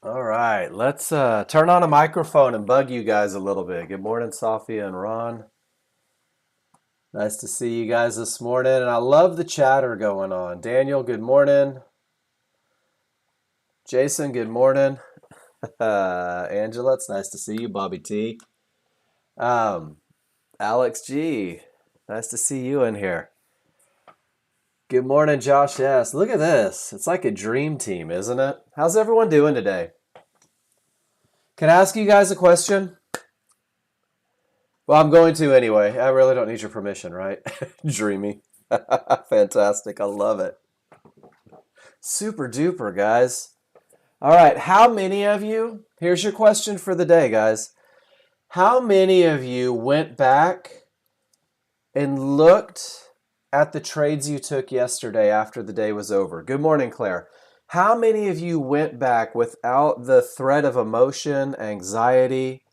All right, let's turn on a microphone and bug you guys a little bit. Good morning, Sophia and Ron. Nice to see you guys this morning. And I love the chatter going on. Daniel, good morning. Jason, good morning. Angela, it's nice to see you. Bobby T. Um, Alex G, nice to see you in here. Good morning, Josh S. Look at this. It's like a dream team, isn't it? How's everyone doing today? Can I ask you guys a question? Well, I'm going to anyway. I really don't need your permission, right? Dreamy. Fantastic. I love it. Super duper, guys. All right. How many of you, here's your question for the day, guys. How many of you went back and looked at the trades you took yesterday after the day was over? Good morning, Claire. How many of you went back without the threat of emotion, anxiety,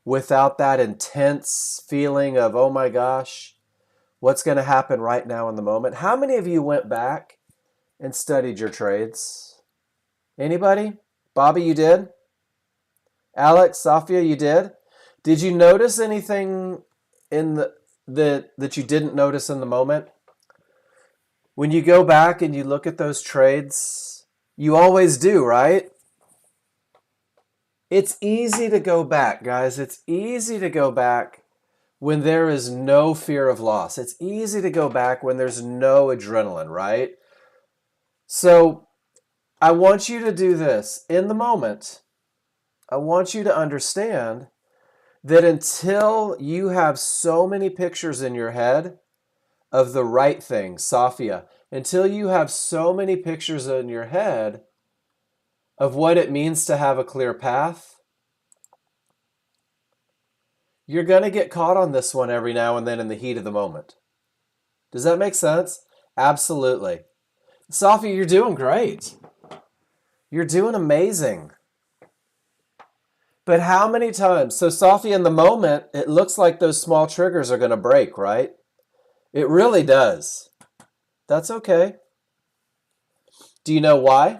without that intense feeling of, oh my gosh, what's going to happen right now in the moment? How many of you went back and studied your trades? Anybody? Bobby, you did? Alex, Safia, you did? Did you notice anything in that you didn't notice in the moment? When you go back and you look at those trades, you always do, right? It's easy to go back, guys. It's easy to go back when there is no fear of loss. It's easy to go back when there's no adrenaline, right? So I want you to do this in the moment. I want you to understand that until you have so many pictures in your head of the right thing, Safia, until you have so many pictures in your head of what it means to have a clear path, you're going to get caught on this one every now and then in the heat of the moment. Does that make sense? Absolutely. Safia, you're doing great. You're doing amazing. But how many times? So Safia, in the moment, it looks like those small triggers are going to break, right? It really does. That's okay. Do you know why?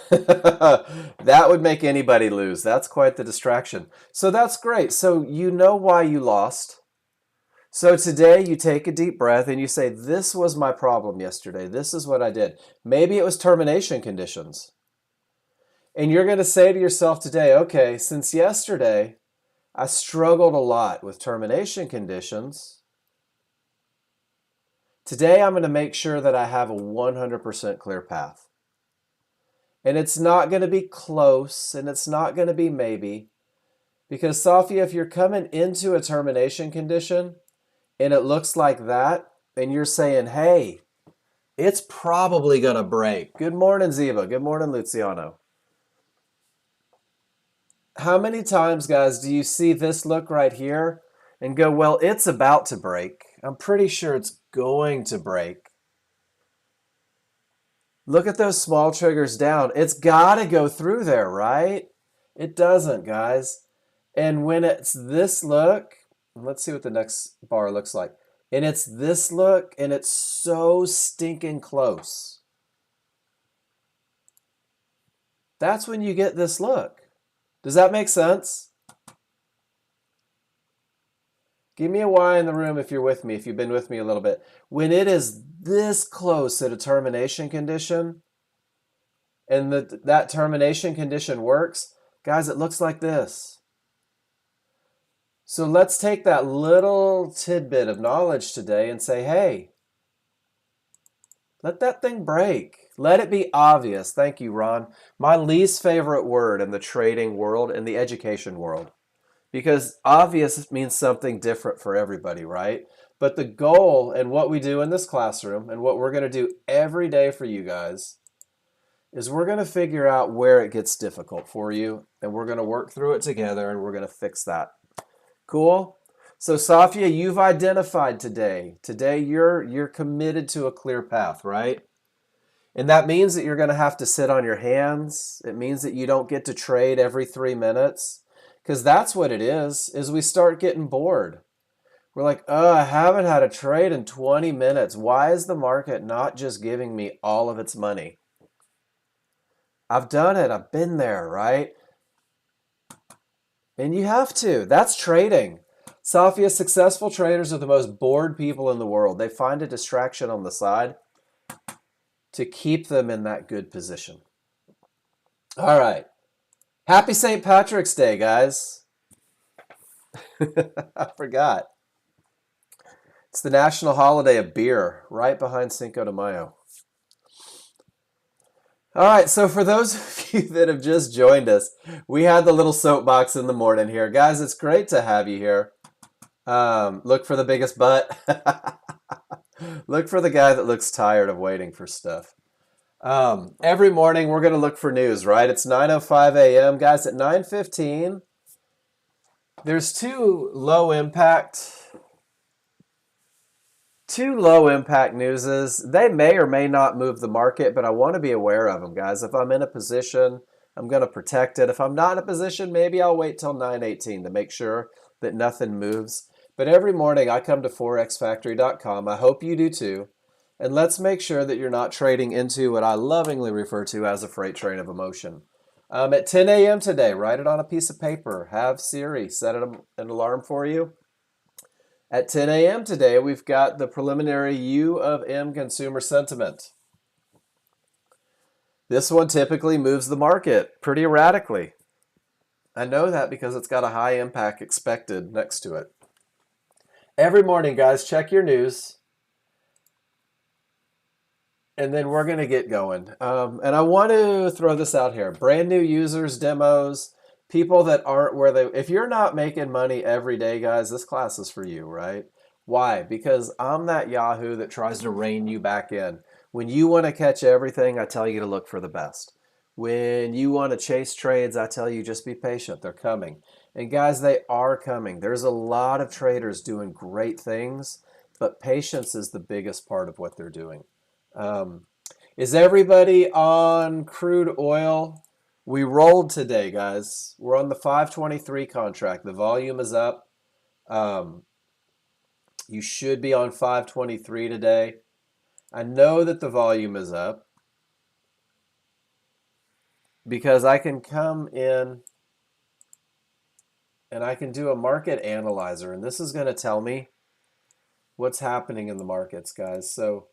That would make anybody lose. That's quite the distraction. So that's great. So you know why you lost. So today you take a deep breath and you say, this was my problem yesterday. This is what I did. Maybe it was termination conditions. And you're going to say to yourself today, okay, since yesterday, I struggled a lot with termination conditions. Today I'm going to make sure that I have a 100% clear path. And it's not going to be close, and it's not going to be maybe. Because, Safia, if you're coming into a termination condition and it looks like that, and you're saying, hey, it's probably going to break. Good morning, Ziva. Good morning, Luciano. How many times, guys, do you see this look right here and go, well, it's about to break. I'm pretty sure it's going to break. Look at those small triggers down. It's got to go through there, right? It doesn't, guys. And when it's this look, let's see what the next bar looks like. And it's this look, and it's so stinking close. That's when you get this look. Does that make sense? Give me a Y in the room if you're with me, if you've been with me a little bit. When it is this close at a termination condition, and that termination condition works, guys, it looks like this. So let's take that little tidbit of knowledge today and say, hey, let that thing break. Let it be obvious. Thank you, Ron. My least favorite word in the trading world, in the education world. Because obvious means something different for everybody, right? But the goal and what we do in this classroom and what we're going to do every day for you guys is we're going to figure out where it gets difficult for you, and we're going to work through it together, and we're going to fix that. Cool? So Safia, you've identified today. Today you're committed to a clear path, right? And that means that you're going to have to sit on your hands. It means that you don't get to trade every 3 minutes. Because that's what it is we start getting bored. We're like, oh, I haven't had a trade in 20 minutes. Why is the market not just giving me all of its money? I've done it. I've been there, right? And you have to. That's trading. Safia, successful traders are the most bored people in the world. They find a distraction on the side to keep them in that good position. All right. Happy St. Patrick's Day, guys. I forgot. It's the national holiday of beer, right behind Cinco de Mayo. All right, so for those of you that have just joined us, we had the little soapbox in the morning here. Guys, it's great to have you here. Look for the biggest butt. Look for the guy that looks tired of waiting for stuff. Every morning we're going to look for news, right? It's 9:05 a.m. Guys, at 9:15, there's two low impact newses. They may or may not move the market, but I want to be aware of them, guys. If I'm in a position, I'm going to protect it. If I'm not in a position, maybe I'll wait till 9:18 to make sure that nothing moves. But every morning I come to forexfactory.com. I hope you do too. And let's make sure that you're not trading into what I lovingly refer to as a freight train of emotion. At 10 a.m. today, write it on a piece of paper. Have Siri set an alarm for you. At 10 a.m. today, we've got the preliminary U of M consumer sentiment. This one typically moves the market pretty erratically. I know that because it's got a high impact expected next to it. Every morning, guys, check your news. And then we're going to get going. And I want to throw this out here. Brand new users, demos, people that aren't where they... If you're not making money every day, guys, this class is for you, right? Why? Because I'm that Yahoo that tries to rein you back in. When you want to catch everything, I tell you to look for the best. When you want to chase trades, I tell you just be patient. They're coming. And guys, they are coming. There's a lot of traders doing great things, but patience is the biggest part of what they're doing. Is everybody on crude oil? We rolled today, guys. We're on the 523 contract. The volume is up. You should be on 523 today. I know that the volume is up because I can come in and I can do a market analyzer, and this is going to tell me what's happening in the markets, guys. So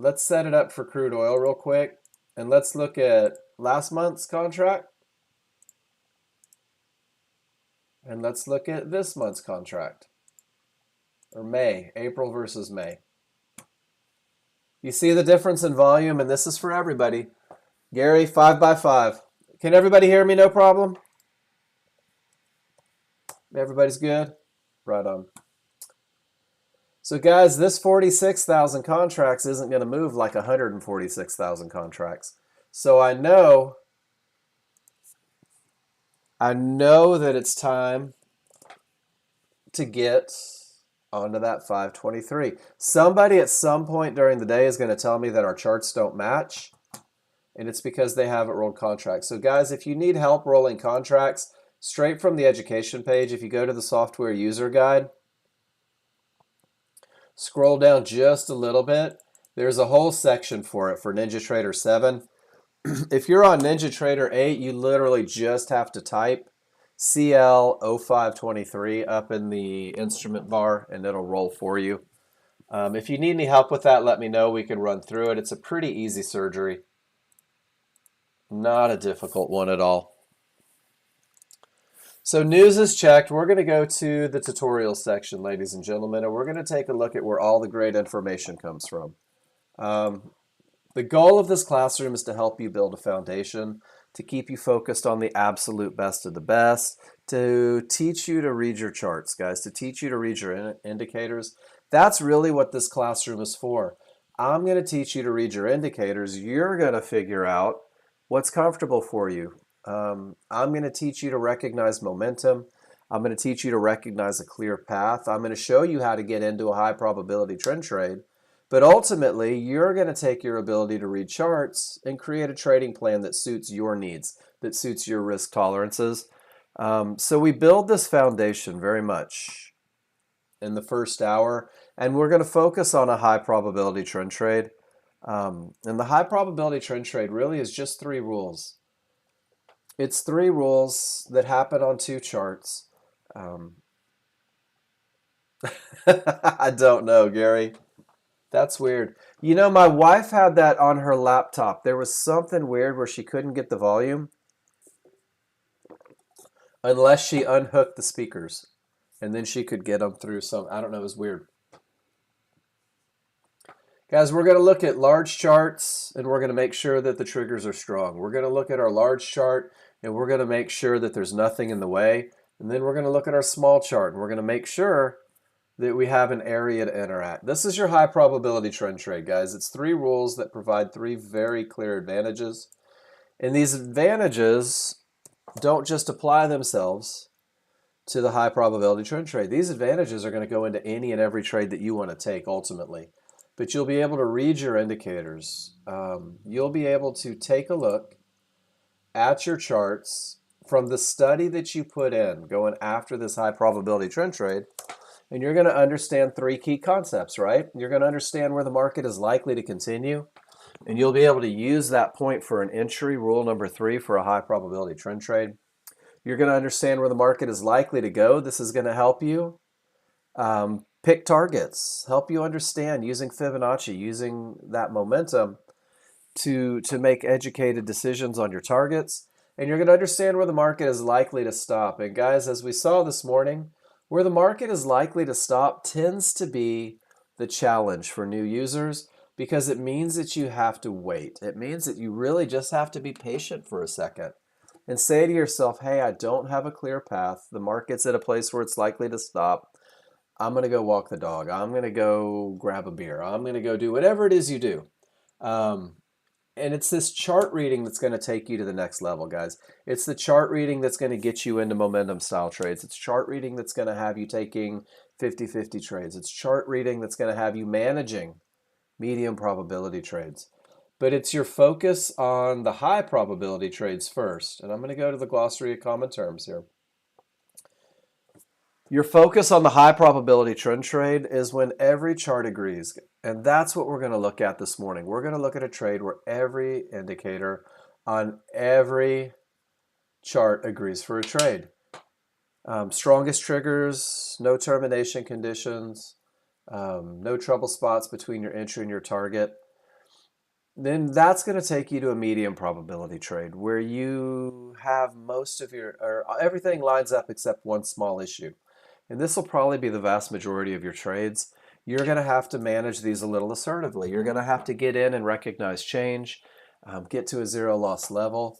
let's set it up for crude oil real quick, and let's look at last month's contract, and let's look at this month's contract, or May, April versus May. You see the difference in volume, and this is for everybody. Gary, 5 by 5. Can everybody hear me? No problem? Everybody's good? Right on. So guys, this 46,000 contracts isn't going to move like 146,000 contracts. So I know that it's time to get onto that 523. Somebody at some point during the day is going to tell me that our charts don't match, and it's because they haven't rolled contracts. So guys, if you need help rolling contracts, straight from the education page, if you go to the software user guide, scroll down just a little bit, there's a whole section for it for NinjaTrader 7. If you're on NinjaTrader 8, you literally just have to type CL0523 up in the instrument bar and it'll roll for you. If you need any help with that, let me know. We can run through it. It's a pretty easy surgery. Not a difficult one at all. So news is checked. We're going to go to the tutorial section, ladies and gentlemen, and we're going to take a look at where all the great information comes from. The goal of this classroom is to help you build a foundation, to keep you focused on the absolute best of the best, to teach you to read your charts, guys, to teach you to read your indicators. That's really what this classroom is for. I'm going to teach you to read your indicators. You're going to figure out what's comfortable for you. I'm going to teach you to recognize momentum. I'm going to teach you to recognize a clear path. I'm going to show you how to get into a high probability trend trade. But ultimately, you're going to take your ability to read charts and create a trading plan that suits your needs, that suits your risk tolerances. So we build this foundation very much in the first hour, and we're going to focus on a high probability trend trade. And the high probability trend trade really is just 3 rules. It's 3 rules that happen on 2 charts. I don't know, Gary. That's weird. You know, my wife had that on her laptop. There was something weird where she couldn't get the volume unless she unhooked the speakers. And then she could get them through some, I don't know, it was weird. Guys, we're going to look at large charts and we're going to make sure that the triggers are strong. We're going to look at our large chart and we're going to make sure that there's nothing in the way. And then we're going to look at our small chart and we're going to make sure that we have an area to enter at. This is your high probability trend trade, guys. It's 3 rules that provide 3 very clear advantages. And these advantages don't just apply themselves to the high probability trend trade. These advantages are going to go into any and every trade that you want to take ultimately. But you'll be able to read your indicators. You'll be able to take a look at your charts from the study that you put in going after this high probability trend trade. And you're going to understand 3 key concepts, right? You're going to understand where the market is likely to continue. And you'll be able to use that point for an entry, rule number 3 for a high probability trend trade. You're going to understand where the market is likely to go. This is going to help you pick targets, help you understand using Fibonacci, using that momentum to make educated decisions on your targets. And you're going to understand where the market is likely to stop. And guys, as we saw this morning, where the market is likely to stop tends to be the challenge for new users because it means that you have to wait. It means that you really just have to be patient for a second and say to yourself, hey, I don't have a clear path. The market's at a place where it's likely to stop. I'm going to go walk the dog. I'm going to go grab a beer. I'm going to go do whatever it is you do. And it's this chart reading that's going to take you to the next level, guys. It's the chart reading that's going to get you into momentum style trades. It's chart reading that's going to have you taking 50-50 trades. It's chart reading that's going to have you managing medium probability trades. But it's your focus on the high probability trades first. And I'm going to go to the glossary of common terms here. Your focus on the high probability trend trade is when every chart agrees. And that's what we're going to look at this morning. We're going to look at a trade where every indicator on every chart agrees for a trade. Strongest triggers, no termination conditions, no trouble spots between your entry and your target. Then that's going to take you to a medium probability trade where you have most of your, or everything lines up except one small issue. And this will probably be the vast majority of your trades. You're going to have to manage these a little assertively. You're going to have to get in and recognize change, get to a 0 loss level.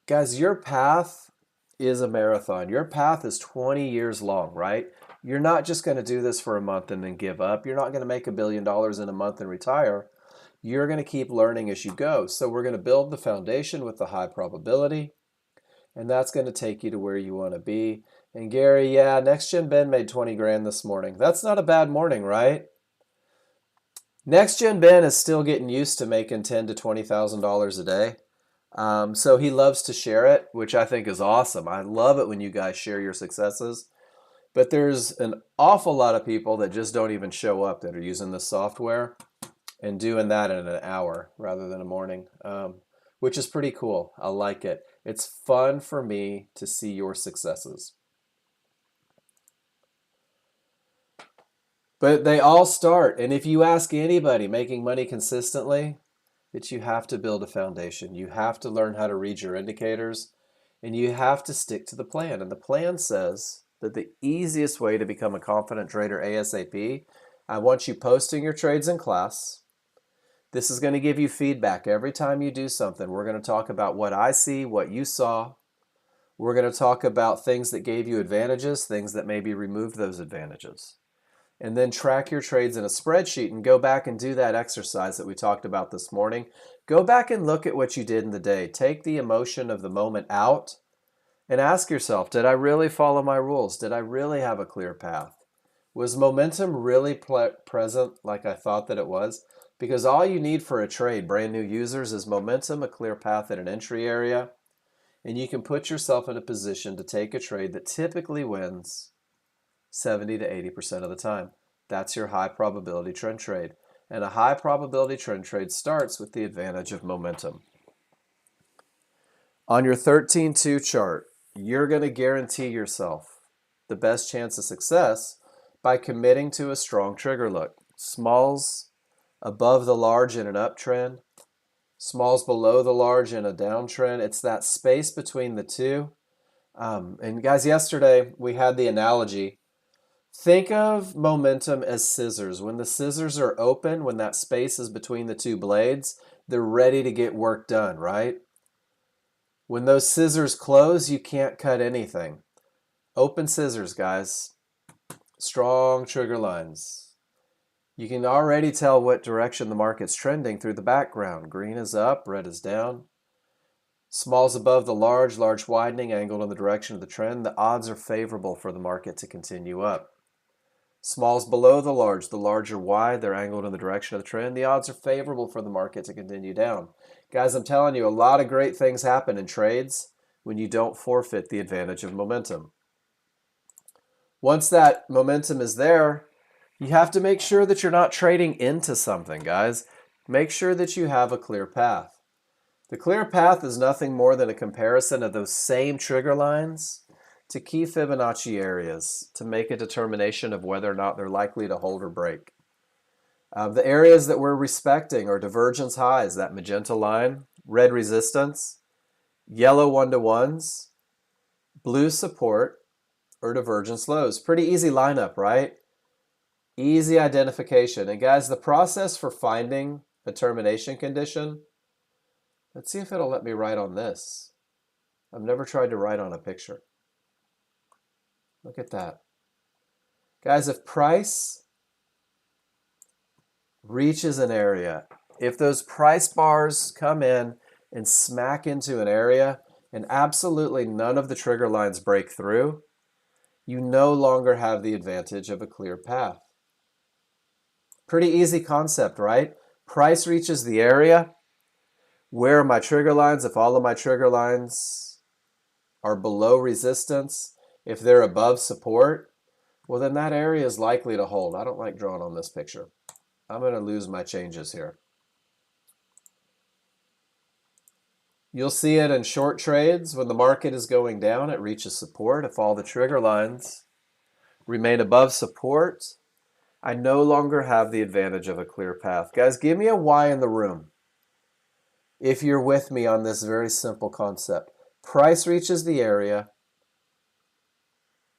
Guys, your path is a marathon. Your path is 20 years long, right? You're not just going to do this for a month and then give up. You're not going to make $1 billion in a month and retire. You're going to keep learning as you go. So we're going to build the foundation with the high probability, and that's going to take you to where you want to be. And Gary, yeah, Nexgen Ben made 20 grand this morning. That's not a bad morning, right? Nexgen Ben is still getting used to making $10,000 to $20,000 a day. So he loves to share it, which I think is awesome. I love it when you guys share your successes. But there's an awful lot of people that just don't even show up that are using this software and doing that in an hour rather than a morning, which is pretty cool. I like it. It's fun for me to see your successes. But they all start, and if you ask anybody making money consistently, that you have to build a foundation. You have to learn how to read your indicators, and you have to stick to the plan. And the plan says that the easiest way to become a confident trader ASAP, I want you posting your trades in class. This is going to give you feedback every time you do something. We're going to talk about what I see, what you saw. We're going to talk about things that gave you advantages, things that maybe removed those advantages. And then track your trades in a spreadsheet and go back and do that exercise that we talked about this morning. Go back and look at what you did in the day. Take the emotion of the moment out and ask yourself, did I really follow my rules? Did I really have a clear path? Was momentum really present like I thought that it was? Because all you need for a trade, brand new users, is momentum, a clear path at an entry area, and you can put yourself in a position to take a trade that typically wins 70 to 80% of the time. That's your high probability trend trade. And a high probability trend trade starts with the advantage of momentum. On your 13-2 chart, you're going to guarantee yourself the best chance of success by committing to a strong trigger look. Smalls above the large in an uptrend, smalls below the large in a downtrend. It's that space between the two. And guys, yesterday we had the analogy. Think of momentum as scissors. When the scissors are open, when that space is between the two blades, they're ready to get work done, right? When those scissors close, you can't cut anything. Open scissors, guys. Strong trigger lines. You can already tell what direction the market's trending through the background. Green is up, red is down. Smalls above the large, large widening, angled in the direction of the trend. The odds are favorable for the market to continue up. Smalls below the large are wide, they're angled in the direction of the trend. The odds are favorable for the market to continue down. Guys, I'm telling you, a lot of great things happen in trades when you don't forfeit the advantage of momentum. Once that momentum is there, you have to make sure that you're not trading into something, guys. Make sure that you have a clear path. The clear path is nothing more than a comparison of those same trigger lines to key Fibonacci areas to make a determination of whether or not they're likely to hold or break. The areas that we're respecting are divergence highs, that magenta line, red resistance, yellow 1-to-1s, blue support, or divergence lows. Pretty easy lineup, right? Easy identification. And guys, the process for finding a termination condition, let's see if it'll let me write on this. I've never tried to write on a picture. Look at that. Guys, if price reaches an area, if those price bars come in and smack into an area and absolutely none of the trigger lines break through, you no longer have the advantage of a clear path. Pretty easy concept, right? Price reaches the area. Where are my trigger lines? If all of my trigger lines are below resistance, if they're above support, well, then that area is likely to hold. I don't like drawing on this picture. I'm going to lose my changes here. You'll see it in short trades. When the market is going down, it reaches support. If all the trigger lines remain above support, I no longer have the advantage of a clear path. Guys, give me a Y in the room if you're with me on this very simple concept. Price reaches the area.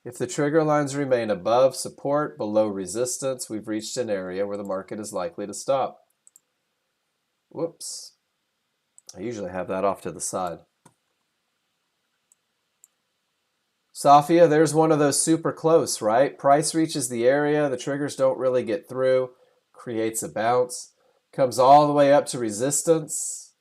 If the trigger lines remain above support, below resistance, we've reached an area where the market is likely to stop. Whoops. I usually have that off to the side. Safia, there's one of those super close, right? Price reaches the area, the triggers don't really get through, creates a bounce, comes all the way up to resistance,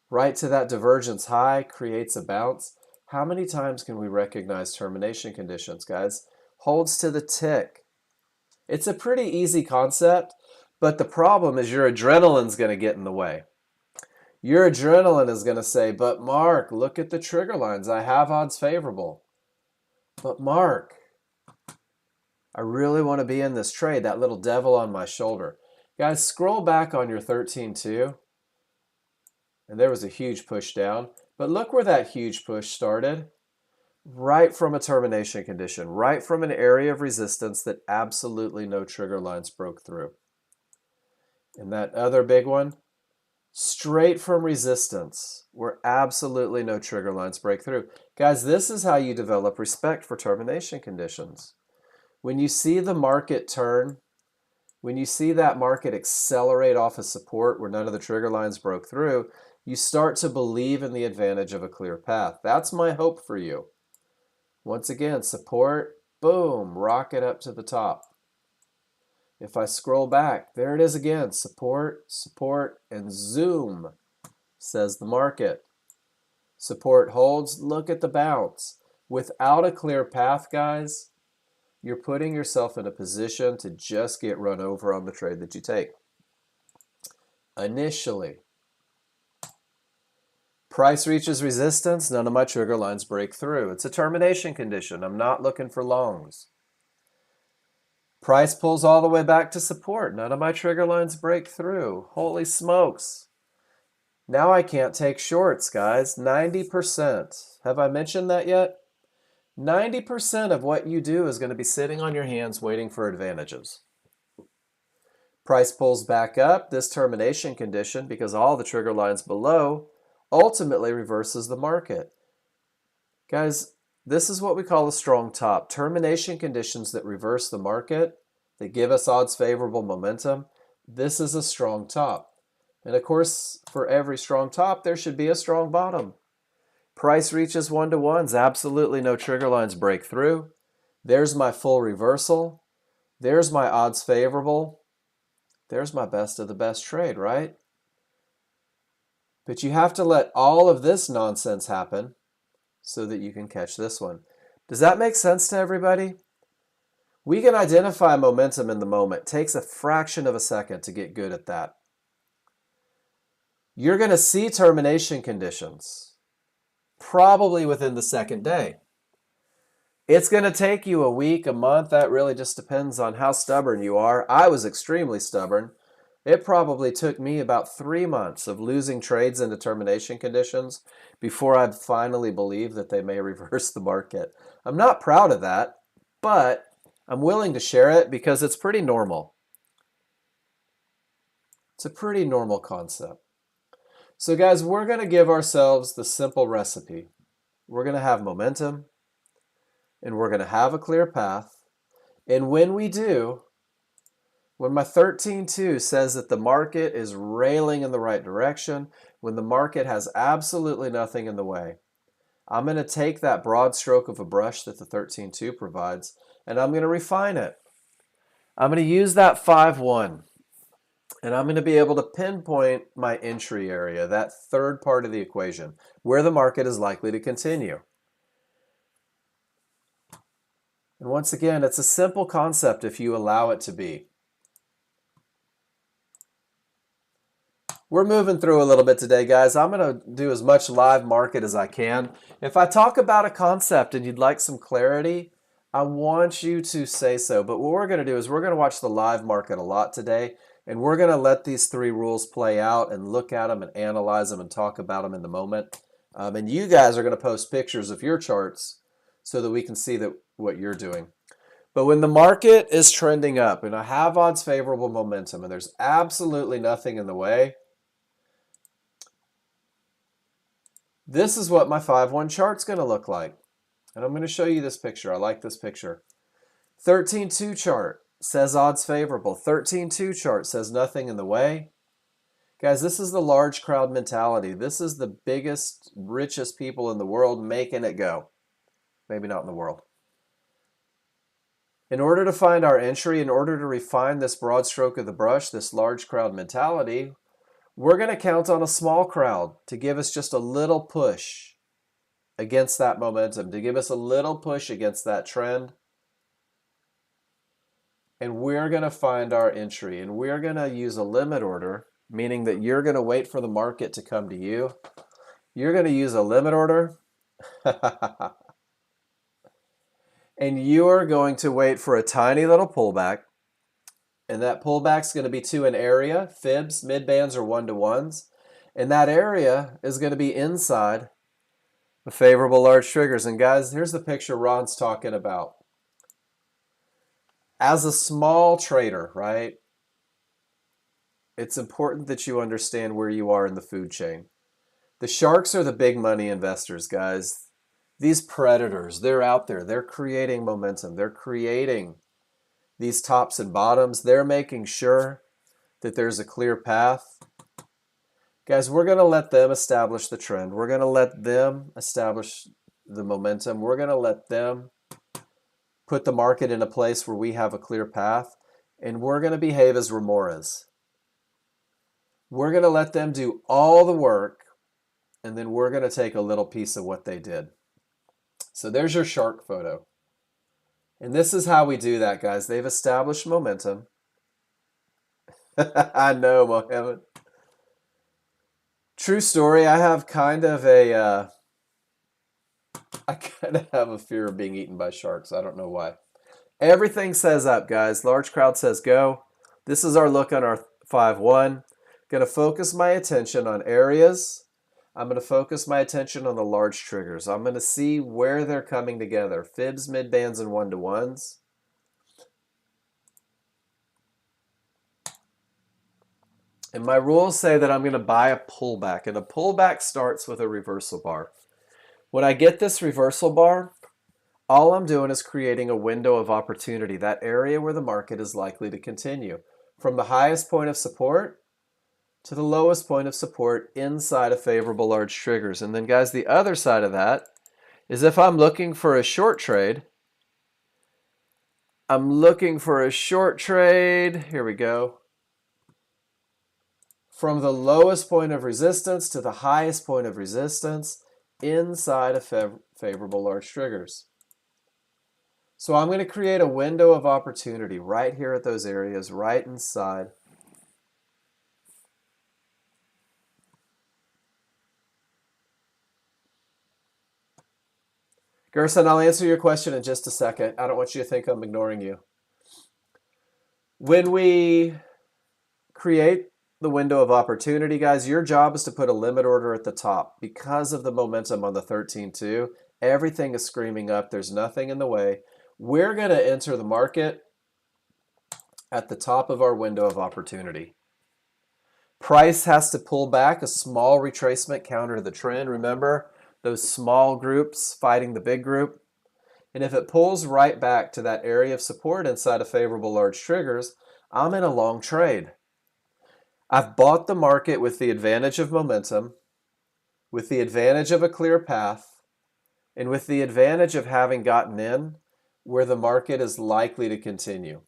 right to that divergence high, creates a bounce. How many times can we recognize termination conditions, guys? Holds to the tick. It's a pretty easy concept, but the problem is your adrenaline's going to get in the way. Your adrenaline is going to say, but Mark, look at the trigger lines. I have odds favorable. But Mark, I really want to be in this trade. That little devil on my shoulder. Guys, scroll back on your 13-2. And there was a huge push down. But look where that huge push started. Right from a termination condition. Right from an area of resistance that absolutely no trigger lines broke through. And that other big one, straight from resistance, where absolutely no trigger lines break through. Guys, this is how you develop respect for termination conditions. When you see the market turn, when you see that market accelerate off of support where none of the trigger lines broke through, you start to believe in the advantage of a clear path. That's my hope for you. Once again, support, boom, rocket up to the top. If I scroll back, there it is again, support, support, and zoom, says the market. Support holds, look at the bounce. Without a clear path, guys, you're putting yourself in a position to just get run over on the trade that you take. Initially, Price reaches resistance, none of my trigger lines break through. It's a termination condition. I'm not looking for longs. Price pulls all the way back to support. None of my trigger lines break through. Holy smokes. Now I can't take shorts, guys. 90%. Have I mentioned that yet? 90% of what you do is going to be sitting on your hands waiting for advantages. Price pulls back up, this termination condition, because all the trigger lines below, ultimately reverses the market. Guys, this is what we call a strong top. Termination conditions that reverse the market, that give us odds favorable momentum. This is a strong top. And of course, for every strong top, there should be a strong bottom. Price reaches one-to-ones, absolutely no trigger lines break through. There's my full reversal. There's my odds favorable. There's my best of the best trade, right? But you have to let all of this nonsense happen so that you can catch this one. Does that make sense to everybody? We can identify momentum in the moment. It takes a fraction of a second to get good at that. You're going to see termination conditions probably within the second day. It's going to take you a week, a month. That really just depends on how stubborn you are. I was extremely stubborn. It probably took me about 3 months of losing trades into termination conditions before I finally believed that they may reverse the market. I'm not proud of that, but I'm willing to share it because it's pretty normal. It's a pretty normal concept. So guys, we're going to give ourselves the simple recipe. We're going to have momentum, and we're going to have a clear path. And when we do, when my 13.2 says that the market is railing in the right direction, when the market has absolutely nothing in the way, I'm going to take that broad stroke of a brush that the 13.2 provides, and I'm going to refine it. I'm going to use that 5.1, and I'm going to be able to pinpoint my entry area, that third part of the equation, where the market is likely to continue. And once again, it's a simple concept if you allow it to be. We're moving through a little bit today, guys. I'm going to do as much live market as I can. If I talk about a concept and you'd like some clarity, I want you to say so. But what we're going to do is we're going to watch the live market a lot today, and we're going to let these 3 rules play out and look at them and analyze them and talk about them in the moment. And you guys are going to post pictures of your charts so that we can see what you're doing. But when the market is trending up and I have odds favorable momentum and there's absolutely nothing in the way, this is what my 5.1 chart's going to look like. And I'm going to show you this picture. I like this picture. 13.2 chart says odds favorable. 13.2 chart says nothing in the way. Guys, this is the large crowd mentality. This is the biggest, richest people in the world making it go. Maybe not in the world. In order to find our entry, in order to refine this broad stroke of the brush, this large crowd mentality, we're going to count on a small crowd to give us just a little push against that momentum, to give us a little push against that trend. And we're going to find our entry, and we're going to use a limit order, meaning that you're going to wait for the market to come to you. You're going to use a limit order. And you're going to wait for a tiny little pullback. And that pullback's going to be to an area, fibs, mid-bands, or one-to-ones. And that area is going to be inside the favorable large triggers. And guys, here's the picture Ron's talking about. As a small trader, right, it's important that you understand where you are in the food chain. The sharks are the big money investors, guys. These predators, they're out there. They're creating momentum. They're creating these tops and bottoms. They're making sure that there's a clear path. Guys, we're going to let them establish the trend. We're going to let them establish the momentum. We're going to let them put the market in a place where we have a clear path. And we're going to behave as remoras. We're going to let them do all the work, and then we're going to take a little piece of what they did. So there's your shark photo. And this is how we do that, guys. They've established momentum. I know, Mohammed. True story. I have kind of a fear of being eaten by sharks. I don't know why. Everything says up, guys. Large crowd says go. This is our look on our 5-1. Going to focus my attention on areas. I'm going to focus my attention on the large triggers. I'm going to see where they're coming together. Fibs, mid-bands, and one-to-ones. And my rules say that I'm going to buy a pullback. And a pullback starts with a reversal bar. When I get this reversal bar, all I'm doing is creating a window of opportunity, that area where the market is likely to continue. From the highest point of support to the lowest point of support inside of favorable large triggers. And then guys, the other side of that is if I'm looking for a short trade, here we go. From the lowest point of resistance to the highest point of resistance inside of favorable large triggers. So I'm going to create a window of opportunity right here at those areas, right inside. Gerson, I'll answer your question in just a second. I don't want you to think I'm ignoring you. When we create the window of opportunity, guys, your job is to put a limit order at the top. Because of the momentum on the 13-2, everything is screaming up. There's nothing in the way. We're going to enter the market at the top of our window of opportunity. Price has to pull back, a small retracement counter the trend. Remember, those small groups fighting the big group. And if it pulls right back to that area of support inside of favorable large triggers, I'm in a long trade. I've bought the market with the advantage of momentum, with the advantage of a clear path, and with the advantage of having gotten in where the market is likely to continue.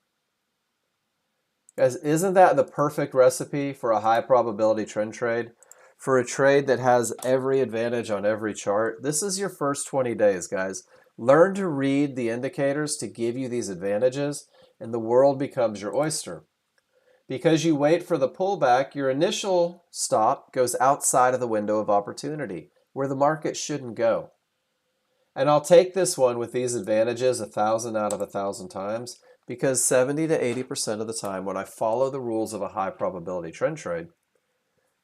Guys, isn't that the perfect recipe for a high probability trend trade? For a trade that has every advantage on every chart? This is your first 20 days, guys. Learn to read the indicators to give you these advantages, and the world becomes your oyster. Because you wait for the pullback, your initial stop goes outside of the window of opportunity, where the market shouldn't go. And I'll take this one with these advantages 1,000 out of 1,000 times, because 70 to 80% of the time when I follow the rules of a high probability trend trade,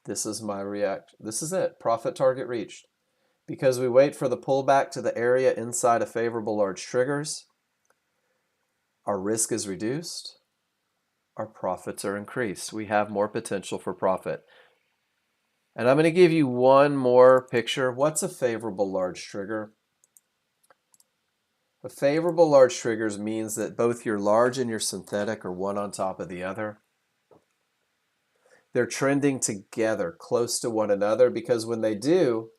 this is my reaction. This is it. Profit target reached. Because we wait for the pullback to the area inside of favorable large triggers, our risk is reduced, our profits are increased. We have more potential for profit. And I'm going to give you one more picture. What's a favorable large trigger? A favorable large triggers means that both your large and your synthetic are one on top of the other. They're trending together, close to one another, because when they do,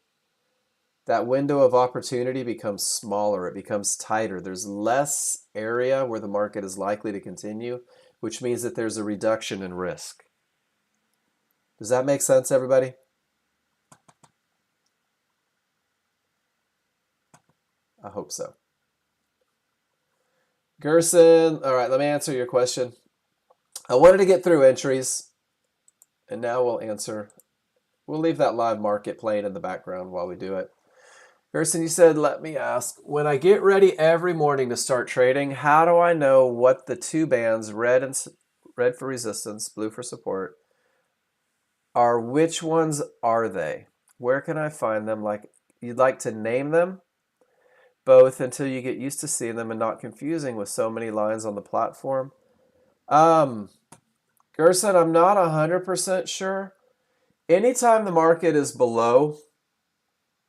that window of opportunity becomes smaller. It becomes tighter. There's less area where the market is likely to continue, which means that there's a reduction in risk. Does that make sense, everybody? I hope so. Gerson, all right, let me answer your question. I wanted to get through entries, and now we'll answer. We'll leave that live market playing in the background while we do it. Gerson, you said, let me ask, when I get ready every morning to start trading, how do I know what the two bands, red for resistance, blue for support, are? Which ones are they? Where can I find them? Like, you'd like to name them both until you get used to seeing them and not confusing with so many lines on the platform. Gerson, I'm not 100% sure. Anytime the market is below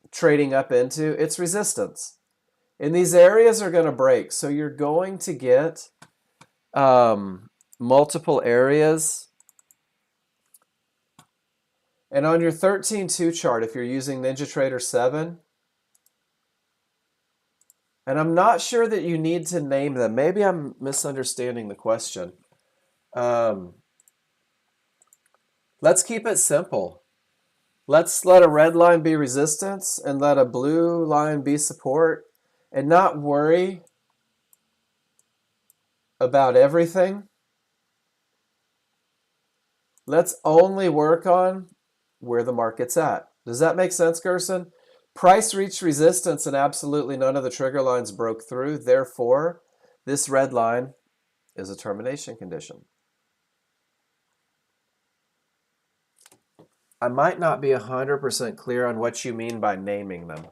trading up into, it's resistance. And these areas are going to break. So you're going to get multiple areas. And on your 13-2 chart, if you're using NinjaTrader 7, and I'm not sure that you need to name them. Maybe I'm misunderstanding the question. Let's keep it simple. Let's let a red line be resistance and let a blue line be support, and not worry about everything. Let's only work on where the market's at. Does that make sense, Gerson? Price reached resistance and absolutely none of the trigger lines broke through. Therefore, this red line is a termination condition. I might not be 100% clear on what you mean by naming them.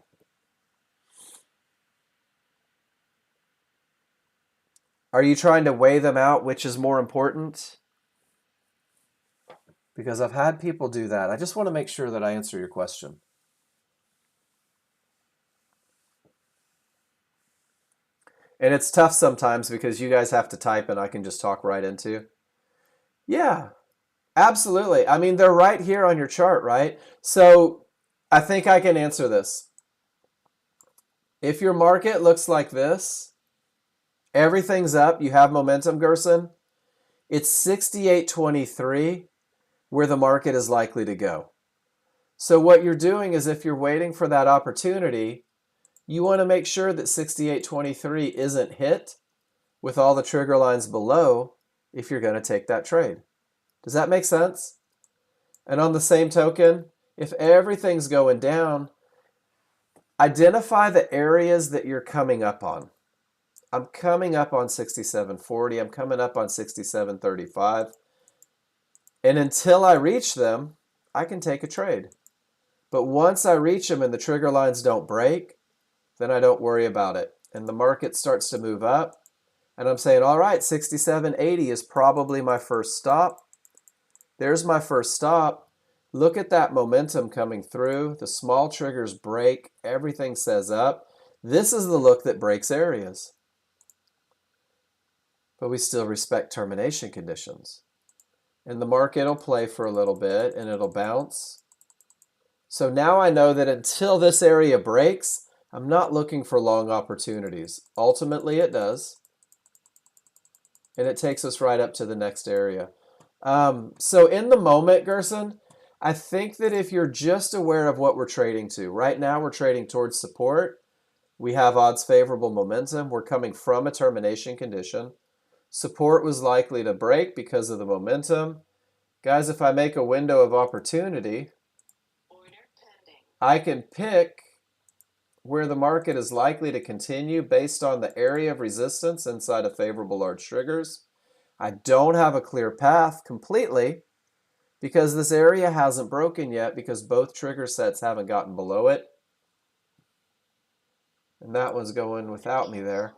Are you trying to weigh them out, which is more important? Because I've had people do that. I just want to make sure that I answer your question. And it's tough sometimes because you guys have to type and I can just talk right into. Yeah, absolutely. I mean, they're right here on your chart, right? So I think I can answer this. If your market looks like this, everything's up, you have momentum, Gerson, it's 68.23 where the market is likely to go. So what you're doing is if you're waiting for that opportunity, you want to make sure that 68.23 isn't hit with all the trigger lines below if you're going to take that trade. Does that make sense? And on the same token, if everything's going down, identify the areas that you're coming up on. I'm coming up on 67.40. I'm coming up on 67.35. And until I reach them, I can take a trade. But once I reach them and the trigger lines don't break, then I don't worry about it. And the market starts to move up. And I'm saying, all right, 67.80 is probably my first stop. There's my first stop. Look at that momentum coming through. The small triggers break. Everything says up. This is the look that breaks areas. But we still respect termination conditions. And the market will play for a little bit and it'll bounce. So now I know that until this area breaks, I'm not looking for long opportunities. Ultimately it does. And it takes us right up to the next area. So in the moment, Gerson, I think that if you're just aware of what we're trading to, right now we're trading towards support. We have odds favorable momentum. We're coming from a termination condition. Support was likely to break because of the momentum. Guys, if I make a window of opportunity, I can pick where the market is likely to continue based on the area of resistance inside of favorable large triggers. I don't have a clear path completely because this area hasn't broken yet because both trigger sets haven't gotten below it. And that one's going without me there.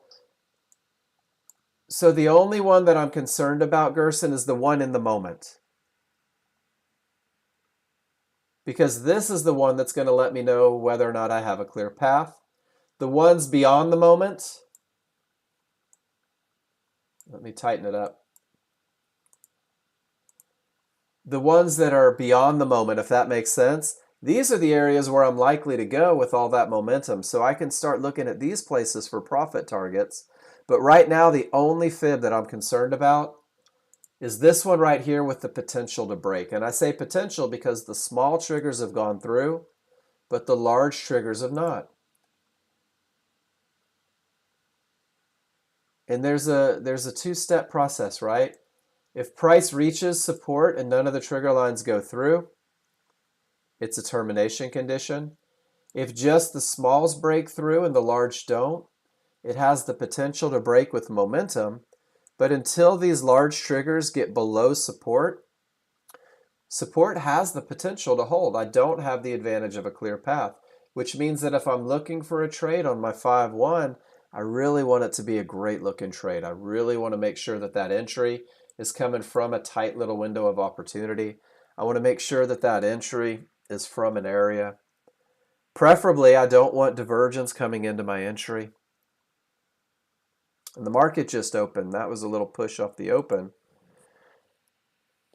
So the only one that I'm concerned about, Gerson, is the one in the moment. Because this is the one that's going to let me know whether or not I have a clear path. The ones beyond the moment, let me tighten it up. The ones that are beyond the moment, if that makes sense, these are the areas where I'm likely to go with all that momentum. So I can start looking at these places for profit targets. But right now, the only fib that I'm concerned about is this one right here with the potential to break. And I say potential because the small triggers have gone through, but the large triggers have not. And there's a two-step process, right? If price reaches support and none of the trigger lines go through, it's a termination condition. If just the smalls break through and the large don't, it has the potential to break with momentum. But until these large triggers get below support, support has the potential to hold. I don't have the advantage of a clear path, which means that if I'm looking for a trade on my 5-1, I really want it to be a great looking trade. I really want to make sure that that entry is coming from a tight little window of opportunity. I want to make sure that that entry is from an area. Preferably, I don't want divergence coming into my entry. And the market just opened. That was a little push off the open.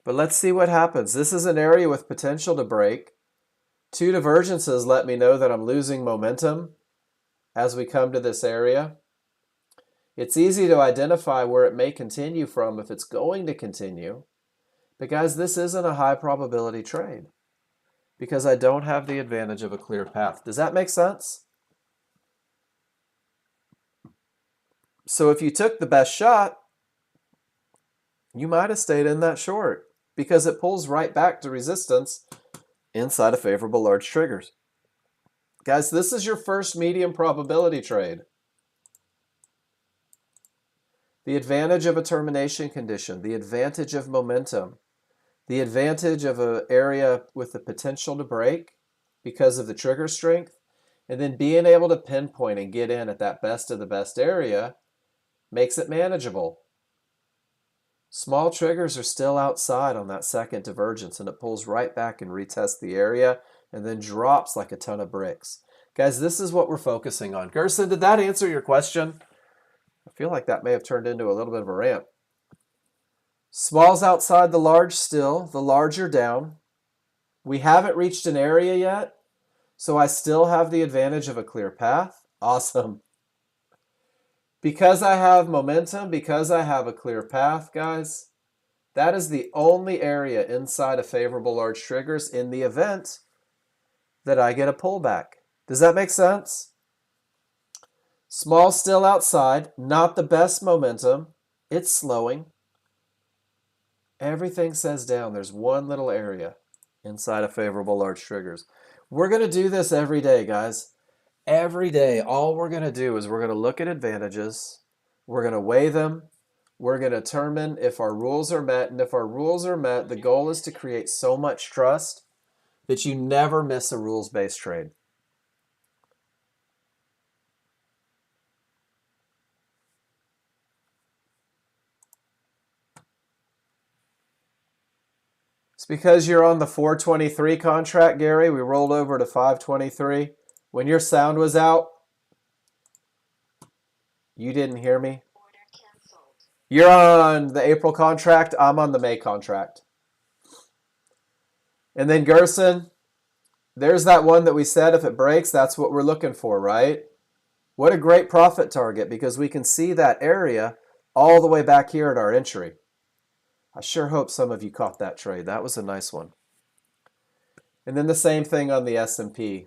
But let's see what happens. This is an area with potential to break. Two divergences let me know that I'm losing momentum as we come to this area. It's easy to identify where it may continue from if it's going to continue. But guys, this isn't a high probability trade because I don't have the advantage of a clear path. Does that make sense? So if you took the best shot, you might have stayed in that short because it pulls right back to resistance inside of favorable large triggers. Guys, this is your first medium probability trade. The advantage of a termination condition, the advantage of momentum, the advantage of an area with the potential to break because of the trigger strength, and then being able to pinpoint and get in at that best of the best area makes it manageable. Small triggers are still outside on that second divergence, and it pulls right back and retests the area and then drops like a ton of bricks. Guys, this is what we're focusing on. Gerson, did that answer your question? I feel like that may have turned into a little bit of a rant. Small's outside the large still. The large are down. We haven't reached an area yet, so I still have the advantage of a clear path. Awesome. Because I have momentum, because I have a clear path, guys, that is the only area inside of favorable large triggers in the event that I get a pullback. Does that make sense? Small still outside, not the best momentum. It's slowing. Everything says down. There's one little area inside of favorable large triggers. We're going to do this every day, guys. Every day, all we're going to do is we're going to look at advantages. We're going to weigh them. We're going to determine if our rules are met. And if our rules are met, the goal is to create so much trust that you never miss a rules-based trade. It's because you're on the 423 contract, Gary. We rolled over to 523. When your sound was out, you didn't hear me. You're on the April contract. I'm on the May contract. And then Gerson, there's that one that we said if it breaks, that's what we're looking for, right? What a great profit target, because we can see that area all the way back here at our entry. I sure hope some of you caught that trade. That was a nice one. And then the same thing on the S&P.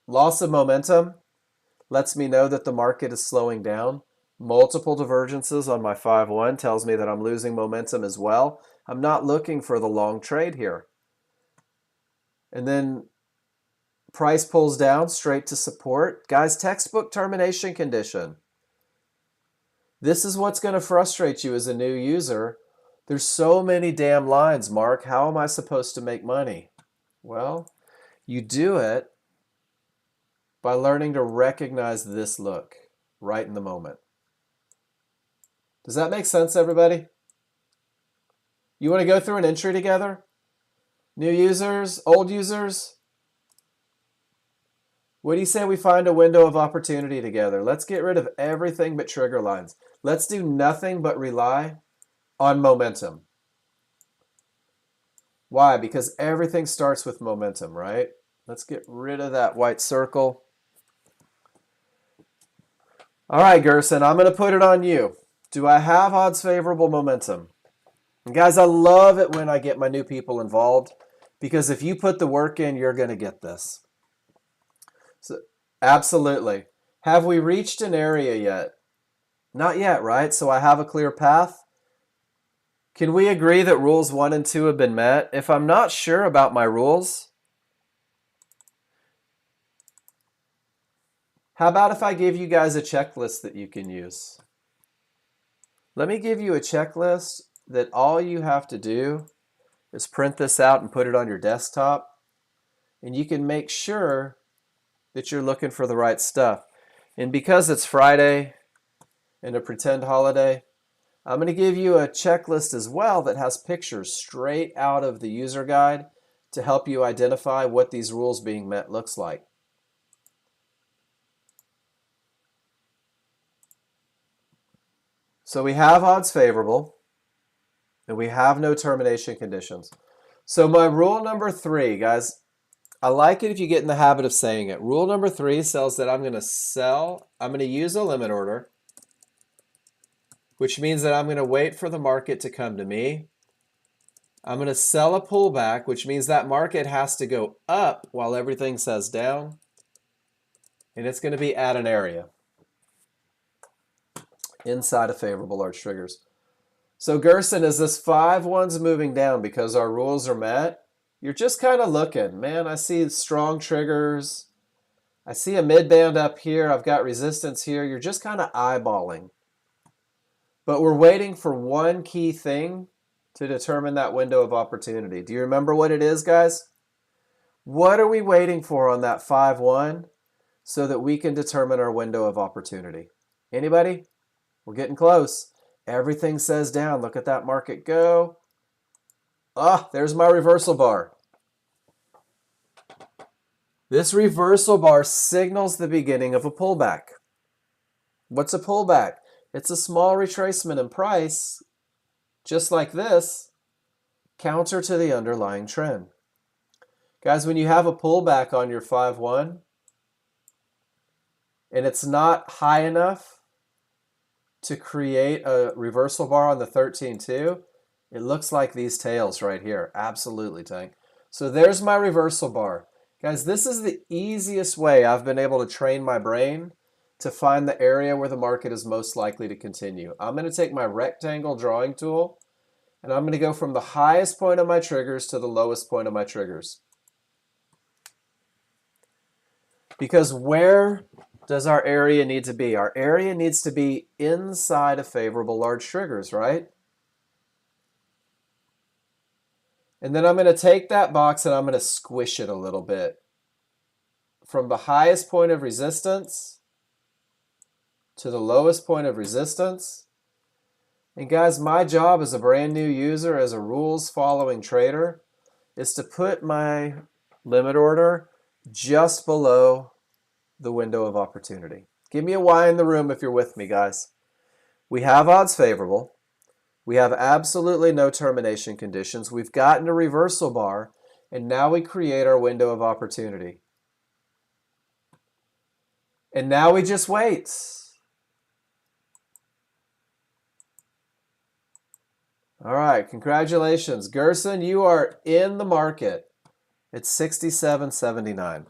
Loss of momentum lets me know that the market is slowing down. Multiple divergences on my 5-1 tells me that I'm losing momentum as well. I'm not looking for the long trade here. And then price pulls down straight to support. Guys, textbook termination condition. This is what's going to frustrate you as a new user. There's so many damn lines, Mark. How am I supposed to make money? Well, you do it by learning to recognize this look right in the moment. Does that make sense, everybody? You want to go through an entry together? New users, old users? What do you say we find a window of opportunity together? Let's get rid of everything but trigger lines. Let's do nothing but rely on momentum. Why? Because everything starts with momentum, right? Let's get rid of that white circle. All right, Gerson, I'm going to put it on you. Do I have odds favorable momentum? And guys, I love it when I get my new people involved, because if you put the work in, you're going to get this. So, absolutely. Have we reached an area yet? Not yet, right? So I have a clear path. Can we agree that rules 1 and 2 have been met? If I'm not sure about my rules, how about if I give you guys a checklist that you can use? Let me give you a checklist that all you have to do is print this out and put it on your desktop, and you can make sure that you're looking for the right stuff. And because it's Friday and a pretend holiday, I'm going to give you a checklist as well that has pictures straight out of the user guide to help you identify what these rules being met looks like. So we have odds favorable, and we have no termination conditions. So my rule number 3, guys, I like it if you get in the habit of saying it. Rule number 3 says that I'm going to use a limit order, which means that I'm going to wait for the market to come to me. I'm going to sell a pullback, which means that market has to go up while everything says down. And it's going to be at an area inside of favorable large triggers. So Gerson, is this 5-1's moving down because our rules are met? you're just kind of looking. Man, I see strong triggers. I see a mid band up here. I've got resistance here. You're just kind of eyeballing. But we're waiting for one key thing to determine that window of opportunity. Do you remember what it is, guys? What are we waiting for on that 5-1 so that we can determine our window of opportunity? Anybody? We're getting close. Everything says down. Look at that market go. Ah, there's my reversal bar. This reversal bar signals the beginning of a pullback. What's a pullback? It's a small retracement in price, just like this, counter to the underlying trend. Guys, when you have a pullback on your 5-1 and it's not high enough to create a reversal bar on the 13-2, it looks like these tails right here. Absolutely, Tank. So there's my reversal bar. Guys, this is the easiest way I've been able to train my brain to find the area where the market is most likely to continue. I'm going to take my rectangle drawing tool and I'm going to go from the highest point of my triggers to the lowest point of my triggers. Because where does our area need to be? Our area needs to be inside of favorable large triggers, right? And then I'm going to take that box and I'm going to squish it a little bit. From the highest point of resistance to the lowest point of resistance. And guys, my job as a brand new user, as a rules following trader, is to put my limit order just below the window of opportunity. Give me a Y in the room if you're with me, guys. We have odds favorable. We have absolutely no termination conditions. We've gotten a reversal bar, and now we create our window of opportunity. And now we just wait. All right, congratulations. Gerson, you are in the market. It's 67.79.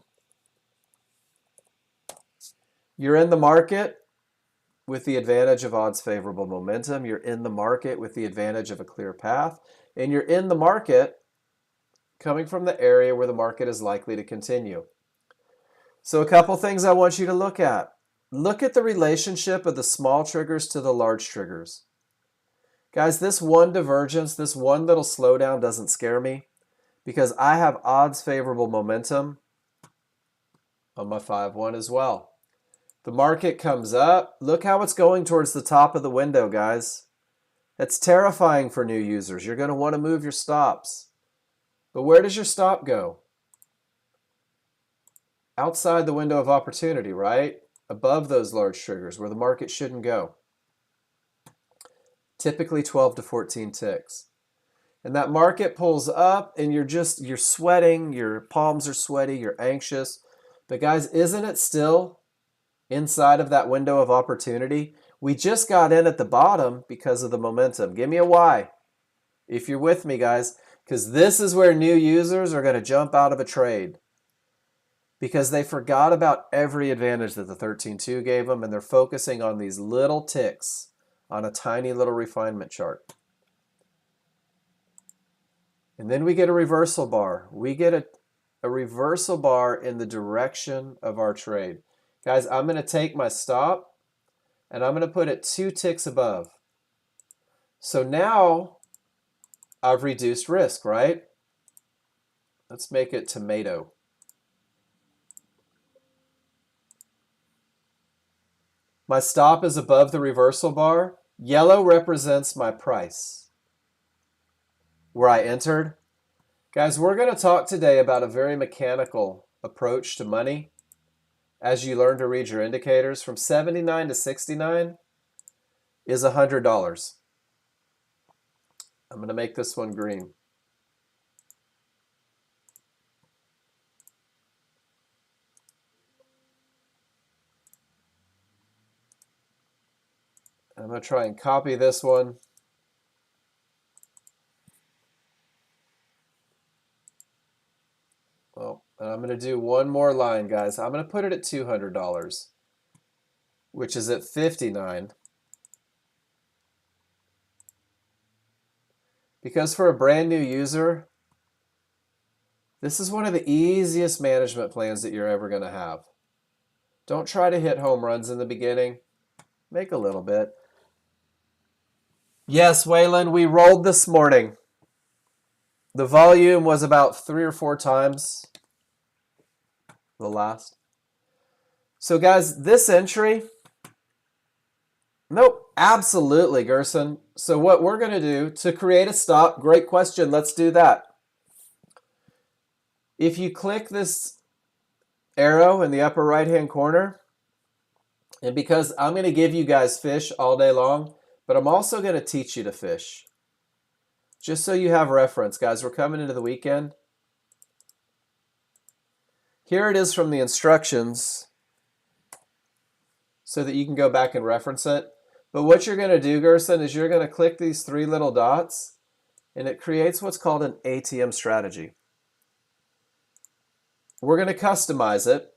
You're in the market with the advantage of odds favorable momentum. You're in the market with the advantage of a clear path. And you're in the market coming from the area where the market is likely to continue. So a couple things I want you to look at. Look at the relationship of the small triggers to the large triggers. Guys, this one divergence, this one little slowdown doesn't scare me because I have odds favorable momentum on my 5-1 as well. The market comes up. Look how it's going towards the top of the window, guys. That's terrifying for new users. You're going to want to move your stops. But where does your stop go? Outside the window of opportunity, right? Above those large triggers where the market shouldn't go. Typically 12 to 14 ticks. And that market pulls up and you're sweating, your palms are sweaty, you're anxious. But guys, isn't it still inside of that window of opportunity? We just got in at the bottom because of the momentum. Give me a Y if you're with me, guys, because this is where new users are going to jump out of a trade because they forgot about every advantage that the 13.2 gave them and they're focusing on these little ticks on a tiny little refinement chart. And then we get a reversal bar. We get a reversal bar in the direction of our trade. Guys, I'm going to take my stop and I'm going to put it 2 ticks above. So now I've reduced risk, right? Let's make it tomato. My stop is above the reversal bar. Yellow represents my price, where I entered. Guys, we're going to talk today about a very mechanical approach to money as you learn to read your indicators. From 79 to 69 is $100. I'm going to make this one green. I'm going to try and copy this one. Well, and I'm going to do one more line, guys. I'm going to put it at $200, which is at 59. Because for a brand new user, This is one of the easiest management plans that you're ever going to have. Don't try to hit home runs in the beginning. Make a little bit. Yes, Waylon, we rolled this morning. The volume was about 3 or 4 times the last. So guys, this entry, nope, absolutely, Gerson. So what we're going to do to create a stop, great question, let's do that. If you click this arrow in the upper right-hand corner, and because I'm going to give you guys fish all day long, but I'm also going to teach you to fish. Just so you have reference, guys, we're coming into the weekend. Here it is from the instructions so that you can go back and reference it. But what you're going to do, Gerson, is you're going to click these 3 little dots, and it creates what's called an ATM strategy. We're going to customize it.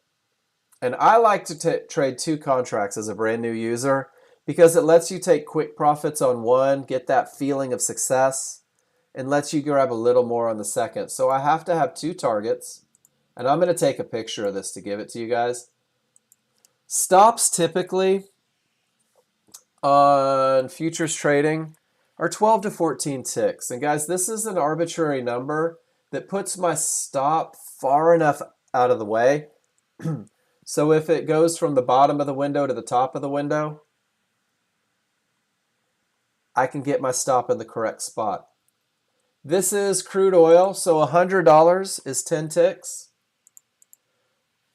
And I like to trade 2 contracts as a brand new user because it lets you take quick profits on one, get that feeling of success, and lets you grab a little more on the second. So I have to have 2 targets, and I'm going to take a picture of this to give it to you guys. Stops typically on futures trading are 12 to 14 ticks. And guys, this is an arbitrary number that puts my stop far enough out of the way. So if it goes from the bottom of the window to the top of the window, I can get my stop in the correct spot. This is crude oil, so $100 is 10 ticks.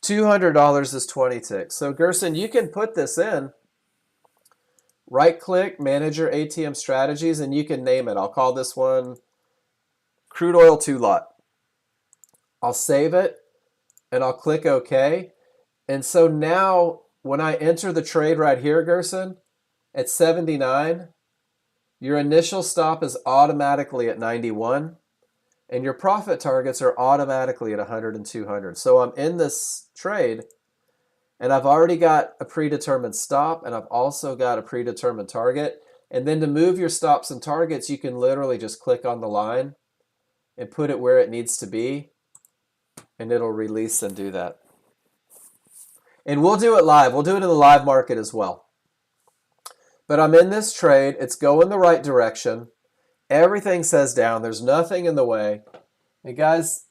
$200 is 20 ticks. So Gerson, you can put this in, right-click, manage your ATM strategies, and you can name it. I'll call this one crude oil 2 lot. I'll save it, and I'll click OK. And so now when I enter the trade right here, Gerson, at 79, your initial stop is automatically at 91, and your profit targets are automatically at 100 and 200. So I'm in this trade, and I've already got a predetermined stop, and I've also got a predetermined target. And then to move your stops and targets, you can literally just click on the line and put it where it needs to be, and it'll release and do that. And we'll do it live. We'll do it in the live market as well. But I'm in this trade. It's going the right direction. Everything says down. There's nothing in the way. And guys,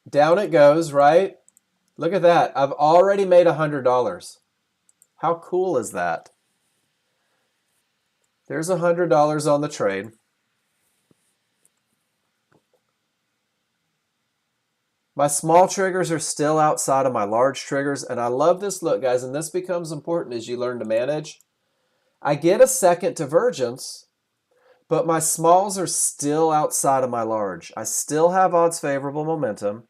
down it goes, right? Look at that. I've already made $100. How cool is that? There's $100 on the trade. My small triggers are still outside of my large triggers, and I love this look, guys, and this becomes important as you learn to manage. I get a second divergence, but my smalls are still outside of my large. I still have odds favorable momentum.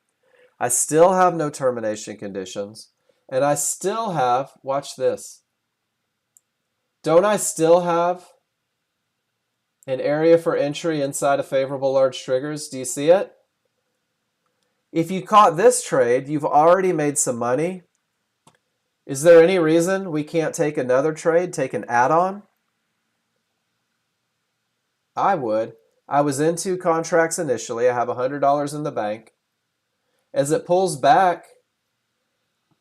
I still have no termination conditions, and I still have, watch this, don't I still have an area for entry inside of favorable large triggers? Do you see it? If you caught this trade, you've already made some money. Is there any reason we can't take another trade, take an add-on? I would. I was in 2 contracts initially. I have $100 in the bank. As it pulls back,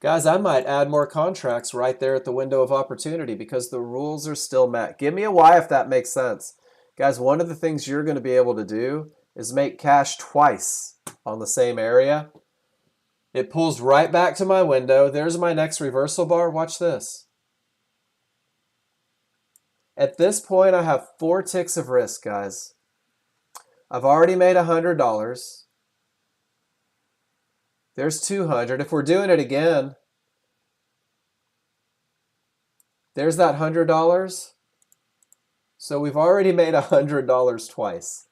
guys, I might add more contracts right there at the window of opportunity because the rules are still met. Give me a Y if that makes sense. Guys, one of the things you're going to be able to do is make cash twice on the same area. It pulls right back to my window. There's my next reversal bar. Watch this. At this point, I have 4 ticks of risk, guys. I've already made $100. There's 200. If we're doing it again, there's that $100. So we've already made $100 twice.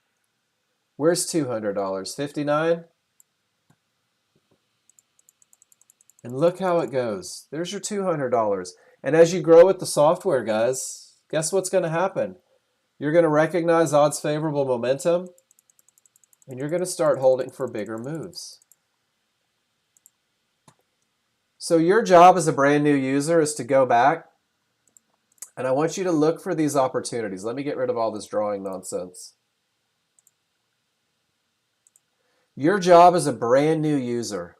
Where's $200? 59? And look how it goes. There's your $200. And as you grow with the software, guys, guess what's going to happen? You're going to recognize odds favorable momentum, and you're going to start holding for bigger moves. So your job as a brand new user is to go back, and I want you to look for these opportunities. Let me get rid of all this drawing nonsense. Your job as a brand new user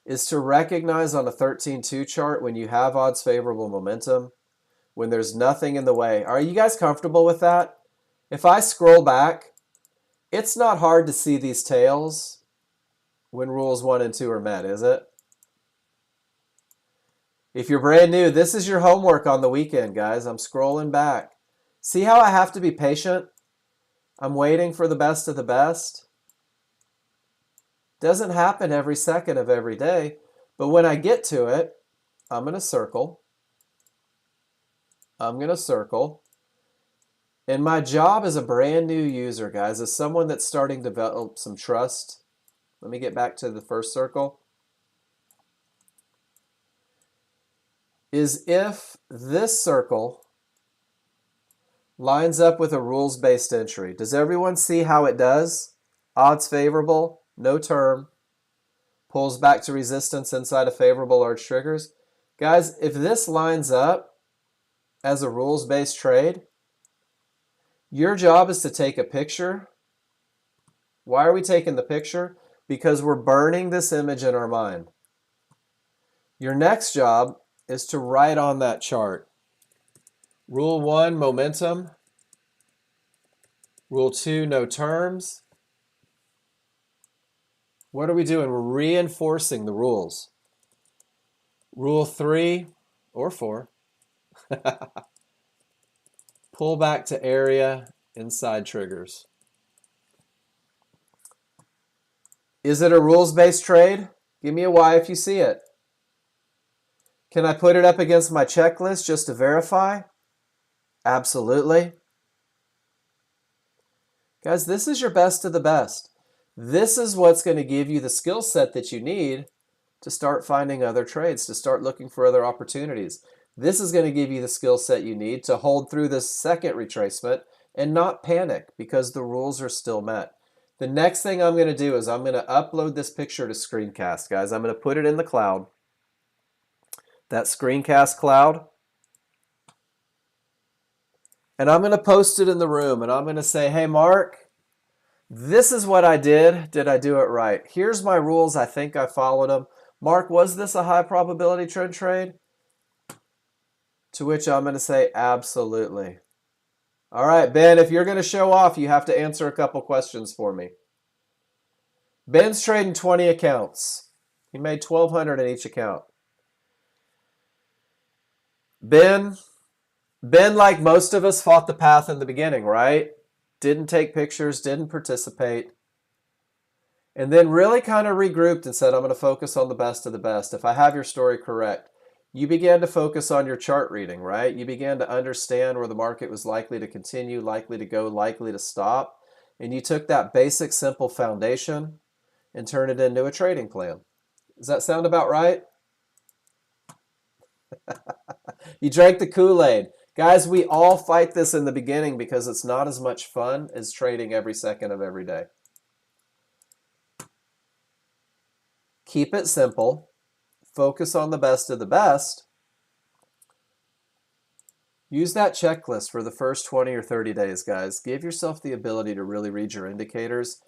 is to recognize on a 13-2 chart when you have odds favorable momentum, when there's nothing in the way. Are you guys comfortable with that? If I scroll back, it's not hard to see these tails when rules 1 and 2 are met, is it? If you're brand new, this is your homework on the weekend, guys. I'm scrolling back. See how I have to be patient? I'm waiting for the best of the best. Doesn't happen every second of every day, but when I get to it, I'm going to circle. I'm going to circle. And my job as a brand new user, guys, as someone that's starting to develop some trust, let me get back to the first circle, is if this circle lines up with a rules-based entry. Does everyone see how it does? Odds favorable, no term, pulls back to resistance inside of favorable large triggers. Guys, if this lines up as a rules-based trade, your job is to take a picture. Why are we taking the picture? Because we're burning this image in our mind. Your next job is to write on that chart. Rule 1, momentum. Rule 2, no terms. What are we doing? We're reinforcing the rules. Rule 3 or 4. Pull back to area inside triggers. Is it a rules-based trade? Give me a Y if you see it. Can I put it up against my checklist just to verify? Absolutely. Guys, this is your best of the best. This is what's going to give you the skill set that you need to start finding other trades, to start looking for other opportunities. This is going to give you the skill set you need to hold through this second retracement and not panic because the rules are still met. The next thing I'm going to do is I'm going to upload this picture to Screencast, guys. I'm going to put it in the cloud. That Screencast cloud. And I'm going to post it in the room. And I'm going to say, hey, Mark, this is what I did. Did I do it right? Here's my rules. I think I followed them. Mark, was this a high probability trend trade? To which I'm going to say, absolutely. All right, Ben, if you're going to show off, you have to answer a couple questions for me. Ben's trading 20 accounts. He made $1,200 in each account. Ben, like most of us, fought the path in the beginning, right? Didn't take pictures, didn't participate. And then really kind of regrouped and said, I'm going to focus on the best of the best. If I have your story correct, you began to focus on your chart reading, right? You began to understand where the market was likely to continue, likely to go, likely to stop. And you took that basic, simple foundation and turned it into a trading plan. Does that sound about right? You drank the Kool-Aid. Guys, we all fight this in the beginning because it's not as much fun as trading every second of every day. Keep it simple. Focus on the best of the best. Use that checklist for the first 20 or 30 days, guys. Give yourself the ability to really read your indicators.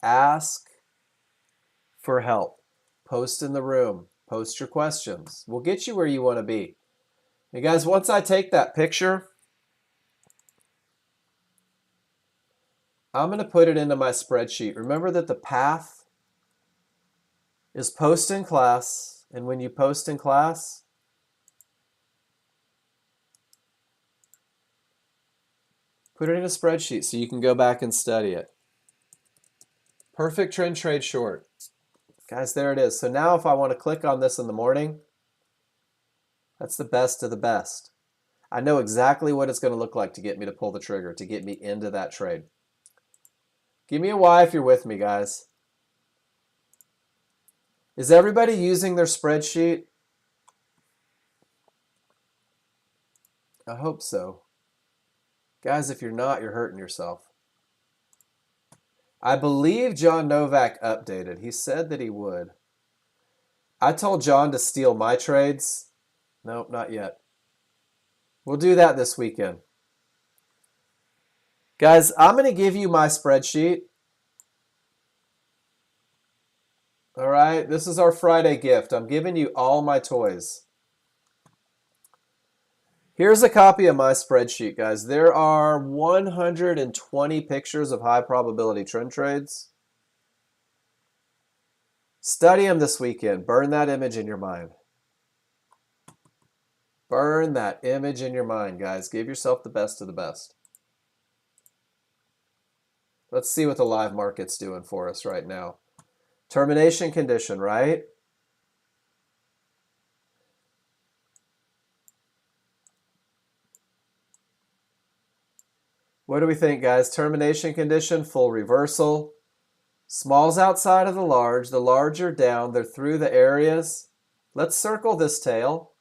Ask for help. Post in the room. Post your questions. We'll get you where you want to be. Hey guys, once I take that picture, I'm going to put it into my spreadsheet. Remember that the path is post in class. And when you post in class, put it in a spreadsheet so you can go back and study it. Perfect trend trade short. Guys, there it is. So now if I want to click on this in the morning, that's the best of the best. I know exactly what it's going to look like to get me to pull the trigger, to get me into that trade. Give me a Y if you're with me, guys. Is everybody using their spreadsheet? I hope so. Guys, if you're not, you're hurting yourself. I believe John Novak updated. He said that he would. I told John to steal my trades. Nope, not yet. We'll do that this weekend. Guys, I'm going to give you my spreadsheet. All right, this is our Friday gift. I'm giving you all my toys. Here's a copy of my spreadsheet, guys. There are 120 pictures of high probability trend trades. Study them this weekend. Burn that image in your mind. Burn that image in your mind, guys. Give yourself the best of the best. Let's see what the live market's doing for us right now. Termination condition, right? What do we think, guys? Termination condition, full reversal. Small's outside of the large are down, they're through the areas. Let's circle this tail.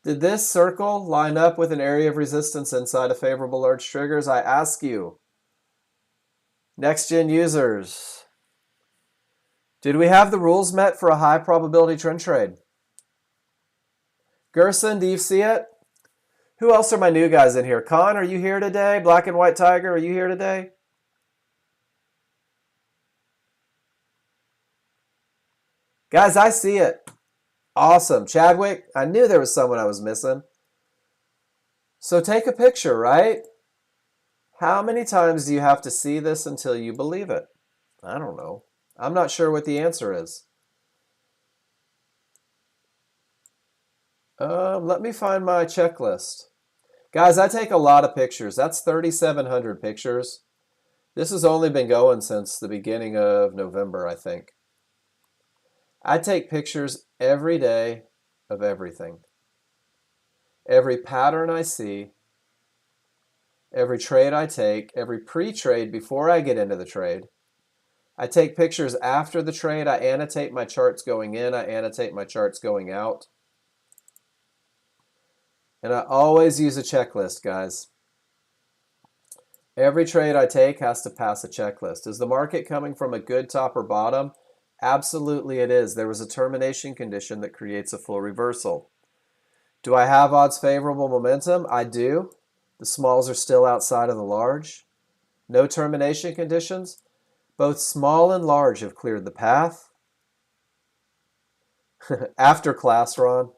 Did this circle line up with an area of resistance inside of favorable large triggers? I ask you. Nexgen users, did we have the rules met for a high probability trend trade? Gerson, do you see it? Who else are my new guys in here? Khan, are you here today? Black and White Tiger, are you here today? Guys, I see it. Awesome. Chadwick, I knew there was someone I was missing. So take a picture, right? How many times do you have to see this until you believe it? I don't know. I'm not sure what the answer is. Let me find my checklist. Guys, I take a lot of pictures. That's 3,700 pictures. This has only been going since the beginning of November, I think. I take pictures every day of everything. Every pattern I see, every trade I take, every pre-trade before I get into the trade. I take pictures after the trade. I annotate my charts going in. I annotate my charts going out. And I always use a checklist, guys. Every trade I take has to pass a checklist. Is the market coming from a good top or bottom? Absolutely it is. There was a termination condition that creates a full reversal. Do I have odds favorable momentum? I do. The smalls are still outside of the large. No termination conditions. Both small and large have cleared the path. After class, Ron.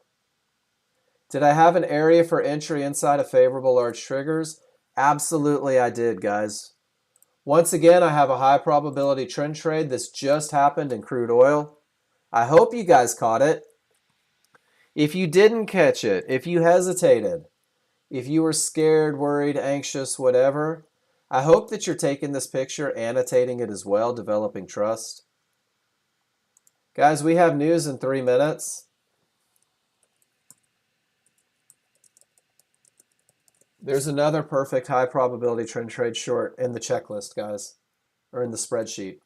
Did I have an area for entry inside of favorable large triggers? Absolutely I did, guys. Once again, I have a high probability trend trade. This just happened in crude oil. I hope you guys caught it. If you didn't catch it, if you hesitated, if you were scared, worried, anxious, whatever, I hope that you're taking this picture, annotating it as well, developing trust. Guys, we have news in 3 minutes. There's another perfect high probability trend trade short in the checklist, guys, or in the spreadsheet.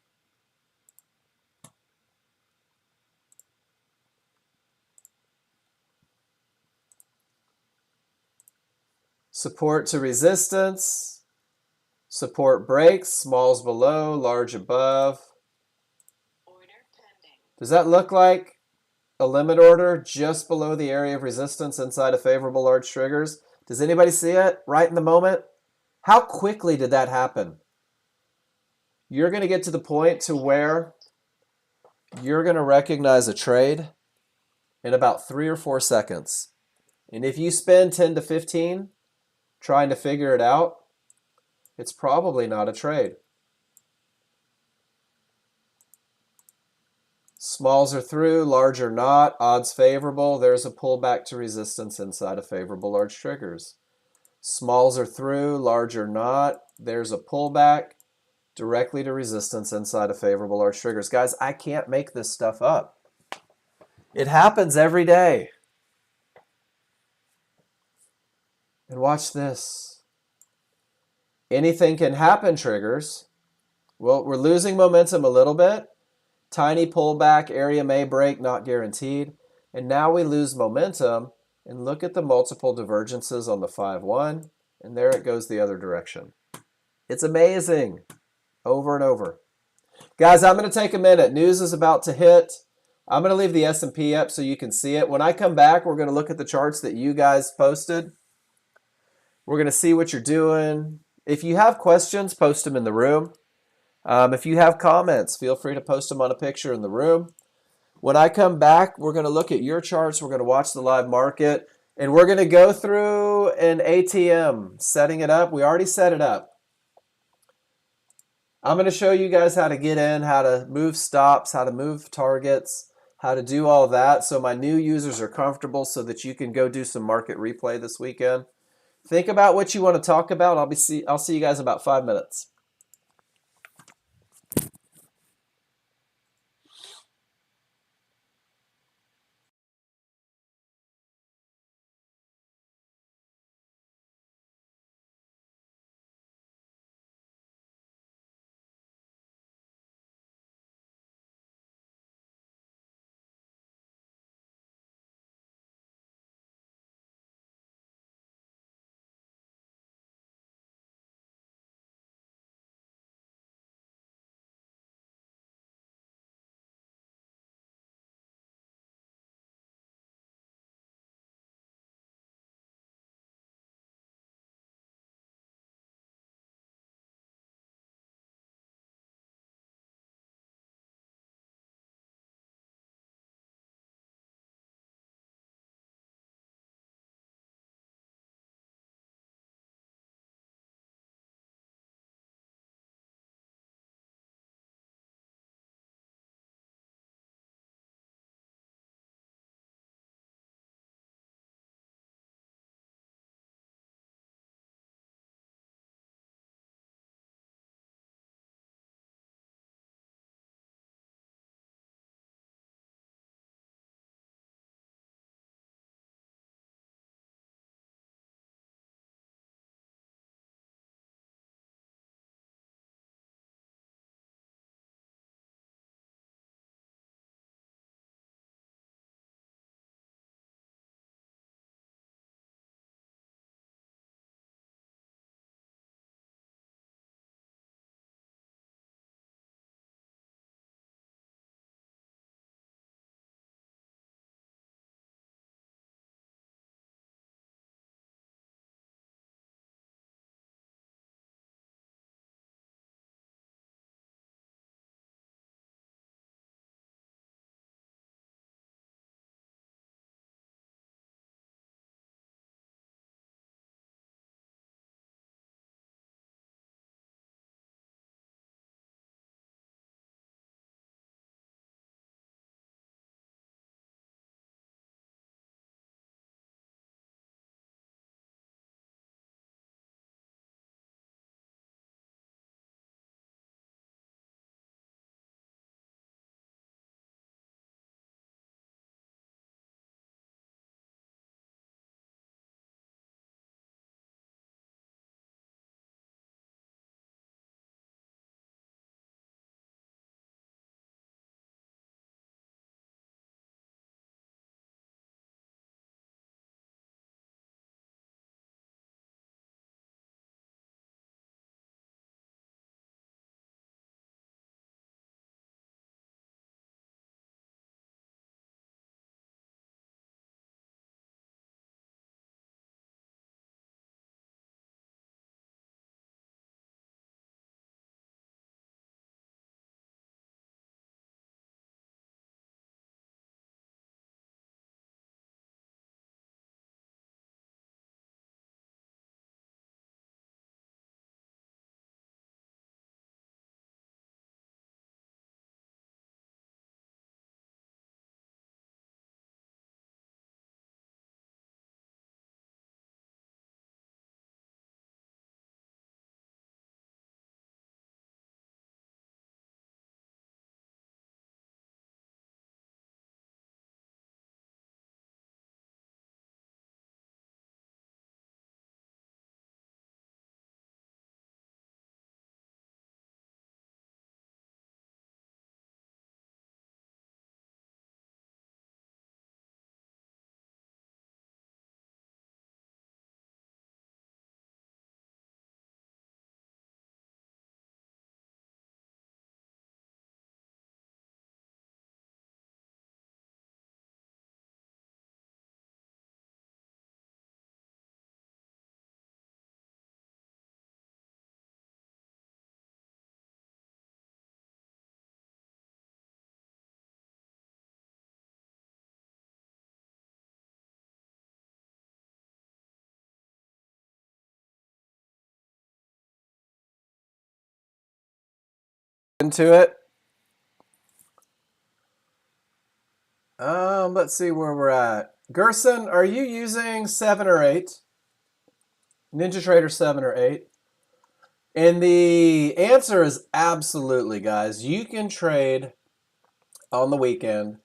Support to resistance. Support breaks, smalls below, large above. Order pending. Does that look like a limit order just below the area of resistance inside of favorable large triggers? Does anybody see it right in the moment? How quickly did that happen? You're going to get to the point to where you're going to recognize a trade in about 3 or 4 seconds. And if you spend 10 to 15 trying to figure it out, it's probably not a trade. Smalls are through, large are not, odds favorable. There's a pullback to resistance inside of favorable large triggers. Smalls are through, large are not. There's a pullback directly to resistance inside of favorable large triggers. Guys, I can't make this stuff up. It happens every day. And watch this. Anything can happen triggers. Well, we're losing momentum a little bit. Tiny pullback, area may break, not guaranteed. And now we lose momentum. And look at the multiple divergences on the 5-1. And there it goes the other direction. It's amazing. Over and over. Guys, I'm going to take a minute. News is about to hit. I'm going to leave the S&P up so you can see it. When I come back, we're going to look at the charts that you guys posted. We're going to see what you're doing. If you have questions, post them in the room. If you have comments, feel free to post them on a picture in the room. When I come back, we're going to look at your charts. We're going to watch the live market. And we're going to go through an ATM, setting it up. We already set it up. I'm going to show you guys how to get in, how to move stops, how to move targets, how to do all that so my new users are comfortable so that you can go do some market replay this weekend. Think about what you want to talk about. I'll see you guys in about 5 minutes. into it. Let's see where we're at. Gerson, are you using 7 or 8? NinjaTrader 7 or 8? And the answer is absolutely, guys. You can trade on the weekend.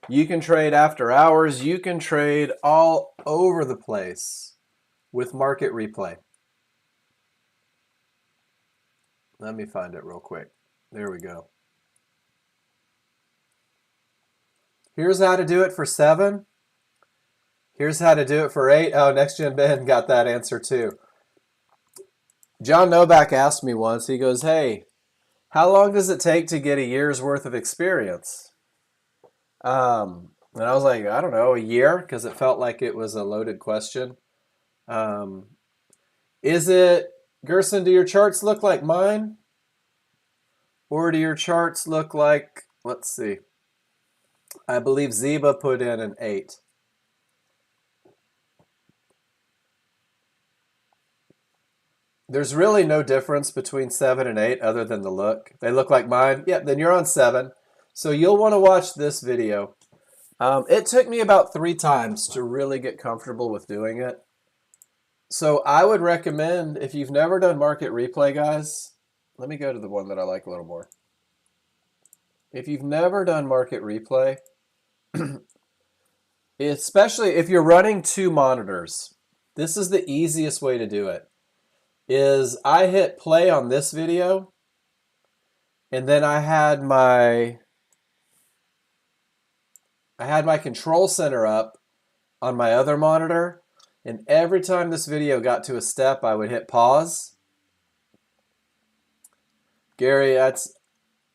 You can trade after hours. You can trade all over the place with market replay. Let me find it real quick. There we go. Here's how to do it for 7. Here's how to do it for 8. Oh, Nexgen Ben got that answer too. John Novak asked me once, he goes, hey, how long does it take to get a year's worth of experience? And I was like, I don't know, a year, because it felt like it was a loaded question. Is it, Gerson, do your charts look like mine? Or do your charts look like, let's see, I believe Zeba put in an 8. There's really no difference between 7 and 8 other than the look. They look like mine. Yeah, then you're on 7. So you'll want to watch this video. It took me about 3 times to really get comfortable with doing it. So I would recommend, if you've never done market replay, guys, let me go to the one that I like a little more. If you've never done market replay, especially if you're running 2 monitors, this is the easiest way to do it. Is I hit play on this video, and then I had my control center up on my other monitor, and every time this video got to a step, I would hit pause. Gary, I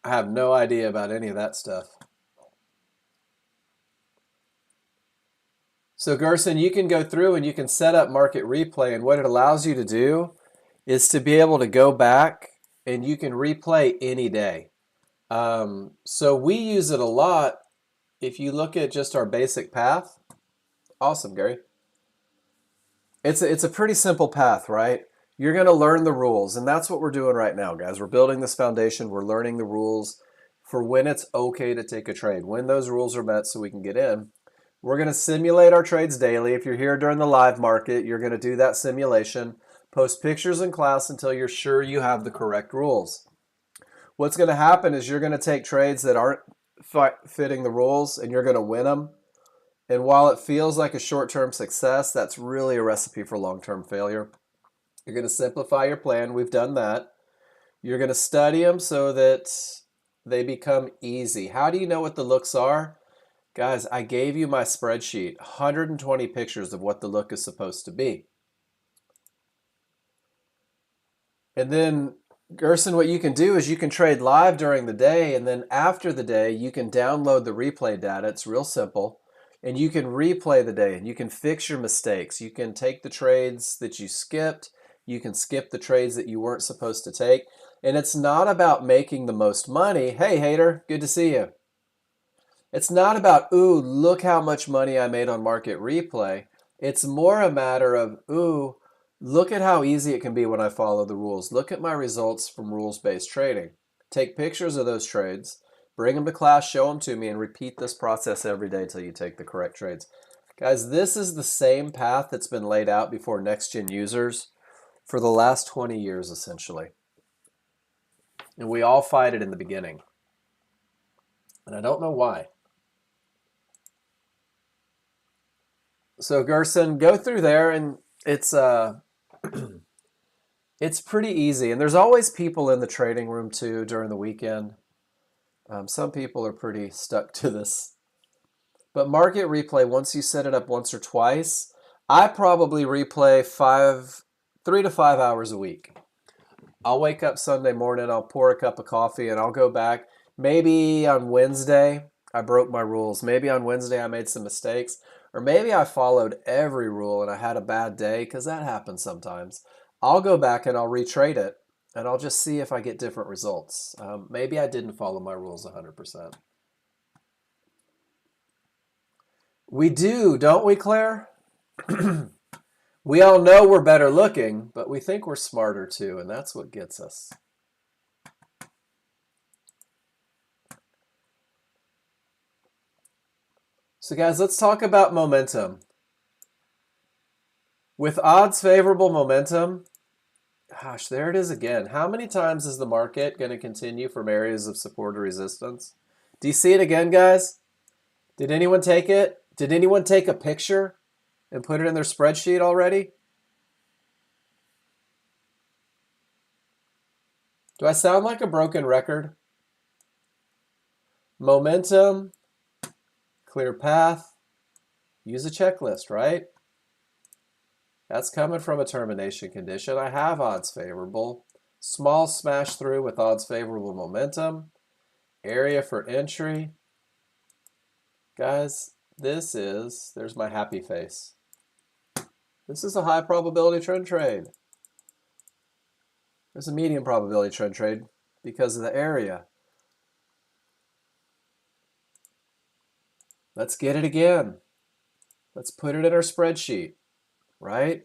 have no idea about any of that stuff. So Gerson, you can go through and you can set up market replay, and what it allows you to do is to be able to go back and you can replay any day. So we use it a lot. If you look at just our basic path, awesome, Gary. It's a pretty simple path, right? You're going to learn the rules, and that's what we're doing right now, guys. We're building this foundation. We're learning the rules for when it's okay to take a trade, when those rules are met so we can get in. We're going to simulate our trades daily. If you're here during the live market, you're going to do that simulation. Post pictures in class until you're sure you have the correct rules. What's going to happen is you're going to take trades that aren't fitting the rules and you're going to win them. And while it feels like a short-term success, that's really a recipe for long-term failure. You're going to simplify your plan. We've done that. You're going to study them so that they become easy. How do you know what the looks are? Guys, I gave you my spreadsheet, 120 pictures of what the look is supposed to be. And then, Gerson, what you can do is you can trade live during the day, and then after the day, you can download the replay data. It's real simple. And you can replay the day, and you can fix your mistakes. You can take the trades that you skipped. You can skip the trades that you weren't supposed to take. And it's not about making the most money. Hey, hater, good to see you. It's not about, ooh, look how much money I made on market replay. It's more a matter of, ooh, look at how easy it can be when I follow the rules. Look at my results from rules-based trading. Take pictures of those trades, bring them to class, show them to me, and repeat this process every day until you take the correct trades. Guys, this is the same path that's been laid out before Nexgen users for the last 20 years, essentially. And we all fight it in the beginning. And I don't know why. So Gerson, go through there, and it's it's pretty easy. And there's always people in the trading room too during the weekend. Some people are pretty stuck to this. But market replay, once you set it up once or twice, I probably replay 3 to 5 hours a week. I'll wake up Sunday morning, I'll pour a cup of coffee, and I'll go back. Maybe on Wednesday, I broke my rules. Maybe on Wednesday, I made some mistakes. Or maybe I followed every rule and I had a bad day, because that happens sometimes. I'll go back and I'll retrade it, and I'll just see if I get different results. Maybe I didn't follow my rules 100%. We do, don't we, Claire? We all know we're better looking, but we think we're smarter too, and that's what gets us. So guys, let's talk about momentum. With odds favorable momentum, gosh, there it is again. How many times is the market going to continue from areas of support or resistance? Do you see it again, guys? Did anyone take it? Did anyone take a picture and put it in their spreadsheet already? Do I sound like a broken record? Momentum, clear path, use a checklist, right? That's coming from a termination condition. I have odds favorable. Small smash through with odds favorable momentum. Area for entry. Guys, there's my happy face. This is a high probability trend trade. There's a medium probability trend trade because of the area. Let's get it again. Let's put it in our spreadsheet, right?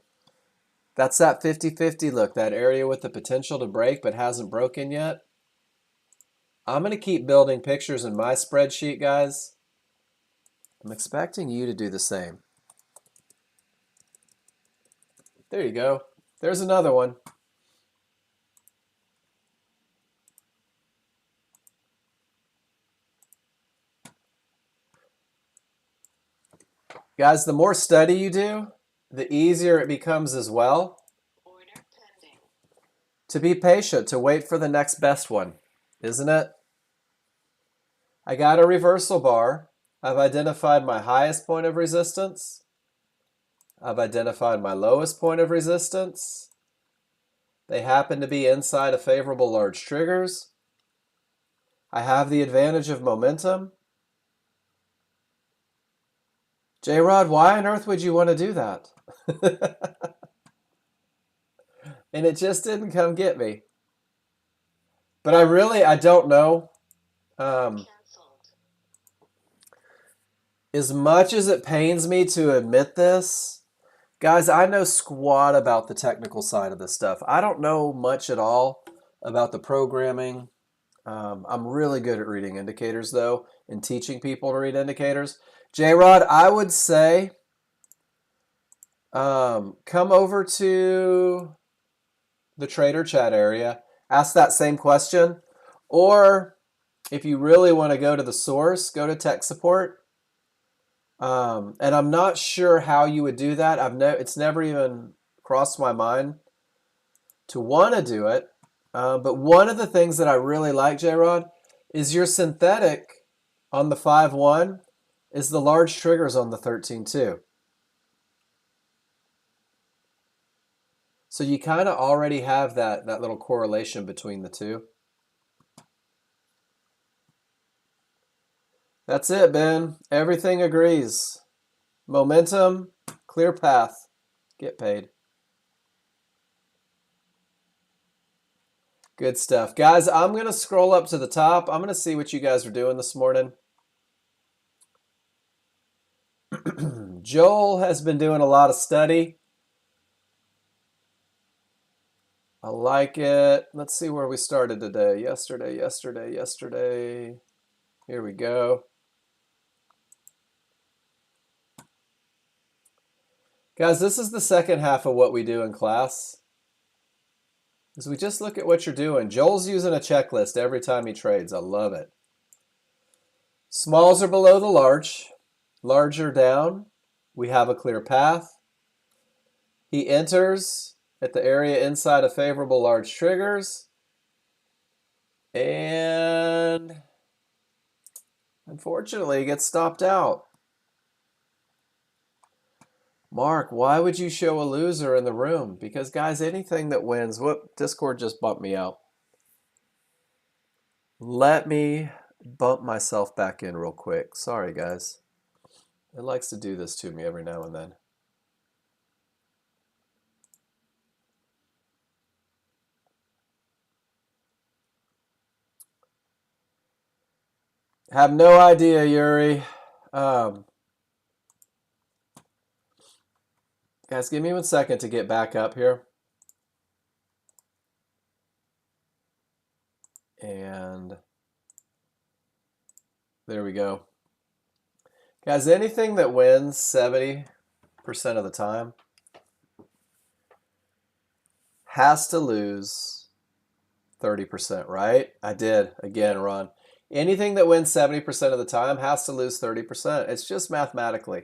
That's that 50-50 look, that area with the potential to break but hasn't broken yet. I'm going to keep building pictures in my spreadsheet, guys. I'm expecting you to do the same. There you go. There's another one. Guys, the more study you do, the easier it becomes as well. Order pending. To be patient, to wait for the next best one, isn't it? I got a reversal bar. I've identified my highest point of resistance. I've identified my lowest point of resistance. They happen to be inside of favorable large triggers. I have the advantage of momentum. J-Rod, why on earth would you want to do that? And it just didn't come get me. But I don't know. As much as it pains me to admit this, guys, I know squat about the technical side of this stuff. I don't know much at all about the programming. I'm really good at reading indicators, though, and teaching people to read indicators. J-Rod, I would say come over to the trader chat area, ask that same question, or if you really want to go to the source, go to tech support. And I'm not sure how you would do that. It's never even crossed my mind to want to do it. But one of the things that I really like, J-Rod, is your synthetic on the 5-1 is the large triggers on the 13-2. So you kind of already have that little correlation between the two. That's it, Ben. Everything agrees. Momentum, clear path, get paid. Good stuff. Guys, I'm going to scroll up to the top. I'm going to see what you guys are doing this morning. Joel has been doing a lot of study. I like it. Let's see where we started today. Yesterday. Here we go. Guys, this is the second half of what we do in class. Is we just look at what you're doing. Joel's using a checklist every time he trades. I love it. Smalls are below the large. Large are down. We have a clear path. He enters at the area inside of favorable large triggers. And unfortunately, he gets stopped out. Mark, why would you show a loser in the room? Because, guys, anything that wins... Whoop, Discord just bumped me out. Let me bump myself back in real quick. Sorry, guys. It likes to do this to me every now and then. Have no idea, Yuri. Guys, give me 1 second to get back up here. And there we go. Guys, anything that wins 70% of the time has to lose 30%, right? I did. Again, Ron. Anything that wins 70% of the time has to lose 30%. It's just mathematically.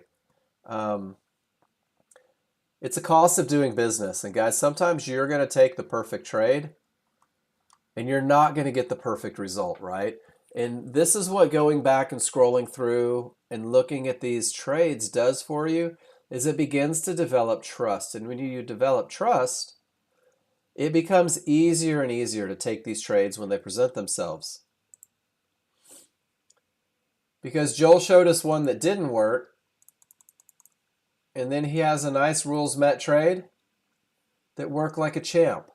It's a cost of doing business. And guys, sometimes you're going to take the perfect trade and you're not going to get the perfect result, right? And this is what going back and scrolling through and looking at these trades does for you, is it begins to develop trust. And when you develop trust, it becomes easier and easier to take these trades when they present themselves. Because Joel showed us one that didn't work, and then he has a nice rules met trade that worked like a champ.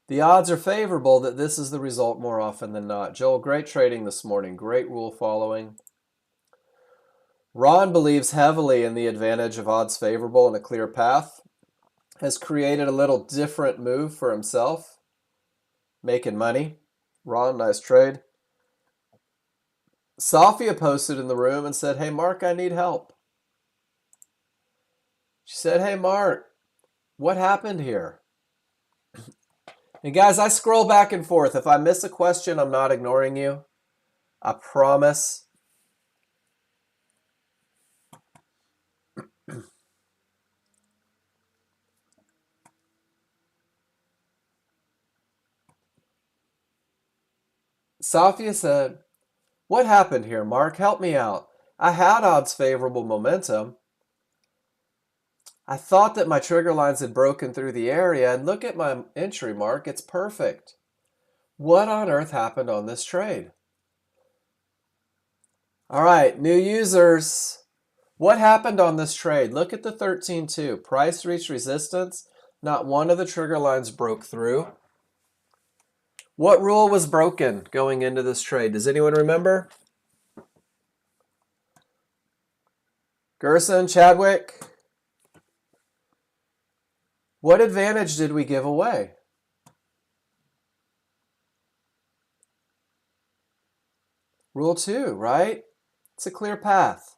The odds are favorable that this is the result more often than not. Joel, great trading this morning. Great rule following. Ron believes heavily in the advantage of odds favorable and a clear path. Has created a little different move for himself. Making money. Ron, nice trade. Safia posted in the room and said, "Hey, Mark, I need help." She said, "Hey, Mark, what happened here?" And guys, I scroll back and forth. If I miss a question, I'm not ignoring you. I promise. Safia said, "What happened here, Mark? Help me out. I had odds favorable momentum. I thought that my trigger lines had broken through the area, and look at my entry, Mark. It's perfect. What on earth happened on this trade?" All right, new users. What happened on this trade? Look at the 13.2. Price reached resistance. Not one of the trigger lines broke through. What rule was broken going into this trade? Does anyone remember? Gerson, Chadwick? What advantage did we give away? Rule 2, right? It's a clear path.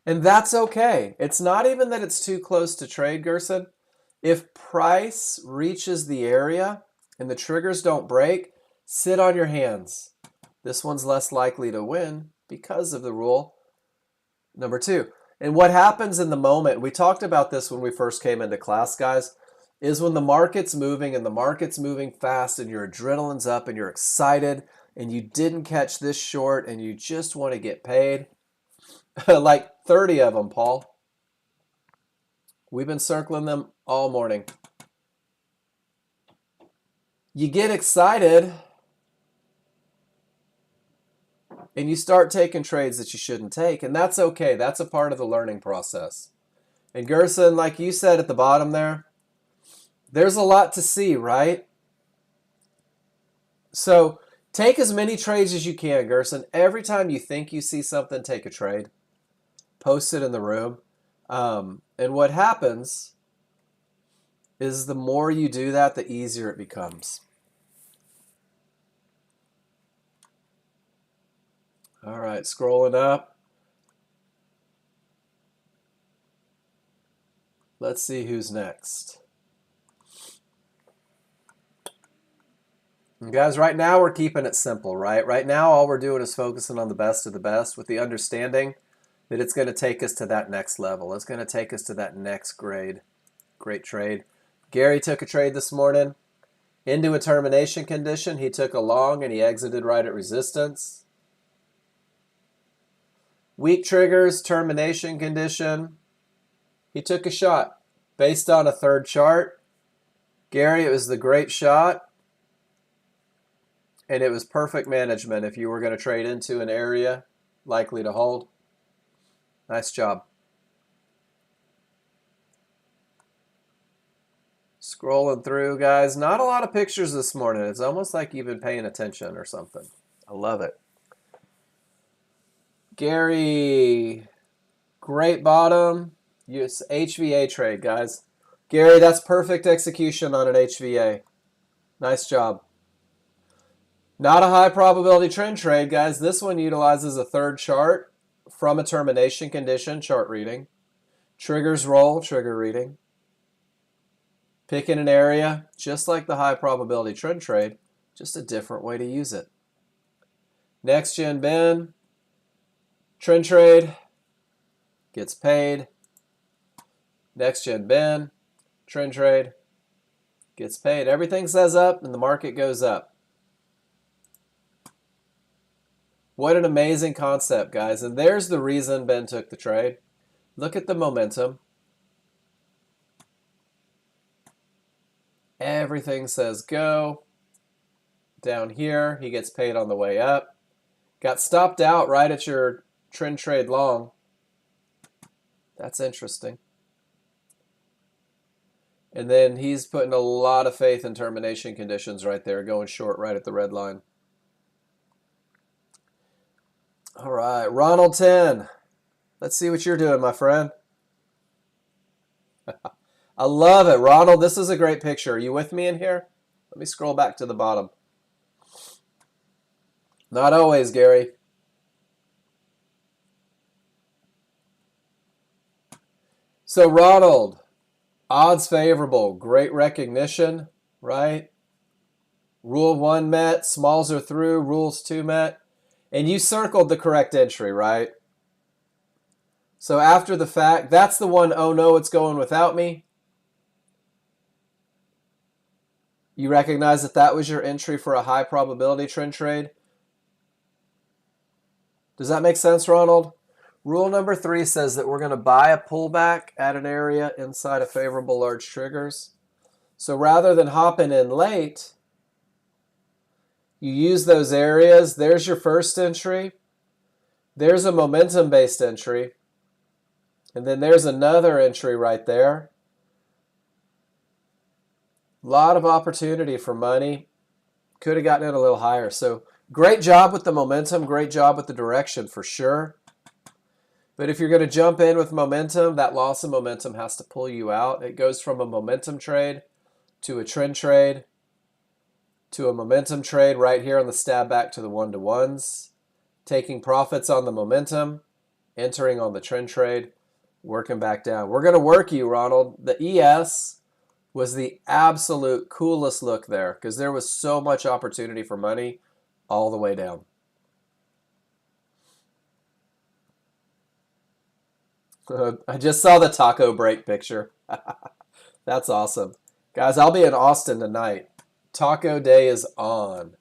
And that's okay. It's not even that it's too close to trade, Gerson. If price reaches the area and the triggers don't break, sit on your hands. This one's less likely to win because of the rule number 2. And what happens in the moment, we talked about this when we first came into class, guys, is when the market's moving and the market's moving fast and your adrenaline's up and you're excited and you didn't catch this short and you just want to get paid. Like 30 of them, Paul. We've been circling them all morning. You get excited and you start taking trades that you shouldn't take, and that's okay. That's a part of the learning process. And Gerson, like you said at the bottom there, there's a lot to see, right? So take as many trades as you can, Gerson. Every time you think you see something, take a trade. Post it in the room. And what happens is the more you do that, the easier it becomes. All right, scrolling up. Let's see who's next. And guys, right now we're keeping it simple, right? Right now all we're doing is focusing on the best of the best with the understanding that it's going to take us to that next level. It's going to take us to that next grade. Great trade. Gary took a trade this morning into a termination condition. He took a long and he exited right at resistance. Weak triggers, termination condition. He took a shot based on a third chart. Gary, it was the great shot. And it was perfect management if you were going to trade into an area likely to hold. Nice job. Scrolling through, guys. Not a lot of pictures this morning. It's almost like you've been paying attention or something. I love it. Gary, great bottom. Use HVA trade, guys. Gary, that's perfect execution on an HVA. Nice job. Not a high probability trend trade, guys. This one utilizes a third chart from a termination condition, chart reading. Triggers roll, trigger reading. Picking an area, just like the high probability trend trade, just a different way to use it. Nexgen bin, trend trade, gets paid. Nexgen bin, trend trade, gets paid. Everything says up and the market goes up. What an amazing concept, guys. And there's the reason Ben took the trade. Look at the momentum. Everything says go. Down here, he gets paid on the way up. Got stopped out right at your trend trade long. That's interesting. And then he's putting a lot of faith in termination conditions right there, going short right at the red line. All right, Ronald 10. Let's see what you're doing, my friend. I love it. Ronald, this is a great picture. Are you with me in here? Let me scroll back to the bottom. Not always, Gary. So Ronald, odds favorable, great recognition, right? Rule 1 met, smalls are through, rules 2 met. And you circled the correct entry, right? So after the fact, that's the one, oh no, it's going without me. You recognize that that was your entry for a high probability trend trade? Does that make sense, Ronald? Rule number 3 says that we're going to buy a pullback at an area inside of favorable large triggers. So rather than hopping in late, you use those areas. There's your first entry. There's a momentum-based entry. And then there's another entry right there. A lot of opportunity for money. Could have gotten it a little higher. So great job with the momentum. Great job with the direction for sure. But if you're going to jump in with momentum, that loss of momentum has to pull you out. It goes from a momentum trade to a trend trade to a momentum trade right here on the stab back to the 1-to-1s. Taking profits on the momentum, entering on the trend trade, working back down. We're going to work you, Ronald. The ES was the absolute coolest look there because there was so much opportunity for money all the way down. I just saw the taco break picture. That's awesome. Guys, I'll be in Austin tonight. Taco day is on.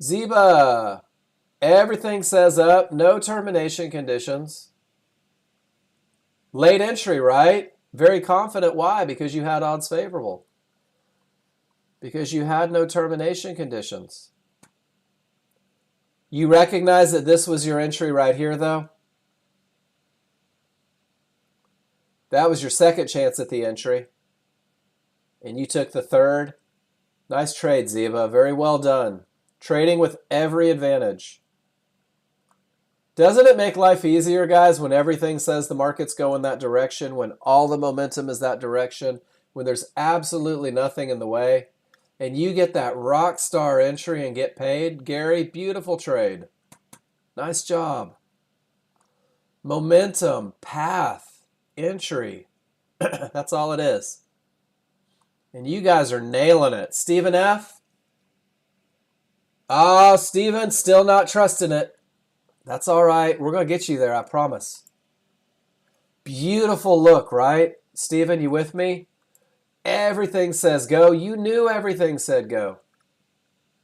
Zeba, everything says up, no termination conditions. Late entry, right? Very confident. Why? Because you had odds favorable. Because you had no termination conditions. You recognize that this was your entry right here, though? That was your second chance at the entry. And you took the third. Nice trade, Ziva. Very well done. Trading with every advantage. Doesn't it make life easier, guys, when everything says the market's going that direction, when all the momentum is that direction, when there's absolutely nothing in the way, and you get that rock star entry and get paid? Gary, beautiful trade. Nice job. Momentum, path, entry. That's all it is. And you guys are nailing it. Stephen F. Oh, Stephen, still not trusting it. That's all right. We're going to get you there, I promise. Beautiful look, right? Stephen, you with me? Everything says go. You knew everything said go.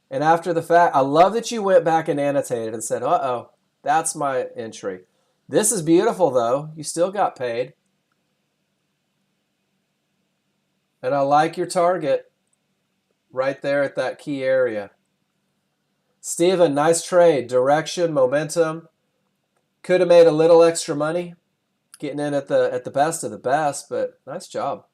And after the fact, I love that you went back and annotated and said, uh-oh, that's my entry. This is beautiful, though. You still got paid. And I like your target right there at that key area. Steven, nice trade. Direction, momentum. Could have made a little extra money getting in at the best of the best, but nice job.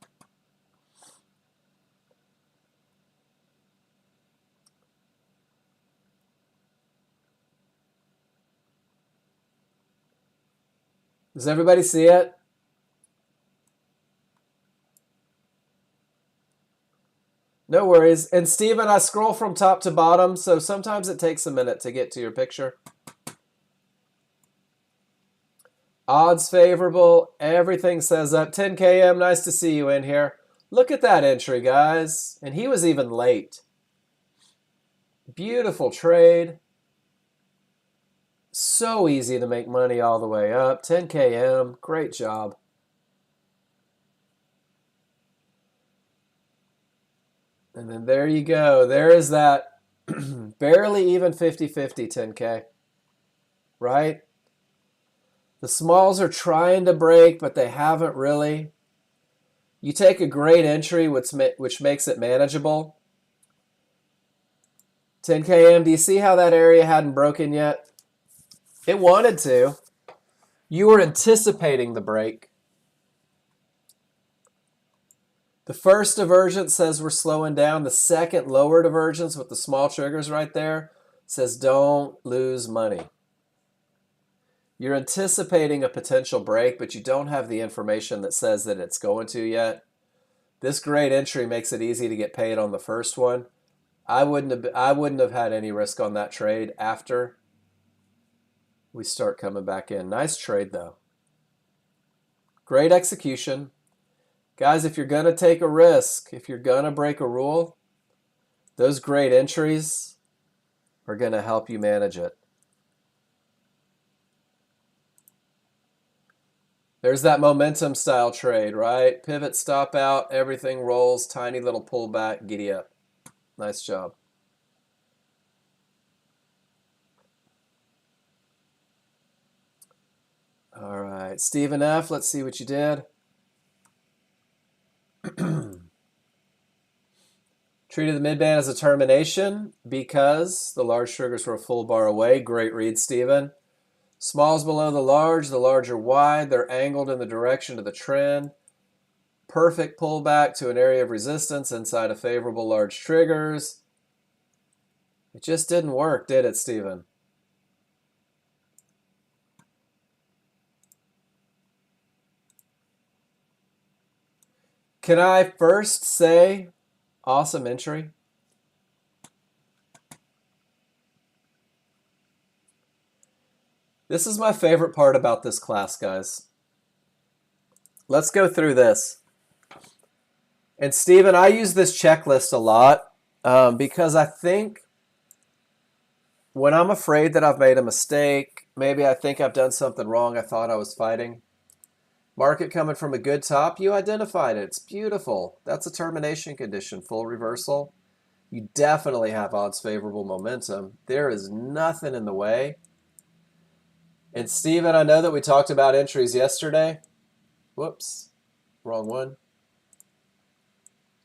Does everybody see it? No worries. And Steven, I scroll from top to bottom, so sometimes it takes a minute to get to your picture. Odds favorable. Everything says up. 10 km. Nice to see you in here. Look at that entry, guys. And he was even late. Beautiful trade. So easy to make money all the way up. 10 km. Great job. And then there you go. There is that barely even 50-50 10K. Right? The smalls are trying to break, but they haven't really. You take a great entry, which makes it manageable. 10 km, do you see how that area hadn't broken yet? It wanted to. You were anticipating the break. The first divergence says we're slowing down. The second lower divergence with the small triggers right there says don't lose money. You're anticipating a potential break, but you don't have the information that says that it's going to yet. This great entry makes it easy to get paid on the first one. I wouldn't have had any risk on that trade after we start coming back in. Nice trade though. Great execution. Guys, if you're going to take a risk, if you're going to break a rule, those great entries are going to help you manage it. There's that momentum style trade, right? Pivot, stop out, everything rolls, tiny little pullback, giddy up. Nice job. All right, Stephen F., let's see what you did. Treated the midband as a termination because the large triggers were a full bar away. Great read, Stephen. Smalls below the large are wide. They're angled in the direction of the trend. Perfect pullback to an area of resistance inside of favorable large triggers. It just didn't work, did it, Stephen? Can I first say awesome entry? This is my favorite part about this class, guys. Let's go through this. And Stephen, I use this checklist a lot because I think when I'm afraid that I've made a mistake, maybe I think I've done something wrong I thought I was fighting. Market coming from a good top, you identified it. It's beautiful. That's a termination condition, full reversal. You definitely have odds favorable momentum. There is nothing in the way. And Steven, I know that we talked about entries yesterday. Whoops, wrong one.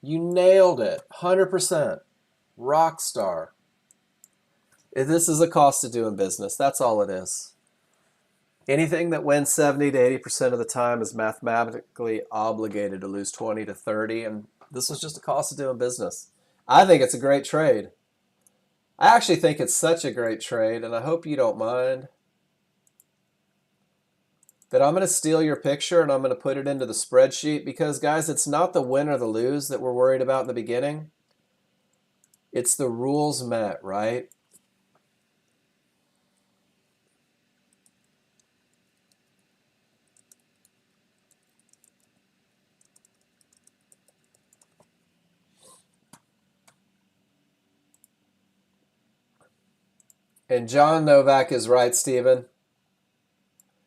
You nailed it, 100%. Rock star. This is a cost of doing business. That's all it is. Anything that wins 70 to 80% of the time is mathematically obligated to lose 20 to 30, and this was just a cost of doing business. I think it's a great trade. I actually think it's such a great trade, and I hope you don't mind that I'm going to steal your picture and I'm going to put it into the spreadsheet because, guys, it's not the win or the lose that we're worried about in the beginning. It's the rules met, right? And John Novak is right, Stephen.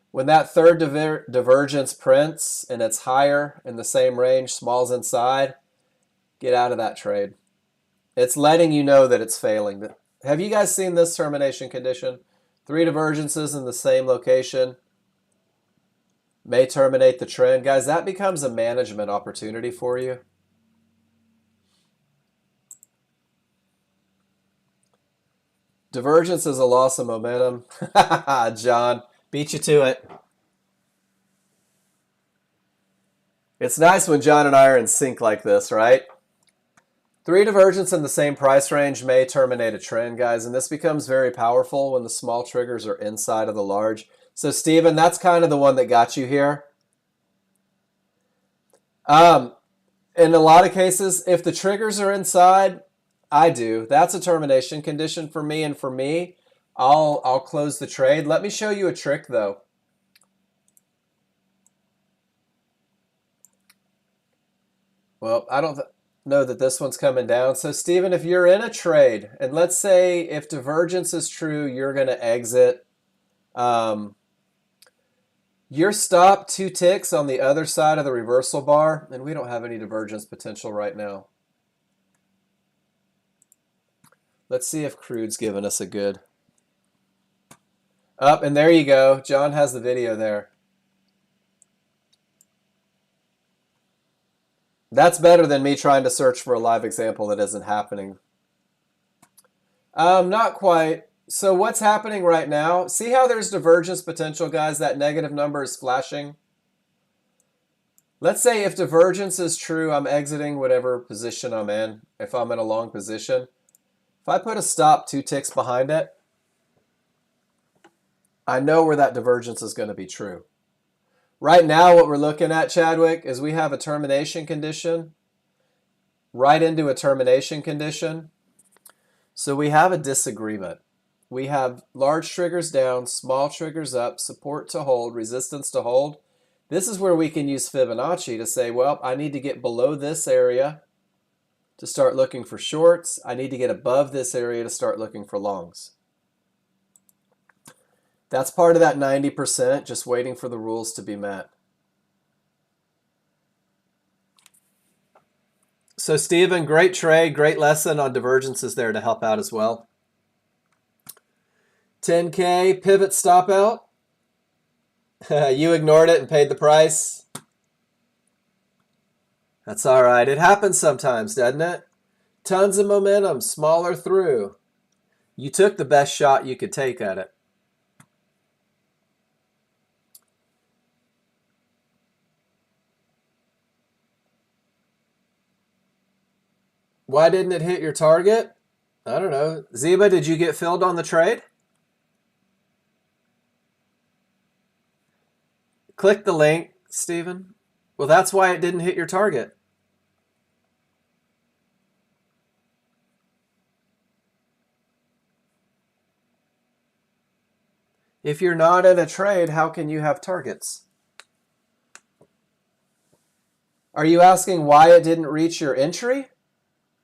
When that third divergence prints and it's higher in the same range, smalls inside, get out of that trade. It's letting you know that it's failing. Have you guys seen this termination condition? 3 divergences in the same location may terminate the trend. Guys, that becomes a management opportunity for you. Divergence is a loss of momentum. John, beat you to it. It's nice when John and I are in sync like this, right? 3 divergence in the same price range may terminate a trend, guys, and this becomes very powerful when the small triggers are inside of the large. So, Steven, that's kind of the one that got you here. In a lot of cases, if the triggers are inside, I do. That's a termination condition for me, and for me, I'll close the trade. Let me show you a trick though. Well, I don't know that this one's coming down. So Stephen, if you're in a trade, and let's say if divergence is true, you're going to exit. Your stop 2 ticks on the other side of the reversal bar, and we don't have any divergence potential right now. Let's see if crude's giving us a good. Up, and there you go. John has the video there. That's better than me trying to search for a live example that isn't happening. Not quite. So what's happening right now? See how there's divergence potential, guys? That negative number is flashing. Let's say if divergence is true, I'm exiting whatever position I'm in, if I'm in a long position. If I put a stop 2 ticks behind it, I know where that divergence is going to be true. Right now, what we're looking at, Chadwick, is we have a termination condition right into a termination condition. So we have a disagreement. We have large triggers down, small triggers up, support to hold, resistance to hold. This is where we can use Fibonacci to say, well, I need to get below this area to start looking for shorts. I need to get above this area to start looking for longs. That's part of that 90%, just waiting for the rules to be met. So Stephen, great trade, great lesson on divergences there to help out as well. 10K pivot stop out. You ignored it and paid the price. That's all right. It happens sometimes, doesn't it? Tons of momentum, smaller through. You took the best shot you could take at it. Why didn't it hit your target? I don't know. Ziba, did you get filled on the trade? Click the link, Stephen. Well, that's why it didn't hit your target. If you're not in a trade, how can you have targets? Are you asking why it didn't reach your entry?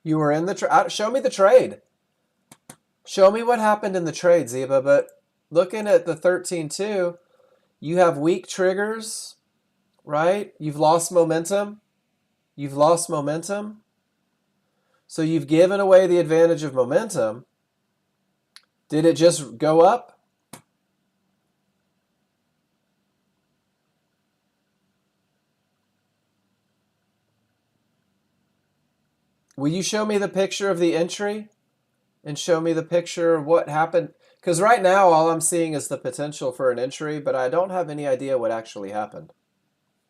You were in the trade. Show me the trade. Show me what happened in the trade, Ziba. But looking at the 13.2, you have weak triggers, right? You've lost momentum. You've lost momentum. So you've given away the advantage of momentum. Did it just go up? Will you show me the picture of the entry and show me the picture of what happened? Because right now, all I'm seeing is the potential for an entry, but I don't have any idea what actually happened.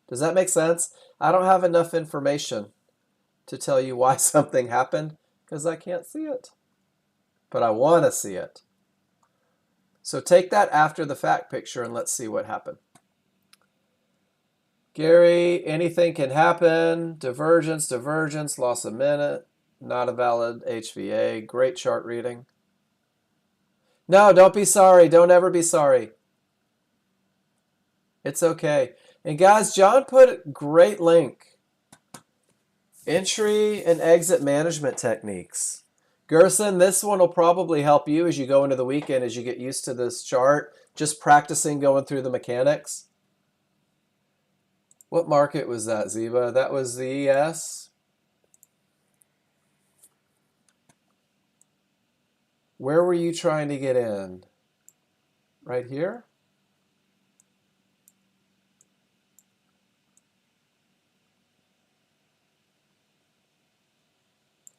Does that make sense? I don't have enough information to tell you why something happened because I can't see it. But I want to see it. So take that after the fact picture and let's see what happened. Gary, anything can happen. Divergence, divergence, loss a minute. Not a valid HVA. Great chart reading. No, don't be sorry. Don't ever be sorry. It's okay. And guys, John put a great link. Entry and exit management techniques. Gerson, this one will probably help you as you go into the weekend, as you get used to this chart. Just practicing going through the mechanics. What market was that, Ziba? That was the ES. Where were you trying to get in? Right here?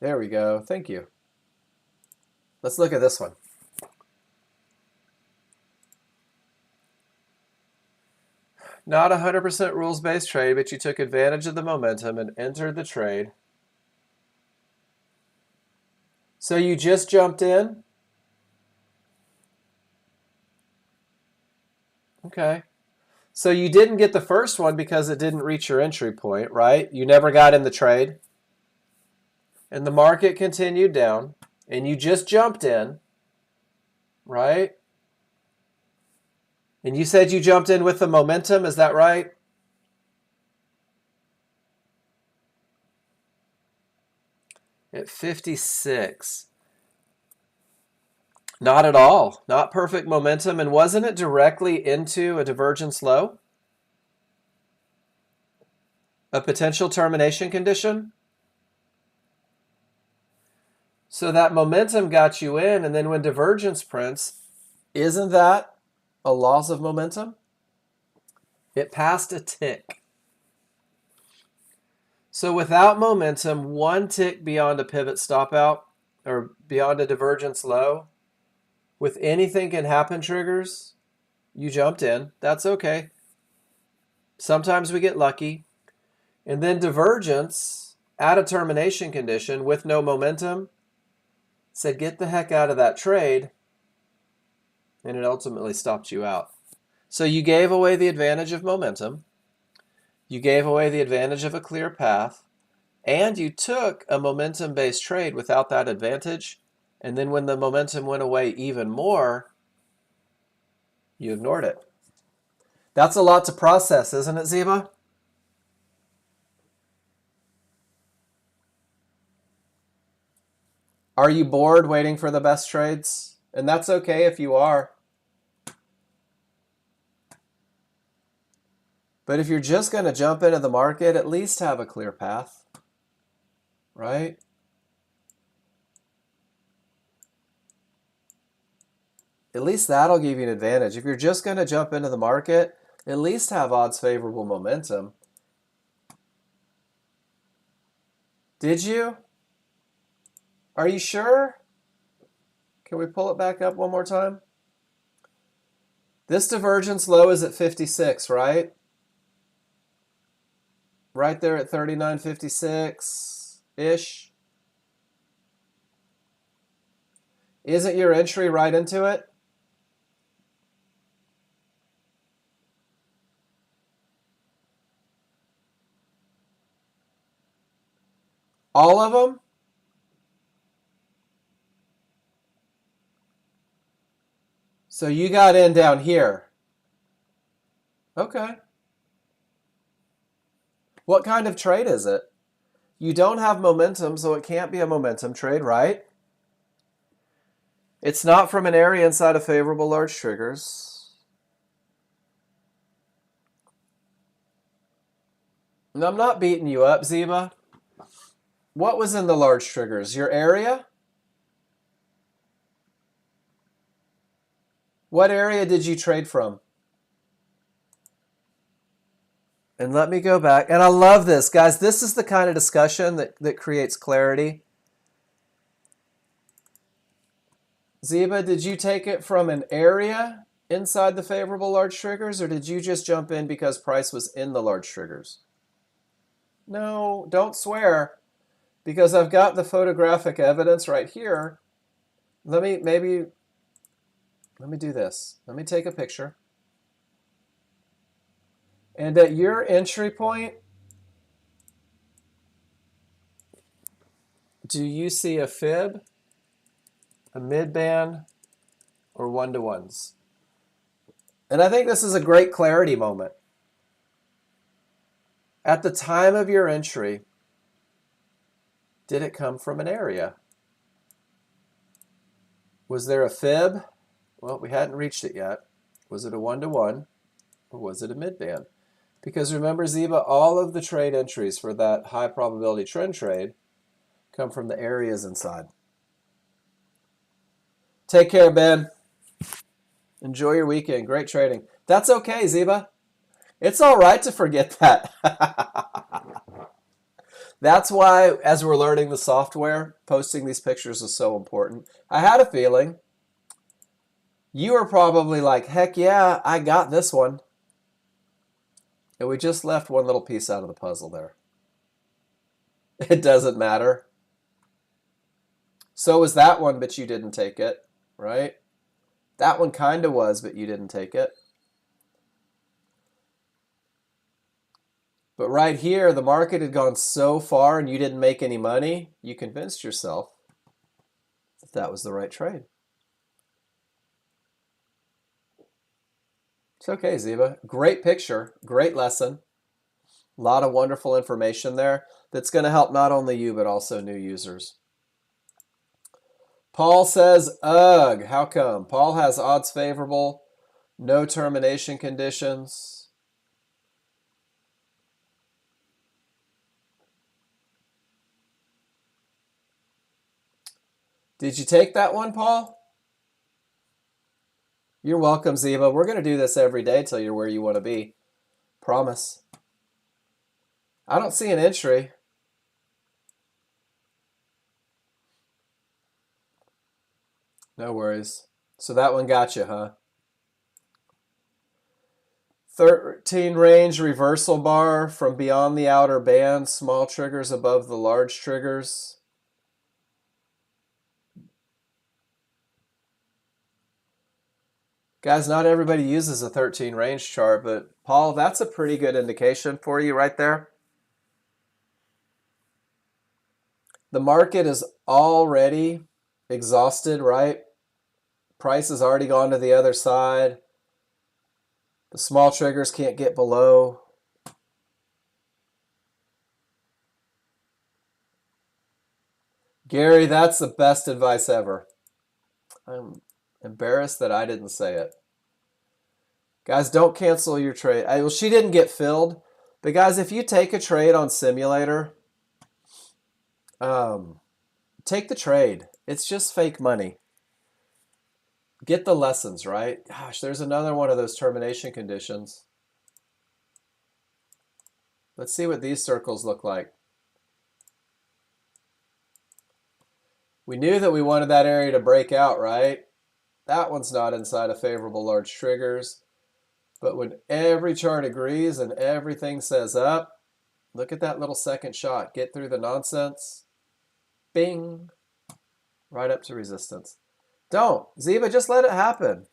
There we go. Thank you. Let's look at this one. Not a 100% rules-based trade, but you took advantage of the momentum and entered the trade. So you just jumped in? Okay. So you didn't get the first one because it didn't reach your entry point, right? You never got in the trade. And the market continued down. And you just jumped in, right? And you said you jumped in with the momentum, is that right? At 56. Not at all. Not perfect momentum. And wasn't it directly into a divergence low? A potential termination condition? So that momentum got you in, and then when divergence prints, isn't that a loss of momentum? It passed a tick. So without momentum, one tick beyond a pivot stop out or beyond a divergence low, with anything can happen triggers, you jumped in. That's okay. Sometimes we get lucky. And then divergence at a termination condition with no momentum said get the heck out of that trade, and it ultimately stopped you out. So you gave away the advantage of momentum, you gave away the advantage of a clear path, and you took a momentum-based trade without that advantage, and then when the momentum went away even more, you ignored it. That's a lot to process, isn't it, Ziba? Are you bored waiting for the best trades? And that's okay if you are. But if you're just going to jump into the market, at least have a clear path, right? At least that'll give you an advantage. If you're just going to jump into the market, at least have odds favorable momentum. Did you? Are you sure? Can we pull it back up one more time? This divergence low is at 56, right? Right there at 39.56-ish. Isn't your entry right into it? All of them? So you got in down here. Okay. What kind of trade is it? You don't have momentum, so it can't be a momentum trade, right? It's not from an area inside of favorable large triggers. And I'm not beating you up, Ziba. What was in the large triggers? Your area? What area did you trade from? And let me go back. And I love this, guys. This is the kind of discussion that creates clarity. Ziba, did you take it from an area inside the favorable large triggers, or did you just jump in because price was in the large triggers? No, don't swear, because I've got the photographic evidence right here. Let me do this. Let me take a picture. And at your entry point, do you see a fib, a mid-band, or one-to-ones? And I think this is a great clarity moment. At the time of your entry, did it come from an area? Was there a fib? Well, we hadn't reached it yet. Was it a one-to-one, or was it a mid-band? Because remember, Ziba, all of the trade entries for that high probability trend trade come from the areas inside. Take care, Ben. Enjoy your weekend. Great trading. That's okay, Ziba. It's all right to forget that. That's why, as we're learning the software, posting these pictures is so important. I had a feeling you were probably like, heck yeah, I got this one. And we just left one little piece out of the puzzle there. It doesn't matter. So was that one, but you didn't take it, right? That one kind of was, but you didn't take it. But right here, the market had gone so far and you didn't make any money, you convinced yourself that that was the right trade. It's okay, Ziba. Great picture, great lesson. A lot of wonderful information there that's going to help not only you, but also new users. Paul says, ugh, how come? Paul has odds favorable, no termination conditions. Did you take that one, Paul? You're welcome, Ziba. We're going to do this every day till you're where you want to be. Promise. I don't see an entry. No worries. So that one got you, huh? 13 range reversal bar from beyond the outer band. Small triggers above the large triggers. Guys, not everybody uses a 13 range chart, but Paul, that's a pretty good indication for you right there. The market is already exhausted, right? Price has already gone to the other side. The small triggers can't get below. Gary, that's the best advice ever. I'm embarrassed that I didn't say it. Guys, don't cancel your trade. Well, she didn't get filled. But guys, if you take a trade on Simulator, take the trade. It's just fake money. Get the lessons, right? Gosh, there's another one of those termination conditions. Let's see what these circles look like. We knew that we wanted that area to break out, right? That one's not inside of favorable large triggers. But when every chart agrees and everything says up, look at that little second shot. Get through the nonsense. Bing. Right up to resistance. Don't. Ziba, just let it happen.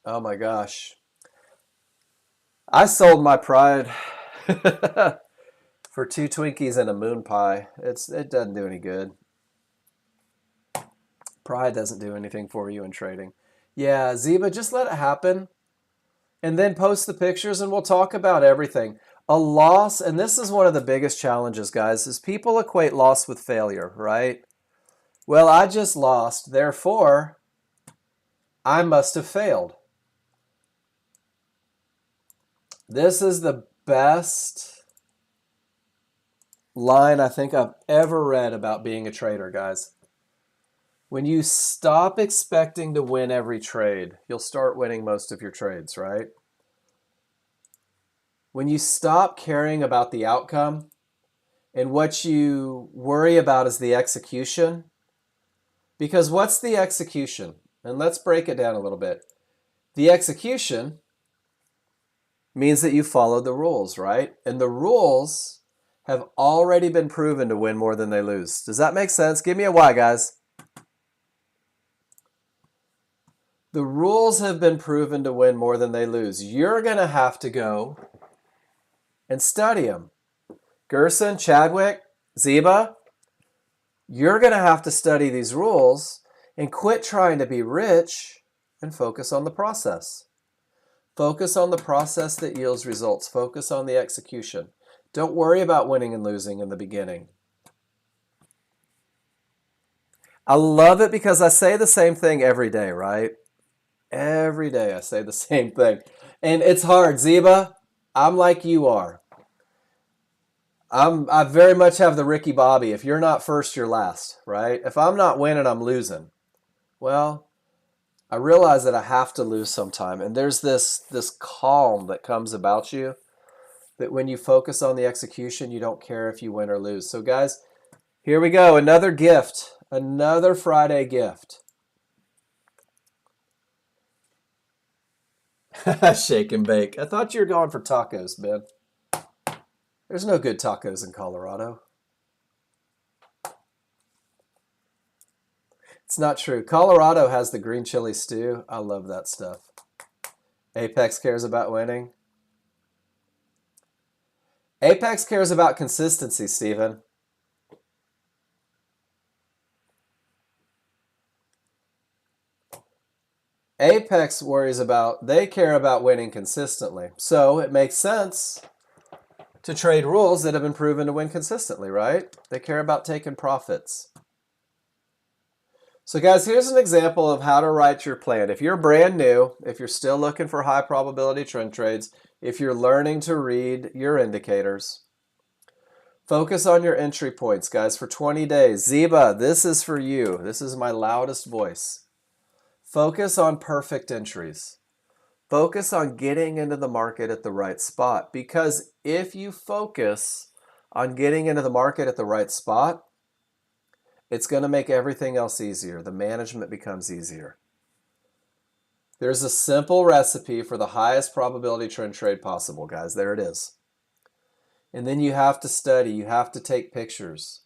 Oh my gosh. I sold my pride for 2 Twinkies and a moon pie. It doesn't do any good. Pride doesn't do anything for you in trading. Yeah, Ziba, just let it happen. And then post the pictures and we'll talk about everything. A loss, and this is one of the biggest challenges, guys, is people equate loss with failure, right? Well, I just lost, therefore, I must have failed. This is the best line I think I've ever read about being a trader, guys. When you stop expecting to win every trade, you'll start winning most of your trades, right? When you stop caring about the outcome and what you worry about is the execution, because what's the execution? And let's break it down a little bit. The execution means that you follow the rules, right? And the rules have already been proven to win more than they lose. Does that make sense? Give me a why, guys. The rules have been proven to win more than they lose. You're going to have to go and study them. Gerson, Chadwick, Ziba, you're going to have to study these rules and quit trying to be rich and focus on the process. Focus on the process that yields results. Focus on the execution. Don't worry about winning and losing in the beginning. I love it because I say the same thing every day, right? Every day I say the same thing. And it's hard, Ziba. I'm like you are. I very much have the Ricky Bobby. If you're not first, you're last, right? If I'm not winning, I'm losing. Well, I realize that I have to lose sometime. And there's this calm that comes about you that when you focus on the execution, you don't care if you win or lose. So guys, here we go. Another gift. Another Friday gift. Shake and bake. I thought you were going for tacos, man. There's no good tacos in Colorado. It's not true. Colorado has the green chili stew. I love that stuff. Apex cares about winning. Apex cares about consistency, Stephen. Apex they care about winning consistently. So it makes sense to trade rules that have been proven to win consistently, right? They care about taking profits. So guys, here's an example of how to write your plan. If you're brand new, if you're still looking for high probability trend trades, if you're learning to read your indicators, focus on your entry points, guys, for 20 days. Ziba, this is for you. This is my loudest voice. Focus on perfect entries. Focus on getting into the market at the right spot, because if you focus on getting into the market at the right spot, it's going to make everything else easier. The management becomes easier. There's a simple recipe for the highest probability trend trade possible, guys. There it is. And then you have to study. You have to take pictures.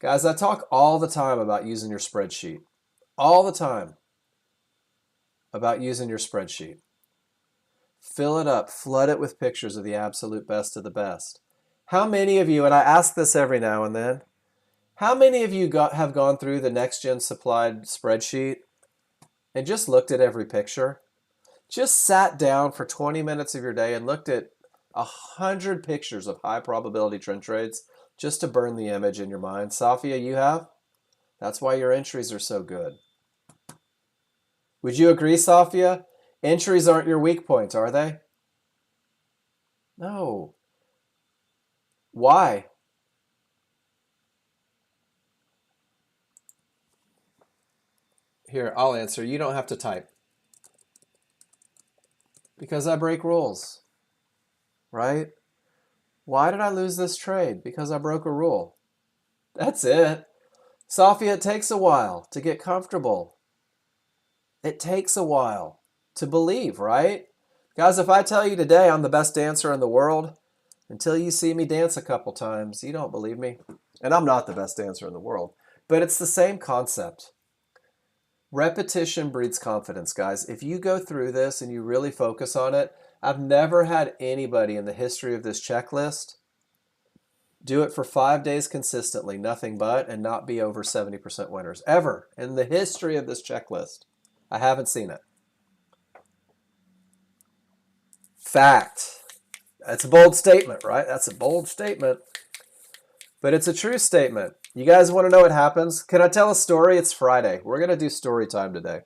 Guys, I talk all the time about using your spreadsheet. All the time about using your spreadsheet. Fill it up. Flood it with pictures of the absolute best of the best. How many of you, and I ask this every now and then, how many of you have gone through the Nexgen supplied spreadsheet and just looked at every picture? Just sat down for 20 minutes of your day and looked at 100 pictures of high probability trend trades just to burn the image in your mind. Safia, you have? That's why your entries are so good. Would you agree, Safia? Entries aren't your weak points, are they? No. Why? Here, I'll answer. You don't have to type. Because I break rules, right? Why did I lose this trade? Because I broke a rule. That's it. Safia, it takes a while to get comfortable. It takes a while to believe, right? Guys, if I tell you today I'm the best dancer in the world, until you see me dance a couple times, you don't believe me. And I'm not the best dancer in the world. But it's the same concept. Repetition breeds confidence, guys. If you go through this and you really focus on it, I've never had anybody in the history of this checklist do it for 5 days consistently, nothing but, and not be over 70% winners. Ever in the history of this checklist. I haven't seen it. Fact. That's a bold statement, right? That's a bold statement. But it's a true statement. You guys want to know what happens? Can I tell a story? It's Friday. We're going to do story time today.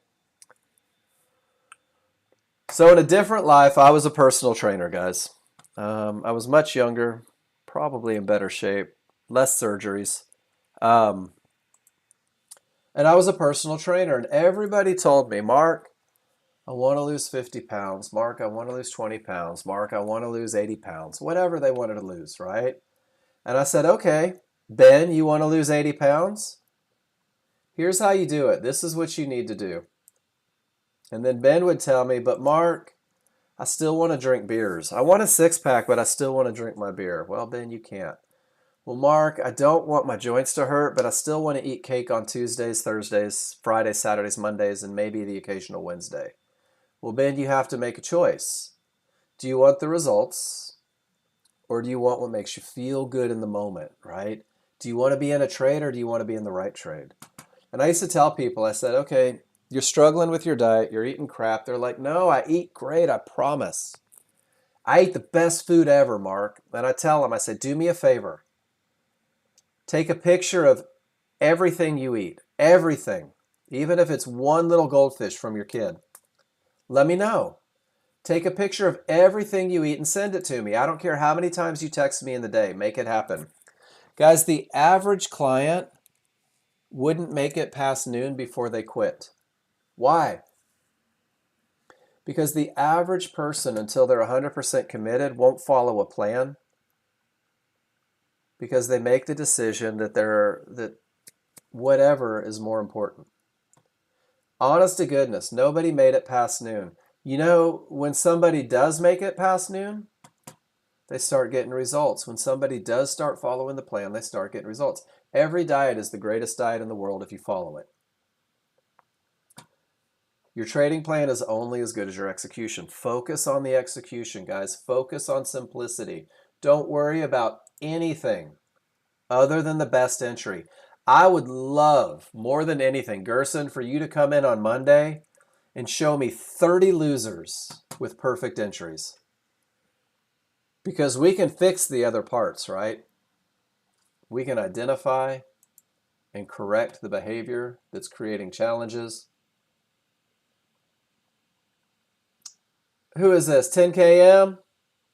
So in a different life, I was a personal trainer, guys. I was much younger, probably in better shape, less surgeries. And I was a personal trainer, and everybody told me, Mark, I want to lose 50 pounds. Mark, I want to lose 20 pounds. Mark, I want to lose 80 pounds. Whatever they wanted to lose, right? And I said, okay, Ben, you want to lose 80 pounds? Here's how you do it. This is what you need to do. And then Ben would tell me, but Mark, I still want to drink beers. I want a six-pack, but I still want to drink my beer. Well, Ben, you can't. Well, Mark, I don't want my joints to hurt, but I still want to eat cake on Tuesdays, Thursdays, Fridays, Saturdays, Mondays, and maybe the occasional Wednesday. Well, Ben, you have to make a choice. Do you want the results, or do you want what makes you feel good in the moment, right? Do you want to be in a trade, or do you want to be in the right trade? And I used to tell people, I said, okay, you're struggling with your diet, you're eating crap. They're like, no, I eat great, I promise. I eat the best food ever, Mark. And I tell them, I say, do me a favor. Take a picture of everything you eat, everything, even if it's one little goldfish from your kid. Let me know. Take a picture of everything you eat and send it to me. I don't care how many times you text me in the day. Make it happen. Guys, the average client wouldn't make it past noon before they quit. Why? Because the average person, until they're 100% committed, won't follow a plan, because they make the decision that whatever is more important. Honest to goodness, nobody made it past noon. You know, when somebody does make it past noon, they start getting results. When somebody does start following the plan, they start getting results. Every diet is the greatest diet in the world if you follow it. Your trading plan is only as good as your execution. Focus on the execution, guys. Focus on simplicity. Don't worry about anything other than the best entry. I would love, more than anything, Gerson, for you to come in on Monday and show me 30 losers with perfect entries. Because we can fix the other parts, right? We can identify and correct the behavior that's creating challenges. Who is this? 10KM,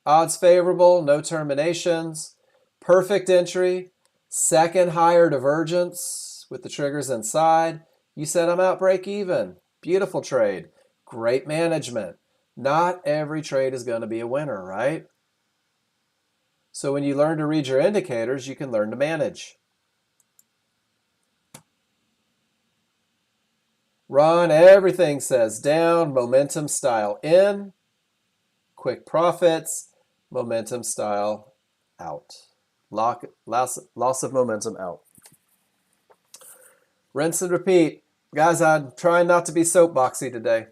odds favorable, no terminations, perfect entry, second higher divergence with the triggers inside. You said I'm out break even. Beautiful trade. Great management. Not every trade is going to be a winner, right? So when you learn to read your indicators, you can learn to manage. Ron, everything says down, momentum style in, quick profits, momentum style out. Loss of momentum out. Rinse and repeat. Guys, I'm trying not to be soapboxy today.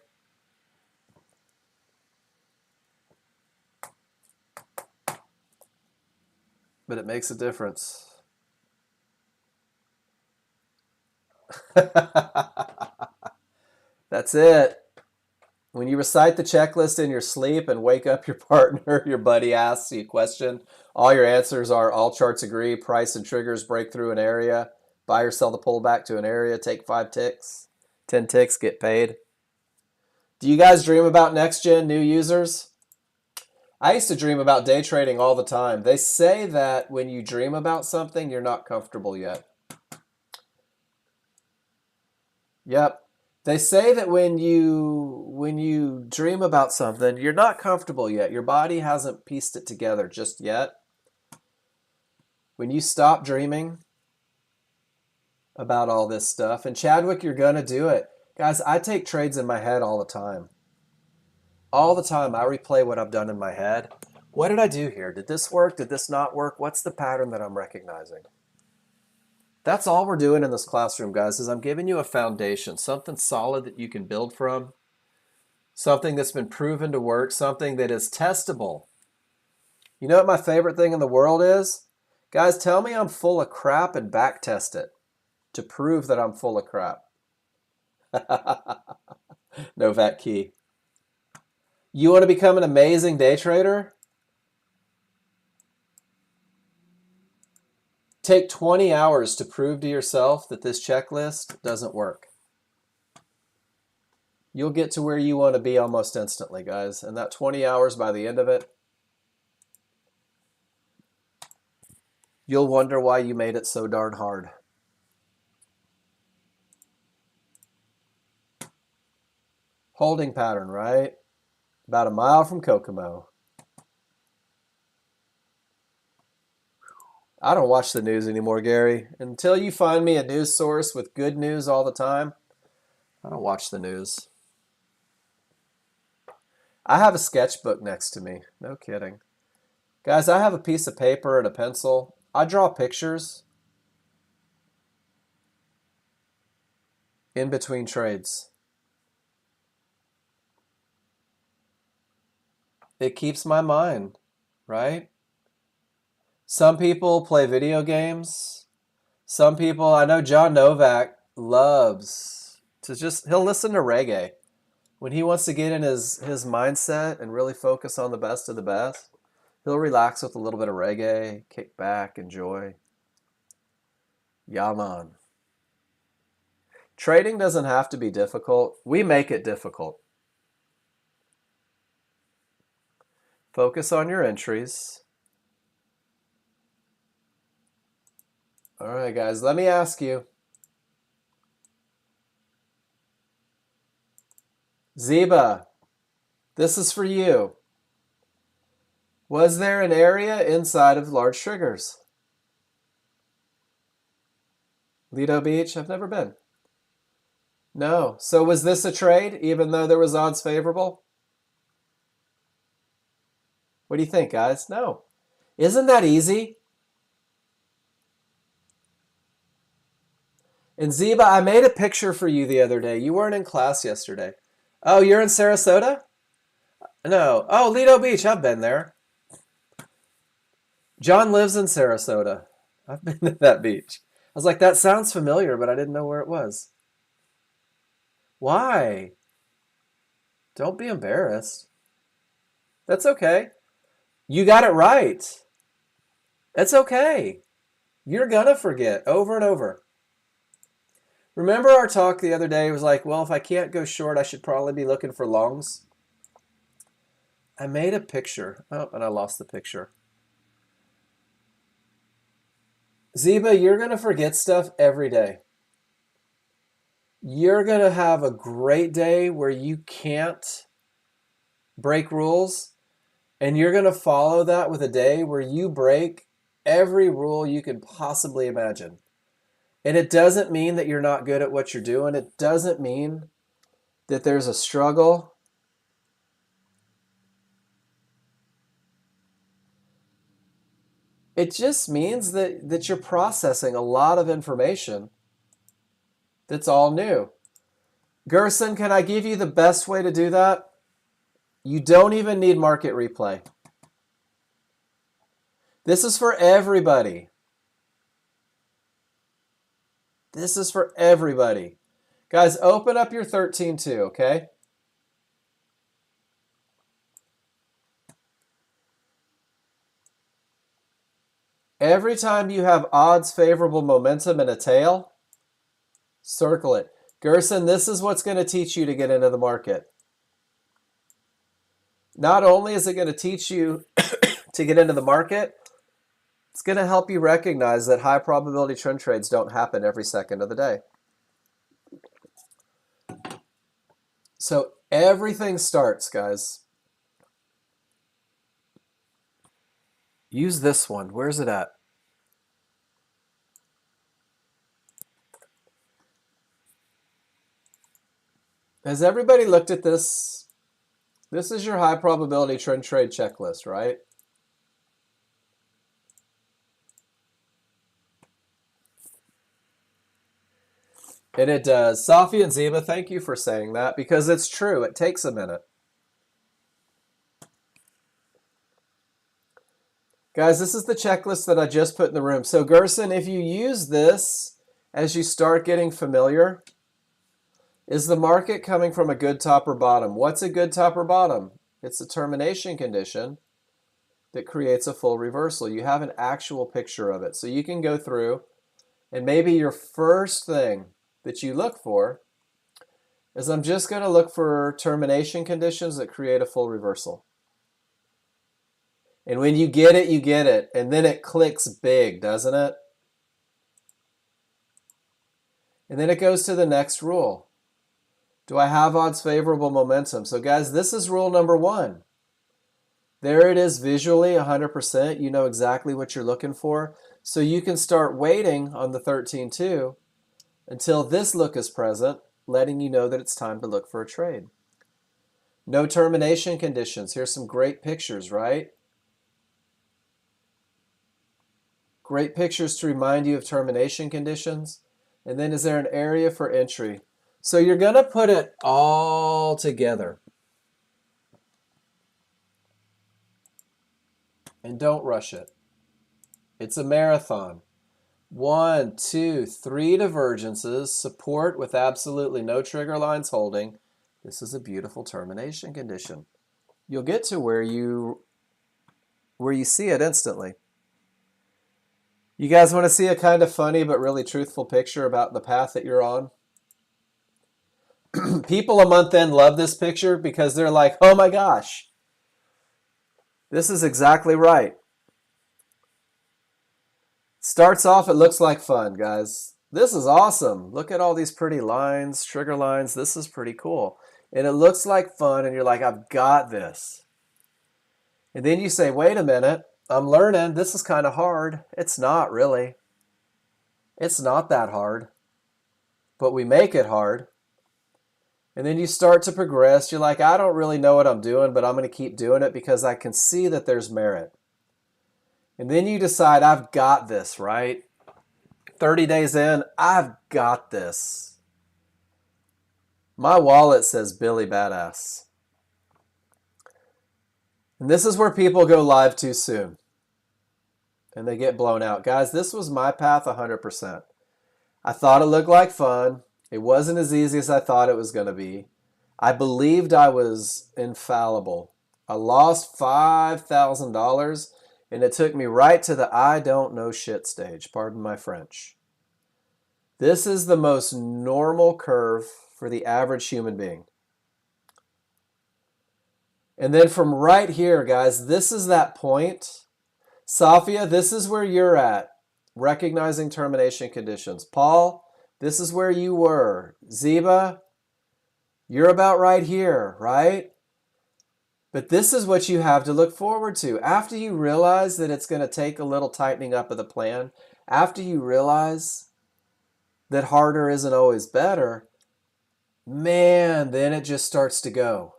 But it makes a difference. That's it. When you recite the checklist in your sleep and wake up your partner, your buddy asks you a question, all your answers are all charts agree, price and triggers break through an area, buy or sell the pullback to an area, take 5 ticks, 10 ticks, get paid. Do you guys dream about Nexgen new users? I used to dream about day trading all the time. They say that when you dream about something, you're not comfortable yet. Yep. They say that when you dream about something, you're not comfortable yet. Your body hasn't pieced it together just yet. When you stop dreaming about all this stuff, and Chadwick, you're going to do it. Guys, I take trades in my head all the time. All the time, I replay what I've done in my head. What did I do here? Did this work? Did this not work? What's the pattern that I'm recognizing? That's all we're doing in this classroom, guys, is I'm giving you a foundation, something solid that you can build from, something that's been proven to work, something that is testable. You know what my favorite thing in the world is? Guys, tell me I'm full of crap and back test it to prove that I'm full of crap. Novak Key. You want to become an amazing day trader? Take 20 hours to prove to yourself that this checklist doesn't work. You'll get to where you want to be almost instantly, guys. And that 20 hours, by the end of it, you'll wonder why you made it so darn hard. Holding pattern, right? About a mile from Kokomo. I don't watch the news anymore, Gary. Until you find me a news source with good news all the time, I don't watch the news. I have a sketchbook next to me. No kidding. Guys, I have a piece of paper and a pencil. I draw pictures in between trades. It keeps my mind, right? Some people play video games. Some people, I know John Novak loves to he'll listen to reggae. When he wants to get in his mindset and really focus on the best of the best, he'll relax with a little bit of reggae, kick back, enjoy. Yaman. Trading doesn't have to be difficult. We make it difficult. Focus on your entries. All right, guys, let me ask you. Zeba, this is for you. Was there an area inside of large triggers? Lido Beach? I've never been. No. So was this a trade, even though there was odds favorable? What do you think, guys? No. Isn't that easy? And Zeba, I made a picture for you the other day. You weren't in class yesterday. Oh, you're in Sarasota? No. Oh, Lido Beach. I've been there. John lives in Sarasota. I've been to that beach. I was like, that sounds familiar, but I didn't know where it was. Why? Don't be embarrassed. That's okay. You got it right. It's okay. You're gonna forget over and over. Remember our talk the other day was like, well, if I can't go short, I should probably be looking for longs. I made a picture. Oh, and I lost the picture. Zeba, you're going to forget stuff every day. You're going to have a great day where you can't break rules, and you're going to follow that with a day where you break every rule you could possibly imagine. And it doesn't mean that you're not good at what you're doing. It doesn't mean that there's a struggle. It just means that you're processing a lot of information that's all new. Gerson, can I give you the best way to do that? You don't even need market replay. This is for everybody. This is for everybody. Guys, open up your 13.2, okay? Every time you have odds favorable momentum in a tail, circle it. Gerson, this is what's going to teach you to get into the market. Not only is it going to teach you to get into the market, it's going to help you recognize that high probability trend trades don't happen every second of the day. So everything starts, guys. Use this one. Where's it at? Has everybody looked at this? This is your high probability trend trade checklist, right? And it does. Safi and Ziba, thank you for saying that because it's true. It takes a minute. Guys, this is the checklist that I just put in the room. So Gerson, if you use this as you start getting familiar, is the market coming from a good top or bottom? What's a good top or bottom? It's a termination condition that creates a full reversal. You have an actual picture of it. So you can go through and maybe your first thing that you look for is I'm just going to look for termination conditions that create a full reversal. And when you get it, you get it. And then it clicks big, doesn't it? And then it goes to the next rule. Do I have odds favorable momentum? So guys, this is rule number one. There it is visually, 100%. You know exactly what you're looking for. So you can start waiting on the 13.2 until this look is present, letting you know that it's time to look for a trade. No termination conditions. Here's some great pictures, right? Great pictures to remind you of termination conditions. And then is there an area for entry? So you're going to put it all together. And don't rush it. It's a marathon. 1, 2, 3 divergences, support with absolutely no trigger lines holding. This is a beautiful termination condition. You'll get to where you see it instantly. You guys want to see a kind of funny but really truthful picture about the path that you're on? People a month in love this picture because they're like, oh my gosh, this is exactly right. Starts off, it looks like fun, guys. This is awesome. Look at all these pretty lines, trigger lines. This is pretty cool. And it looks like fun, and you're like, I've got this. And then you say, wait a minute, I'm learning. This is kind of hard. It's not really. It's not that hard. But we make it hard. And then you start to progress. You're like, I don't really know what I'm doing, but I'm going to keep doing it because I can see that there's merit. And then you decide, I've got this, right? 30 days in, I've got this. My wallet says Billy Badass. And this is where people go live too soon. And they get blown out. Guys, this was my path 100%. I thought it looked like fun. It wasn't as easy as I thought it was going to be. I believed I was infallible. I lost $5,000 and it took me right to the I don't know shit stage. Pardon my French. This is the most normal curve for the average human being. And then from right here, guys, this is that point. Safia, this is where you're at. Recognizing termination conditions. Paul, this is where you were. Zeba, you're about right here, right? But this is what you have to look forward to. After you realize that it's going to take a little tightening up of the plan, after you realize that harder isn't always better, man, then it just starts to go.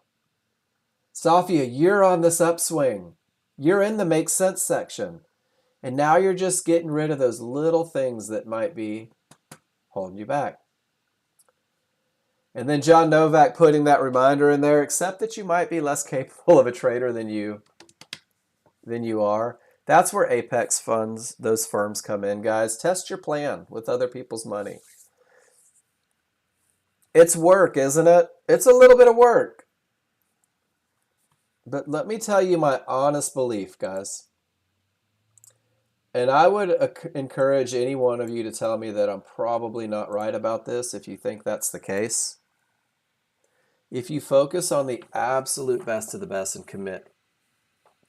Safia, you're on this upswing. You're in the make sense section. And now you're just getting rid of those little things that might be holding you back. And then John Novak putting that reminder in there, accept that you might be less capable of a trader than you are. That's where Apex funds, those firms come in, guys. Test your plan with other people's money. It's work, isn't it? It's a little bit of work. But let me tell you my honest belief, guys. And I would encourage any one of you to tell me that I'm probably not right about this if you think that's the case. If you focus on the absolute best of the best and commit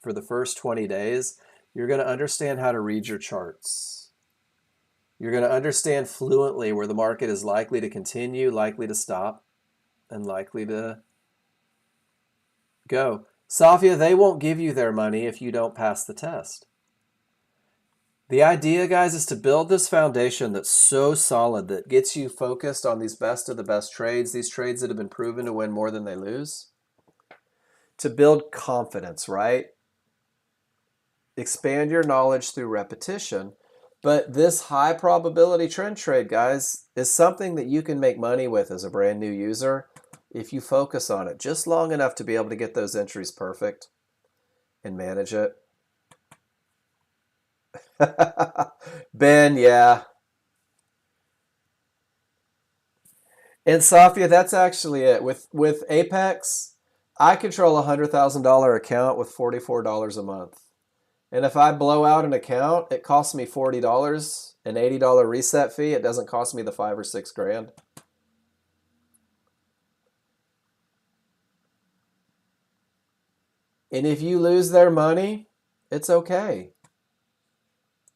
for the first 20 days, you're going to understand how to read your charts. You're going to understand fluently where the market is likely to continue, likely to stop, and likely to go. Safia, they won't give you their money if you don't pass the test. The idea, guys, is to build this foundation that's so solid that gets you focused on these best of the best trades, these trades that have been proven to win more than they lose. To build confidence, right? Expand your knowledge through repetition. But this high probability trend trade, guys, is something that you can make money with as a brand new user if you focus on it just long enough to be able to get those entries perfect and manage it. Ben, yeah. And Safia, that's actually it. With Apex, I control a $100,000 account with $44 a month. And if I blow out an account, it costs me $40, an $80 reset fee. It doesn't cost me the $5 or $6 grand. And if you lose their money, it's okay.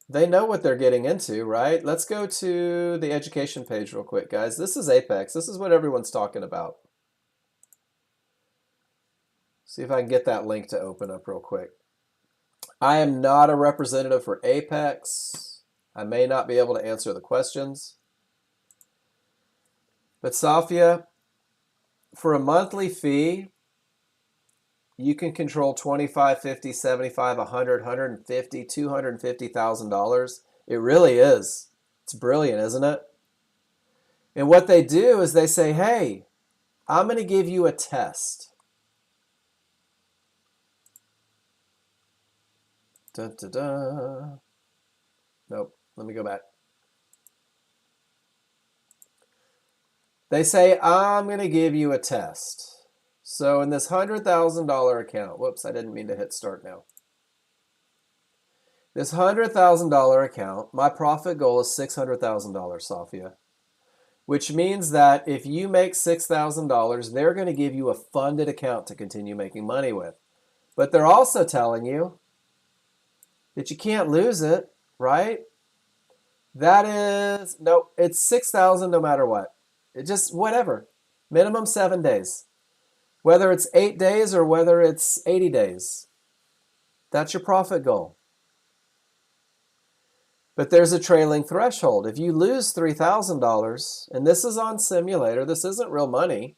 They know what they're getting into, right? Let's go to the education page real quick, guys. This is Apex. This is what everyone's talking about. See if I can get that link to open up real quick. I am not a representative for Apex. I may not be able to answer the questions. But Safia, for a monthly fee, you can control $25, $50, $75, $100, $150, $250,000. It really is. It's brilliant, isn't it? And what they do is they say, hey, I'm going to give you a test. Dun, dun, dun. Nope, let me go back. They say, I'm going to give you a test. So in this $100,000 account, whoops, I didn't mean to hit start now. This $100,000 account, my profit goal is $600,000, Safia. Which means that if you make $6,000, they're going to give you a funded account to continue making money with. But they're also telling you that you can't lose it, right? That is, no, it's $6,000 no matter what. It just, whatever. Minimum 7 days. Whether it's 8 days or whether it's 80 days. That's your profit goal. But there's a trailing threshold. If you lose $3,000, and this is on simulator, this isn't real money,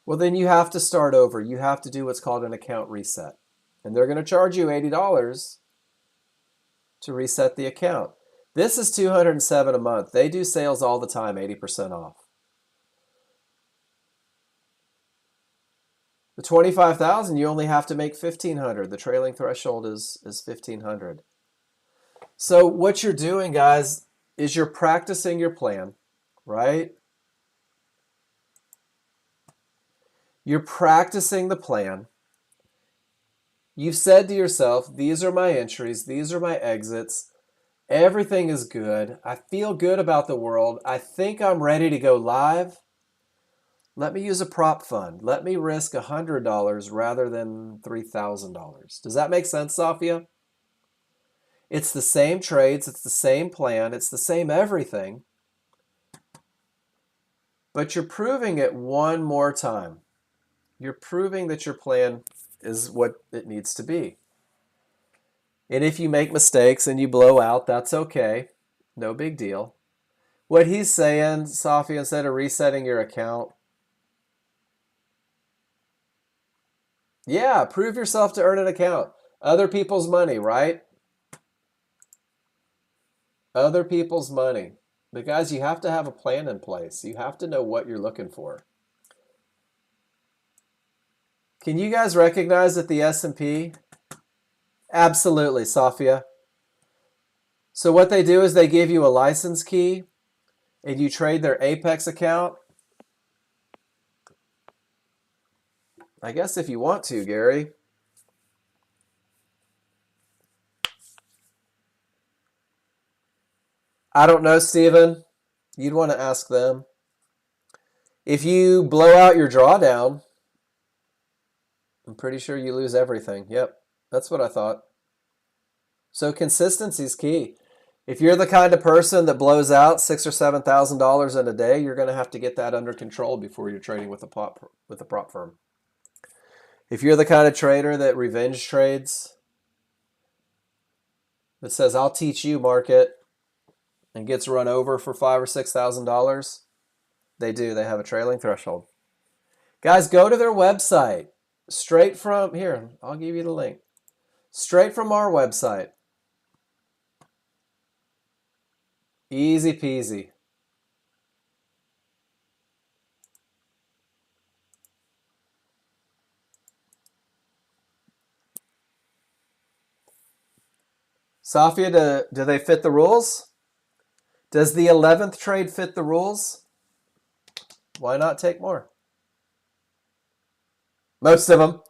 well, then you have to start over. You have to do what's called an account reset. And they're going to charge you $80 to reset the account. This is $207 a month. They do sales all the time, 80% off. The 25,000, you only have to make 1,500. The trailing threshold is 1,500. So what you're doing, guys, is you're practicing your plan, right? You're practicing the plan. You've said to yourself, these are my entries, these are my exits. Everything is good. I feel good about the world. I think I'm ready to go live. Let me use a prop fund. Let me risk $100 rather than $3,000. Does that make sense, Safia? It's the same trades. It's the same plan. It's the same everything. But you're proving it one more time. You're proving that your plan is what it needs to be. And if you make mistakes and you blow out, that's okay. No big deal. What he's saying, Safia, instead of resetting your account, yeah, prove yourself to earn an account. Other people's money, right? Other people's money. But guys, you have to have a plan in place. You have to know what you're looking for. Can you guys recognize that the S&P? Absolutely, Safia. So what they do is they give you a license key and you trade their Apex account. I guess if you want to, Gary. I don't know, Steven. You'd want to ask them. If you blow out your drawdown, I'm pretty sure you lose everything. Yep, that's what I thought. So consistency is key. If you're the kind of person that blows out $6,000 or $7,000 in a day, you're going to have to get that under control before you're trading with a prop firm. If you're the kind of trader that revenge trades, that says, I'll teach you market, and gets run over for $5,000 or $6,000, they do. They have a trailing threshold. Guys, go to their website. Straight from, here, I'll give you the link. Straight from our website. Easy peasy. Safia, do they fit the rules? Does the 11th trade fit the rules? Why not take more? Most of them.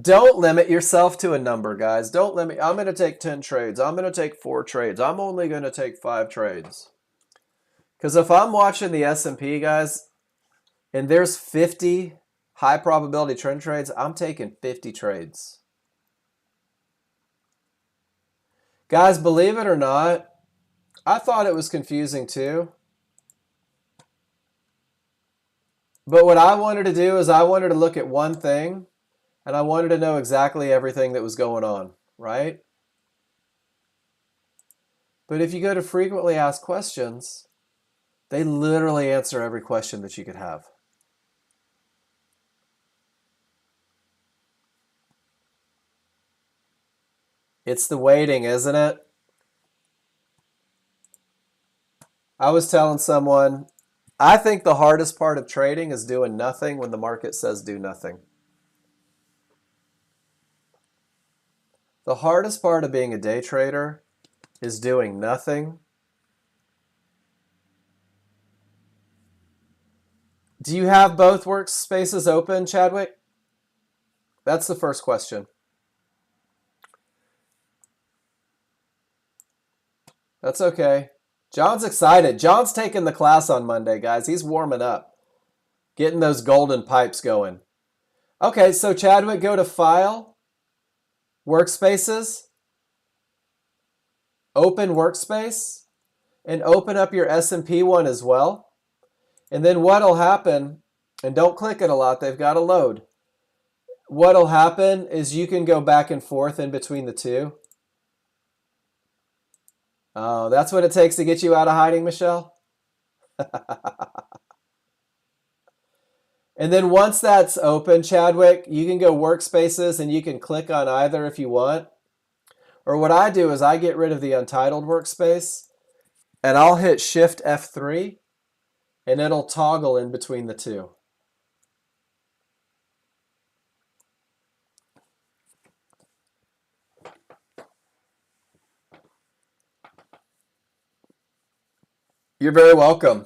Don't limit yourself to a number, guys. Don't limit. I'm going to take 10 trades. I'm going to take 4 trades. I'm only going to take 5 trades. Because if I'm watching the S&P, guys, and there's 50 high probability trend trades, I'm taking 50 trades. Guys, believe it or not, I thought it was confusing too. But what I wanted to do is I wanted to look at one thing, and I wanted to know exactly everything that was going on, right? But if you go to frequently asked questions, they literally answer every question that you could have. It's the waiting, isn't it? I was telling someone, I think the hardest part of trading is doing nothing when the market says do nothing. The hardest part of being a day trader is doing nothing. Do you have both workspaces open, Chadwick? That's the first question. That's okay. John's excited. John's taking the class on Monday, guys. He's warming up, getting those golden pipes going. Okay, so Chadwick, go to File, Workspaces, Open Workspace, and open up your S&P one as well. And then what'll happen, and don't click it a lot, they've got to load. What'll happen is you can go back and forth in between the two. Oh, that's what it takes to get you out of hiding, Michelle? And then once that's open, Chadwick, you can go Workspaces and you can click on either if you want. Or what I do is I get rid of the untitled workspace and I'll hit Shift F3 and it'll toggle in between the two. You're very welcome.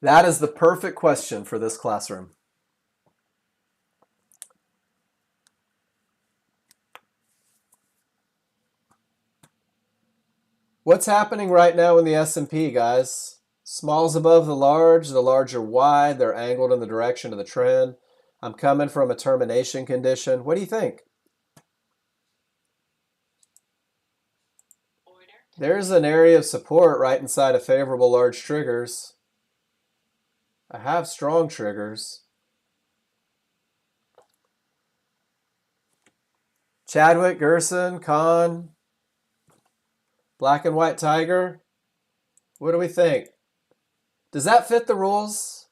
That is the perfect question for this classroom. What's happening right now in the S&P, guys? Small's above the large are wide, they're angled in the direction of the trend. I'm coming from a termination condition. What do you think? There's an area of support right inside of favorable large triggers. I have strong triggers. Chadwick, Gerson, Kahn, Black and White Tiger. What do we think? Does that fit the rules?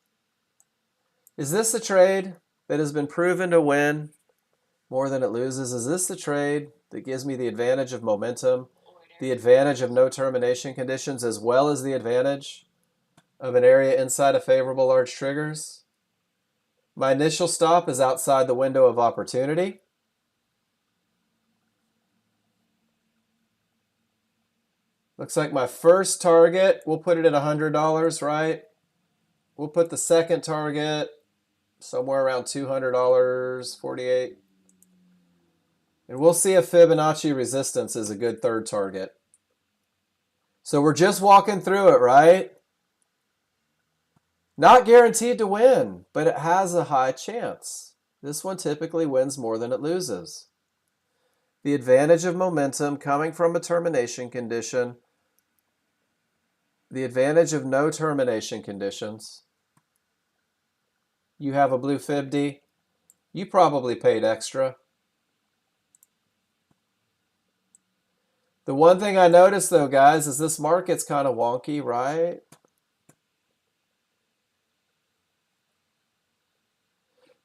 Is this a trade that has been proven to win more than it loses? Is this the trade that gives me the advantage of momentum, the advantage of no termination conditions, as well as the advantage of an area inside of favorable large triggers? My initial stop is outside the window of opportunity. Looks like my first target, we'll put it at $100, right? We'll put the second target somewhere around $200, 48. And we'll see if Fibonacci resistance is a good third target. So we're just walking through it, right? Not guaranteed to win, but it has a high chance. This one typically wins more than it loses. The advantage of momentum coming from a termination condition. The advantage of no termination conditions. You have a blue FIBD. You probably paid extra. The one thing I noticed though, guys, is this market's kind of wonky, right?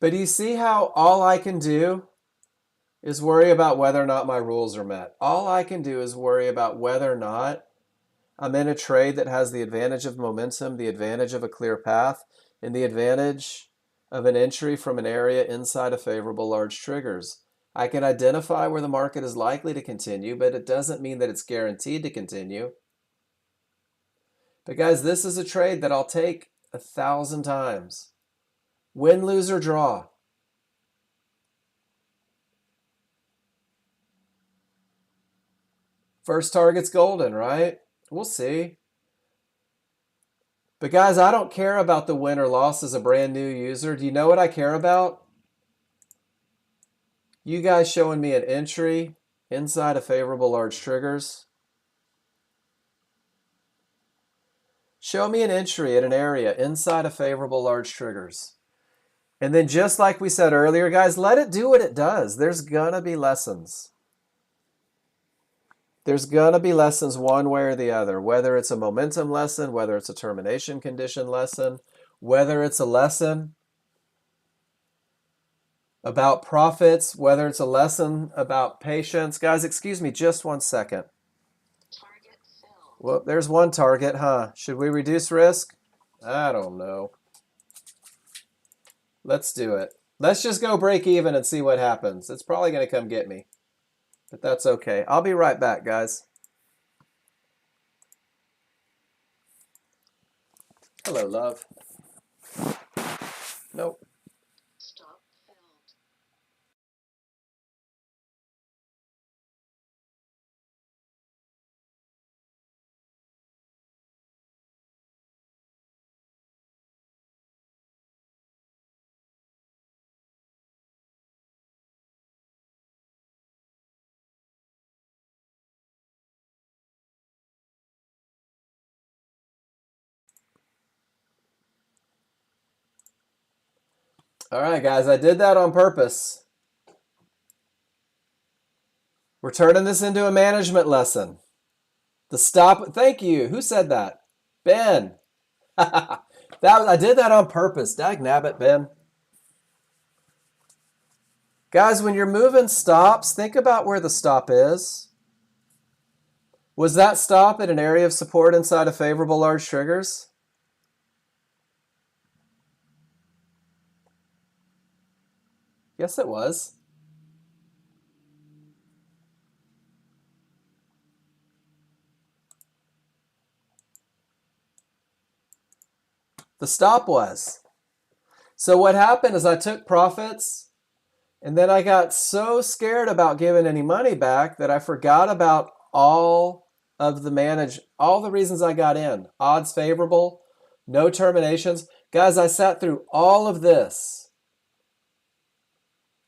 But do you see how all I can do is worry about whether or not my rules are met? All I can do is worry about whether or not I'm in a trade that has the advantage of momentum, the advantage of a clear path, and the advantage of an entry from an area inside of favorable large triggers. I can identify where the market is likely to continue, but it doesn't mean that it's guaranteed to continue. But guys, this is a trade that I'll take 1,000 times. Win, lose, or draw. First target's golden, right? We'll see. But guys, I don't care about the win or loss as a brand new user. Do you know what I care about? You guys showing me an entry inside of favorable large triggers. Show me an entry at an area inside of favorable large triggers. And then just like we said earlier, guys, let it do what it does. There's gonna be lessons. There's gonna be lessons one way or the other, whether it's a momentum lesson, whether it's a termination condition lesson, whether it's a lesson about profits, whether it's a lesson about patience. Guys, excuse me just one second. Well, there's one target, huh? Should we reduce risk? I don't know. Let's do it. Let's just go break even and see what happens. It's probably going to come get me, but that's okay. I'll be right back, guys. Hello, love. Nope. All right, guys, I did that on purpose. We're turning this into a management lesson. The stop, thank you. Who said that? Ben. I did that on purpose. Dag nabbit, Ben. Guys, when you're moving stops, think about where the stop is. Was that stop at an area of support inside of favorable large triggers? Yes, it was. The stop was. So what happened is I took profits, and then I got so scared about giving any money back that I forgot about all the reasons I got in. Odds favorable, no terminations. Guys, I sat through all of this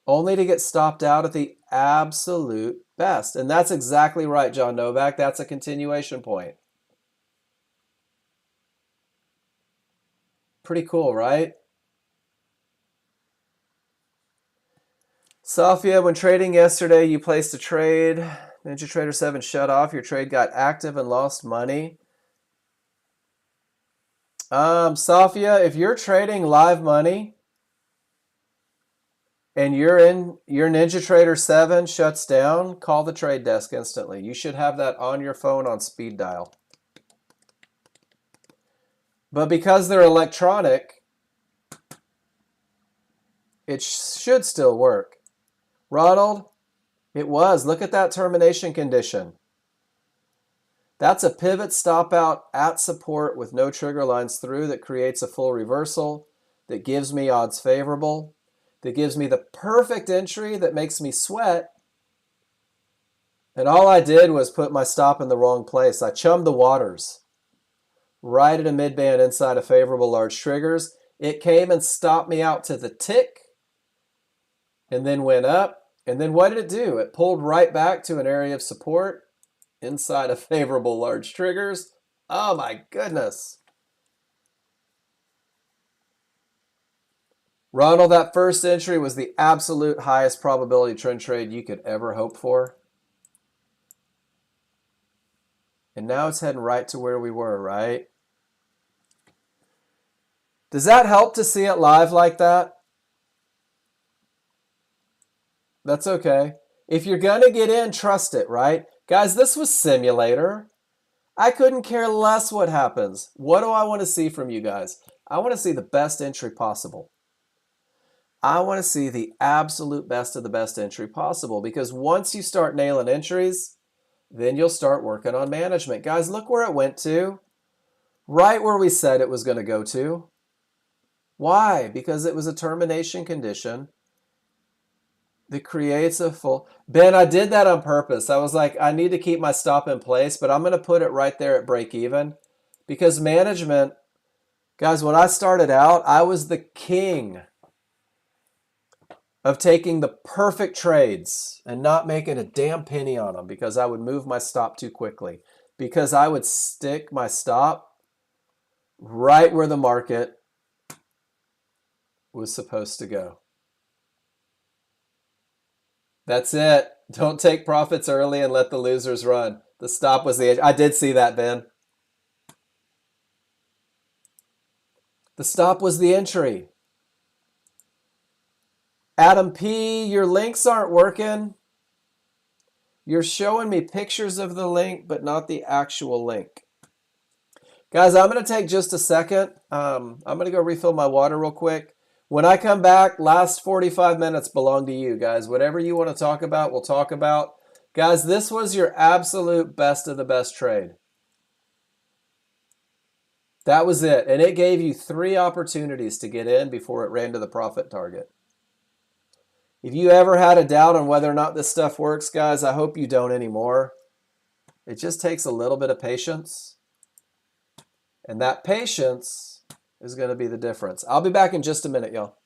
only to get stopped out at the absolute best. And that's exactly right, John Novak. That's a continuation point. Pretty cool, right? Safia, when trading yesterday, you placed a trade. NinjaTrader 7 shut off. Your trade got active and lost money. Safia, if you're trading live money and your NinjaTrader 7 shuts down, call the trade desk instantly. You should have that on your phone on speed dial. But because they're electronic, it should still work. Ronald, it was. Look at that termination condition. That's a pivot stop out at support with no trigger lines through that creates a full reversal, that gives me odds favorable, that gives me the perfect entry that makes me sweat. And all I did was put my stop in the wrong place. I chummed the waters right at a mid-band inside of favorable large triggers. It came and stopped me out to the tick and then went up. And then what did it do? It pulled right back to an area of support inside of favorable large triggers. Oh my goodness. Ronald, that first entry was the absolute highest probability trend trade you could ever hope for. And now it's heading right to where we were, right? Does that help to see it live like that? That's okay. If you're going to get in, trust it, right? Guys, this was simulator. I couldn't care less what happens. What do I want to see from you guys? I want to see the best entry possible. I want to see the absolute best of the best entry possible, because once you start nailing entries, then you'll start working on management. Guys, look where it went to. Right where we said it was going to go to. Why? Because it was a termination condition that creates a full... Ben, I did that on purpose. I was like, I need to keep my stop in place, but I'm going to put it right there at break even. Because management, guys, when I started out, I was the king of taking the perfect trades and not making a damn penny on them because I would move my stop too quickly. Because I would stick my stop right where the market was supposed to go. That's it. Don't take profits early and let the losers run. The stop was the edge. I did see that, Ben. The stop was the entry. Adam P., your links aren't working. You're showing me pictures of the link, but not the actual link. Guys, I'm going to take just a second. I'm going to go refill my water real quick. When I come back, last 45 minutes belong to you, guys. Whatever you want to talk about, we'll talk about. Guys, this was your absolute best of the best trade. That was it. And it gave you 3 opportunities to get in before it ran to the profit target. If you ever had a doubt on whether or not this stuff works, guys, I hope you don't anymore. It just takes a little bit of patience. And that patience is going to be the difference. I'll be back in just a minute, y'all.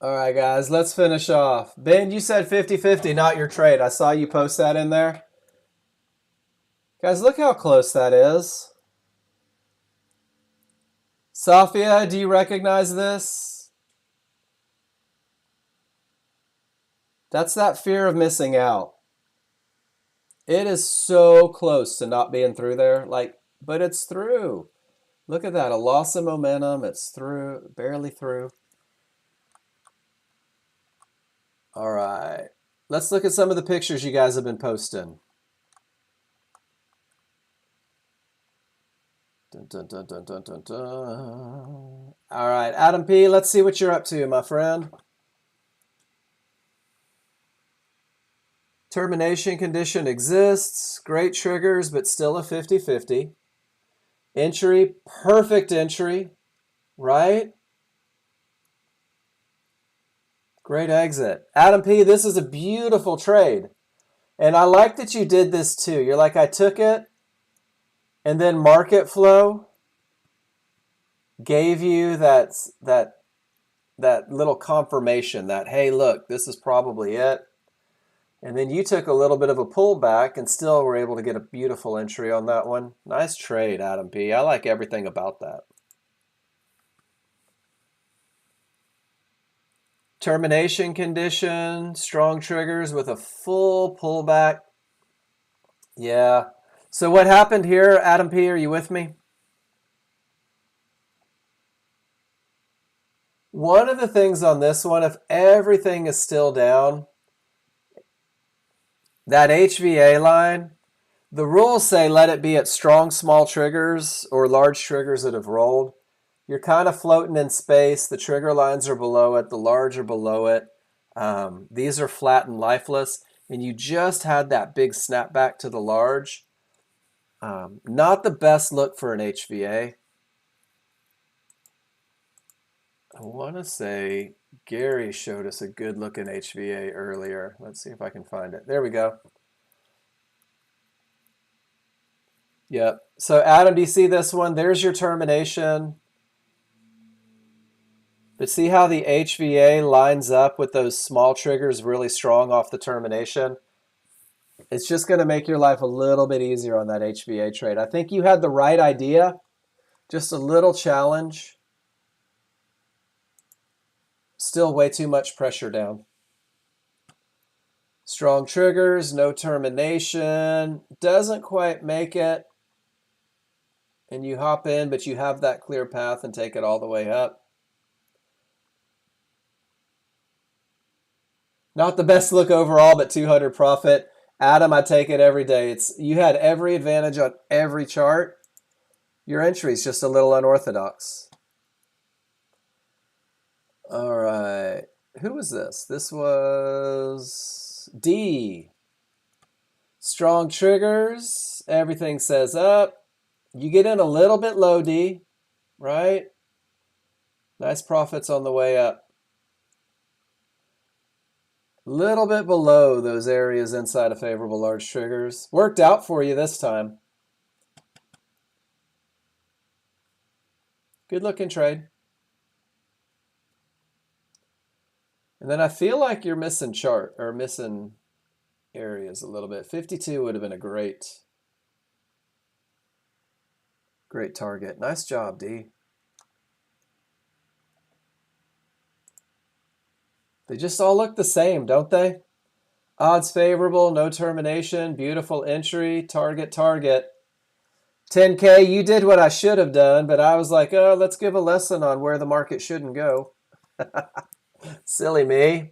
All right, guys, let's finish off. Ben, you said 50-50, not your trade. I saw you post that in there. Guys, look how close that is. Safia, do you recognize this? That's that fear of missing out. It is so close to not being through there, but it's through. Look at that, a loss of momentum. It's through, barely through. All right, let's look at some of the pictures you guys have been posting. Dun, dun, dun, dun, dun, dun, dun. All right, Adam P., let's see what you're up to, my friend. Termination condition exists. Great triggers, but still a 50-50. Entry, perfect entry, right? Great exit. Adam P., this is a beautiful trade. And I like that you did this too. You're like, I took it, and then market flow gave you that little confirmation that, hey, look, this is probably it. And then you took a little bit of a pullback and still were able to get a beautiful entry on that one. Nice trade, Adam P. I like everything about that. Termination condition, strong triggers with a full pullback. Yeah. So what happened here, Adam P., are you with me? One of the things on this one, if everything is still down, that HVA line, the rules say let it be at strong small triggers or large triggers that have rolled. You're kind of floating in space. The trigger lines are below it. The large are below it. These are flat and lifeless. And you just had that big snapback to the large. Not the best look for an HVA. I want to say Gary showed us a good looking HVA earlier. Let's see if I can find it. There we go. Yep. So Adam, do you see this one? There's your termination. But see how the HVA lines up with those small triggers really strong off the termination? It's just going to make your life a little bit easier on that HVA trade. I think you had the right idea, just a little challenge. Still way too much pressure down. Strong triggers, no termination, doesn't quite make it. And you hop in, but you have that clear path and take it all the way up. Not the best look overall, but 200 profit. Adam, I take it every day. You had every advantage on every chart. Your entry is just a little unorthodox. All right. Who was this? This was D. Strong triggers. Everything says up. You get in a little bit low, D, right? Nice profits on the way up. Little bit below those areas inside of favorable large triggers. Worked out for you this time. Good looking trade. And then I feel like you're missing chart or missing areas a little bit. 52 would have been a great target. Nice job, D. They just all look the same, don't they? Odds favorable, no termination, beautiful entry, target, target. 10K, you did what I should have done, but I was like, oh, let's give a lesson on where the market shouldn't go. Silly me.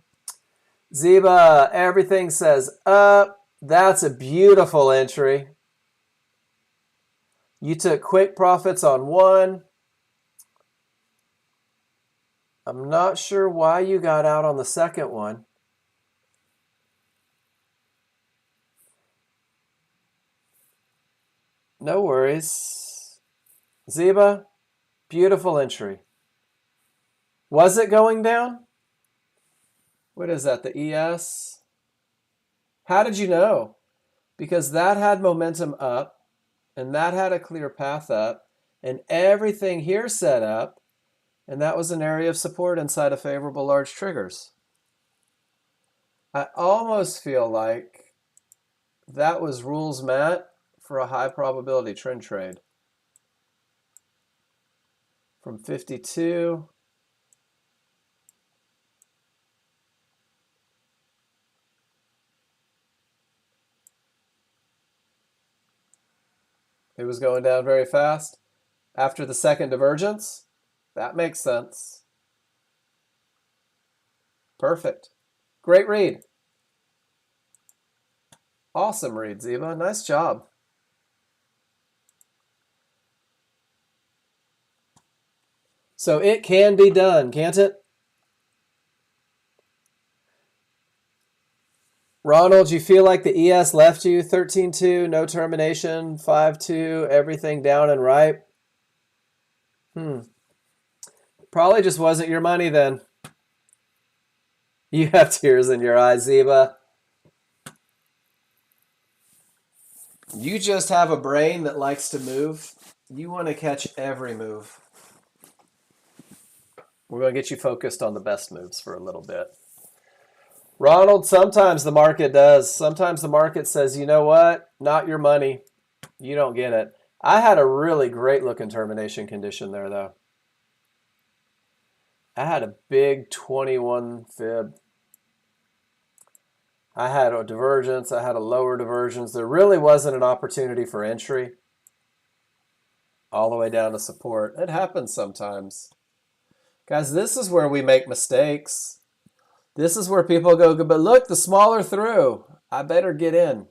Zeba, everything says up. That's a beautiful entry. You took quick profits on one. I'm not sure why you got out on the second one. No worries. Zeba, beautiful entry. Was it going down? What is that, the ES? How did you know? Because that had momentum up, and that had a clear path up, and everything here set up, And that was an area of support inside of favorable large triggers. I almost feel like that was rules met for a high probability trend trade. From 52. It was going down very fast. After the second divergence, that makes sense. Perfect. Great read. Awesome read, Ziba. Nice job. So it can be done, can't it? Ronald, you feel like the ES left you? 13-2, no termination, 5-2, everything down and ripe? Probably just wasn't your money then. You have tears in your eyes, Ziba. You just have a brain that likes to move. You want to catch every move. We're going to get you focused on the best moves for a little bit. Ronald, sometimes the market does. Sometimes the market says, you know what? Not your money. You don't get it. I had a really great looking termination condition there, though. I had a big 21 fib. I had a divergence. I had a lower divergence. There really wasn't an opportunity for entry all the way down to support. It happens sometimes. Guys, this is where we make mistakes. This is where people go, but look, the smaller through. I better get in.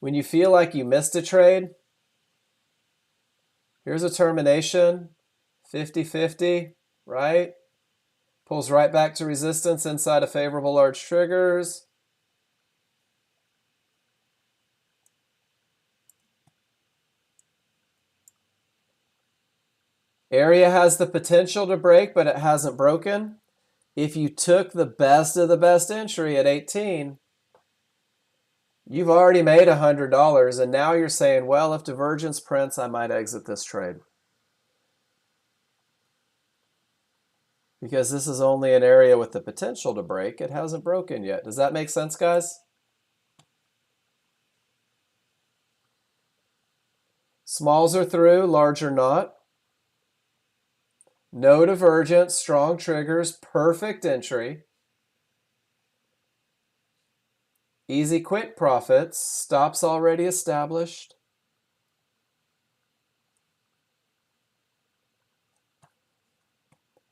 When you feel like you missed a trade, here's a termination, 50-50, right? Pulls right back to resistance inside of favorable large triggers. Area has the potential to break, but it hasn't broken. If you took the best of the best entry at 18, you've already made $100, and now you're saying, well, if divergence prints, I might exit this trade. Because this is only an area with the potential to break. It hasn't broken yet. Does that make sense, guys? Smalls are through, large are not. No divergence, strong triggers, perfect entry. Easy quick profits, stops already established.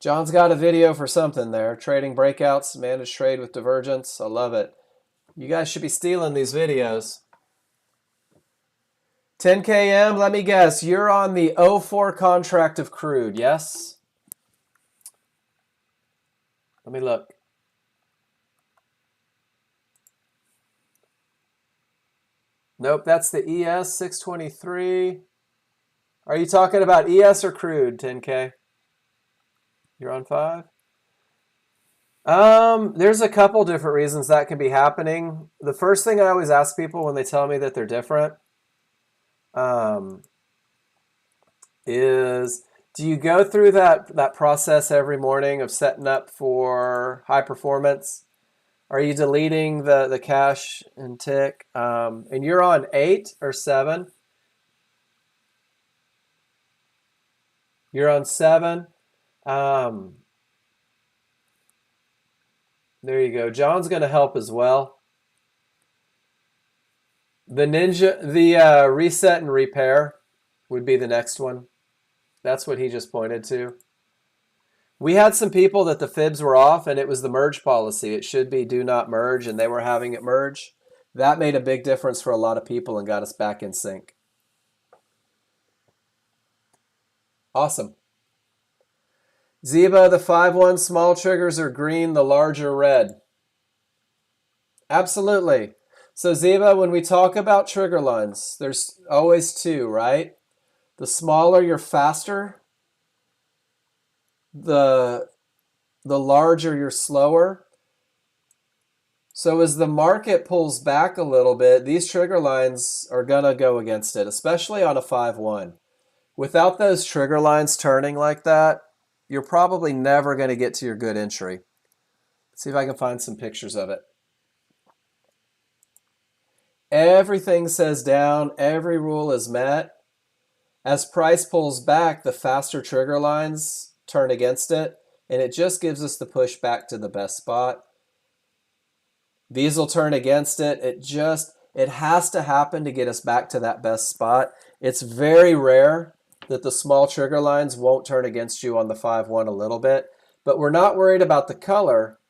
John's got a video for something there. Trading breakouts, managed trade with divergence. I love it. You guys should be stealing these videos. 10 km, let me guess. You're on the 04 contract of crude, yes? Let me look. Nope, that's the ES 623. Are you talking about ES or crude, 10K? You're on 5? There's a couple different reasons that can be happening. The first thing I always ask people when they tell me that they're different is, do you go through that process every morning of setting up for high performance? Are you deleting the cash and tick? And you're on 8 or 7? You're on 7. There you go. John's going to help as well. The reset and repair would be the next one. That's what he just pointed to. We had some people that the fibs were off, and it was the merge policy. It should be do not merge, and they were having it merge. That made a big difference for a lot of people and got us back in sync. Awesome. Ziba, the 5-1 small triggers are green, the larger red. Absolutely. So Ziba, when we talk about trigger lines, there's always two, right? The smaller you're faster, the larger you're slower. So as the market pulls back a little bit, these trigger lines are going to go against it, especially on a 5-1. Without those trigger lines turning like that, you're probably never going to get to your good entry. Let's see if I can find some pictures of it. Everything says down, every rule is met. As price pulls back, the faster trigger lines turn against it, and it just gives us the push back to the best spot. These will turn against it. It has to happen to get us back to that best spot. It's very rare that the small trigger lines won't turn against you on the 5-1 a little bit, but we're not worried about the color.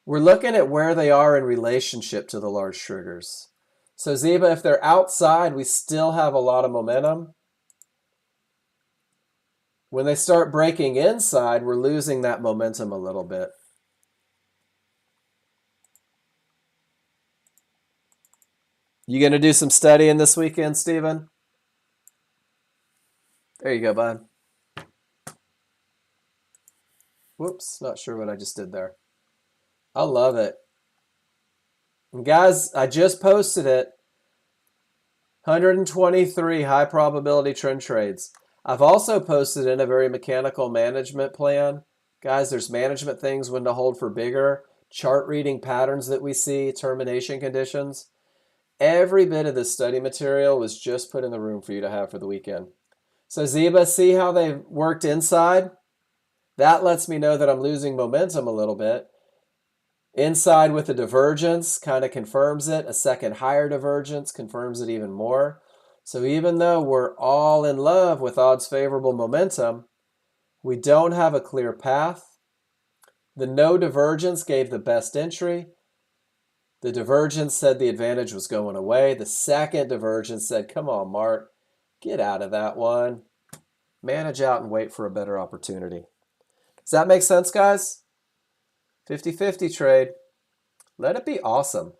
We're looking at where they are in relationship to the large triggers. So Zeba, if they're outside, we still have a lot of momentum. When they start breaking inside, we're losing that momentum a little bit. You going to do some studying this weekend, Steven? There you go, bud. Whoops, not sure what I just did there. I love it. And guys, I just posted it. 123 high probability trend trades. I've also posted in a very mechanical management plan. Guys, there's management things, when to hold for bigger, chart reading patterns that we see, termination conditions. Every bit of this study material was just put in the room for you to have for the weekend. So Zeba, see how they worked inside? That lets me know that I'm losing momentum a little bit. Inside with a divergence kind of confirms it. A second higher divergence confirms it even more. So even though we're all in love with odds favorable momentum, we don't have a clear path. The no divergence gave the best entry. The divergence said the advantage was going away. The second divergence said, come on, Mark, get out of that one. Manage out and wait for a better opportunity. Does that make sense, guys? 50-50 trade. Let it be awesome.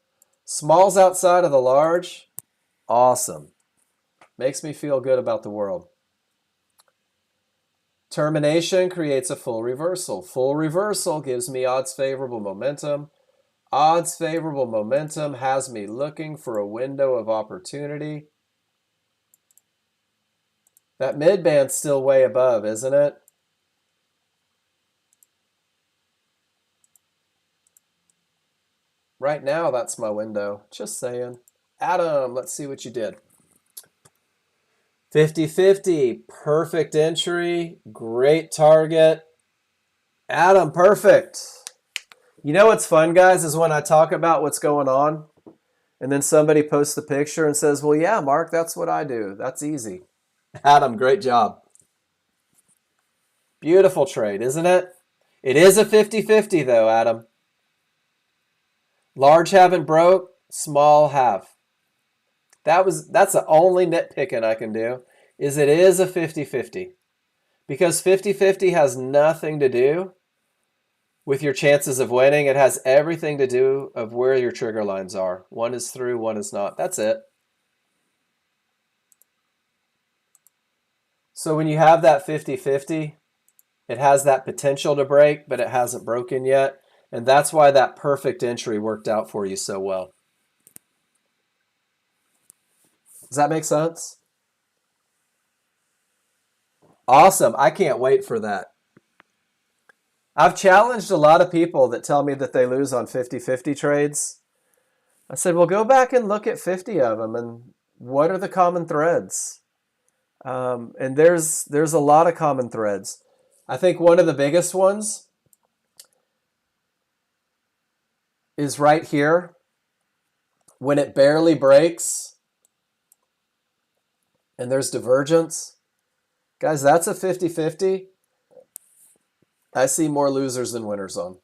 Smalls outside of the large, awesome. Makes me feel good about the world. Termination creates a full reversal. Full reversal gives me odds favorable momentum. Odds favorable momentum has me looking for a window of opportunity. That mid-band's still way above, isn't it? Right now, that's my window. Just saying. Adam, let's see what you did. 50-50, perfect entry, great target. Adam, perfect. You know what's fun, guys, is when I talk about what's going on, and then somebody posts the picture and says, well, yeah, Mark, that's what I do. That's easy. Adam, great job. Beautiful trade, isn't it? It is a 50-50, though, Adam. Large haven't broke, small have. That's the only nitpicking I can do, is it is a 50-50. Because 50-50 has nothing to do with your chances of winning. It has everything to do of where your trigger lines are. One is through, one is not. That's it. So when you have that 50-50, it has that potential to break, but it hasn't broken yet. And that's why that perfect entry worked out for you so well. Does that make sense? Awesome. I can't wait for that. I've challenged a lot of people that tell me that they lose on 50-50 trades. I said, well, go back and look at 50 of them and what are the common threads? And there's a lot of common threads. I think one of the biggest ones is right here. When it barely breaks and there's divergence. Guys, that's a 50-50. I see more losers than winners on.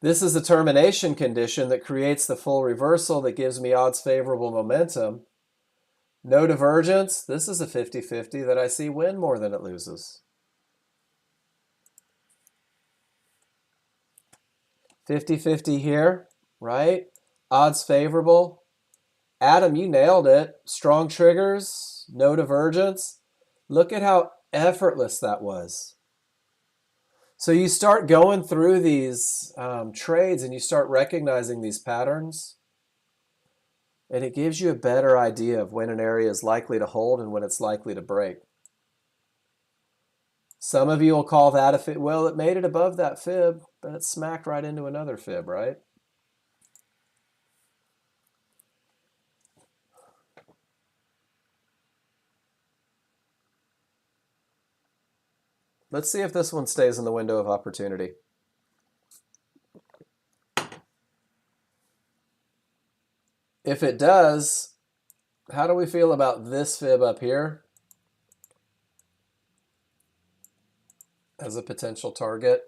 This is a termination condition that creates the full reversal that gives me odds favorable momentum. No divergence. This is a 50-50 that I see win more than it loses. 50-50 here, right? Odds favorable. Adam, you nailed it. Strong triggers, no divergence. Look at how effortless that was. So you start going through these trades and you start recognizing these patterns. And it gives you a better idea of when an area is likely to hold and when it's likely to break. Some of you will call that a fib. Well, it made it above that fib, but it smacked right into another fib, right? Let's see if this one stays in the window of opportunity. If it does, how do we feel about this fib up here as a potential target?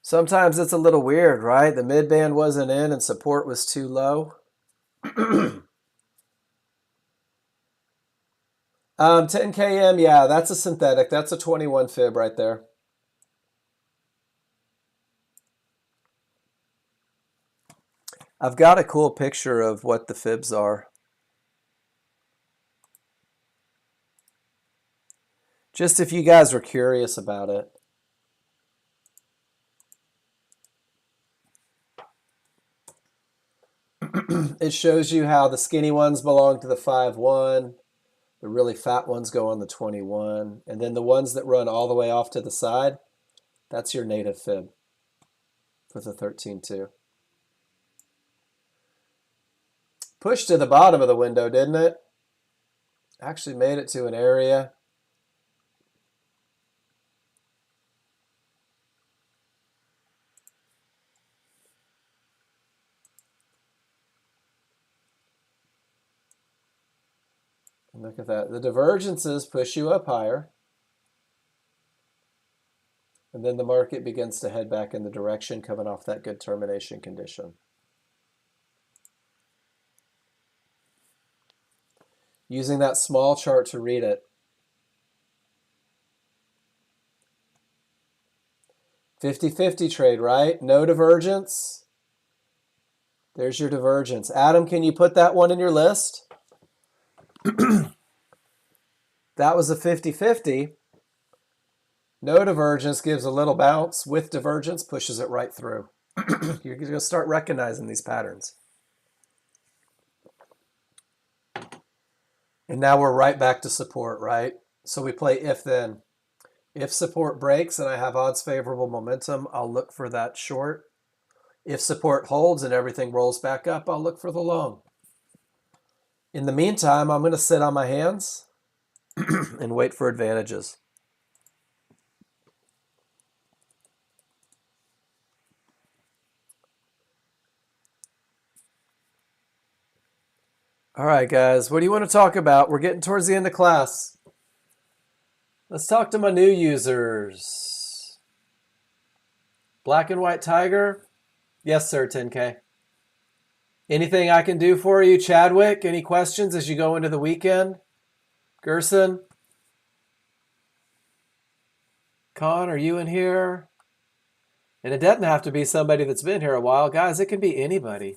Sometimes it's a little weird, right? The mid-band wasn't in and support was too low. 10 km, yeah, that's a synthetic. That's a 21 fib right there. I've got a cool picture of what the fibs are. Just if you guys were curious about it. It shows you how the skinny ones belong to the 5-1. The really fat ones go on the 21. And then the ones that run all the way off to the side, that's your native fib for the 13-2. Pushed to the bottom of the window, didn't it? Actually made it to an area. And look at that. The divergences push you up higher. And then the market begins to head back in the direction coming off that good termination condition. Using that small chart to read it. 50-50 trade, right? No divergence. There's your divergence. Adam, can you put that one in your list? That was a 50-50. No divergence gives a little bounce. With divergence, pushes it right through. You're going to start recognizing these patterns. And now we're right back to support, right? So we play if then. If support breaks and I have odds favorable momentum, I'll look for that short. If support holds and everything rolls back up, I'll look for the long. In the meantime, I'm going to sit on my hands and wait for advantages. All right, guys, what do you want to talk about? We're getting towards the end of class. Let's talk to my new users. Black and White Tiger? Yes, sir, 10K. Anything I can do for you, Chadwick? Any questions as you go into the weekend? Gerson? Con, are you in here? And it doesn't have to be somebody that's been here a while. Guys, it can be anybody.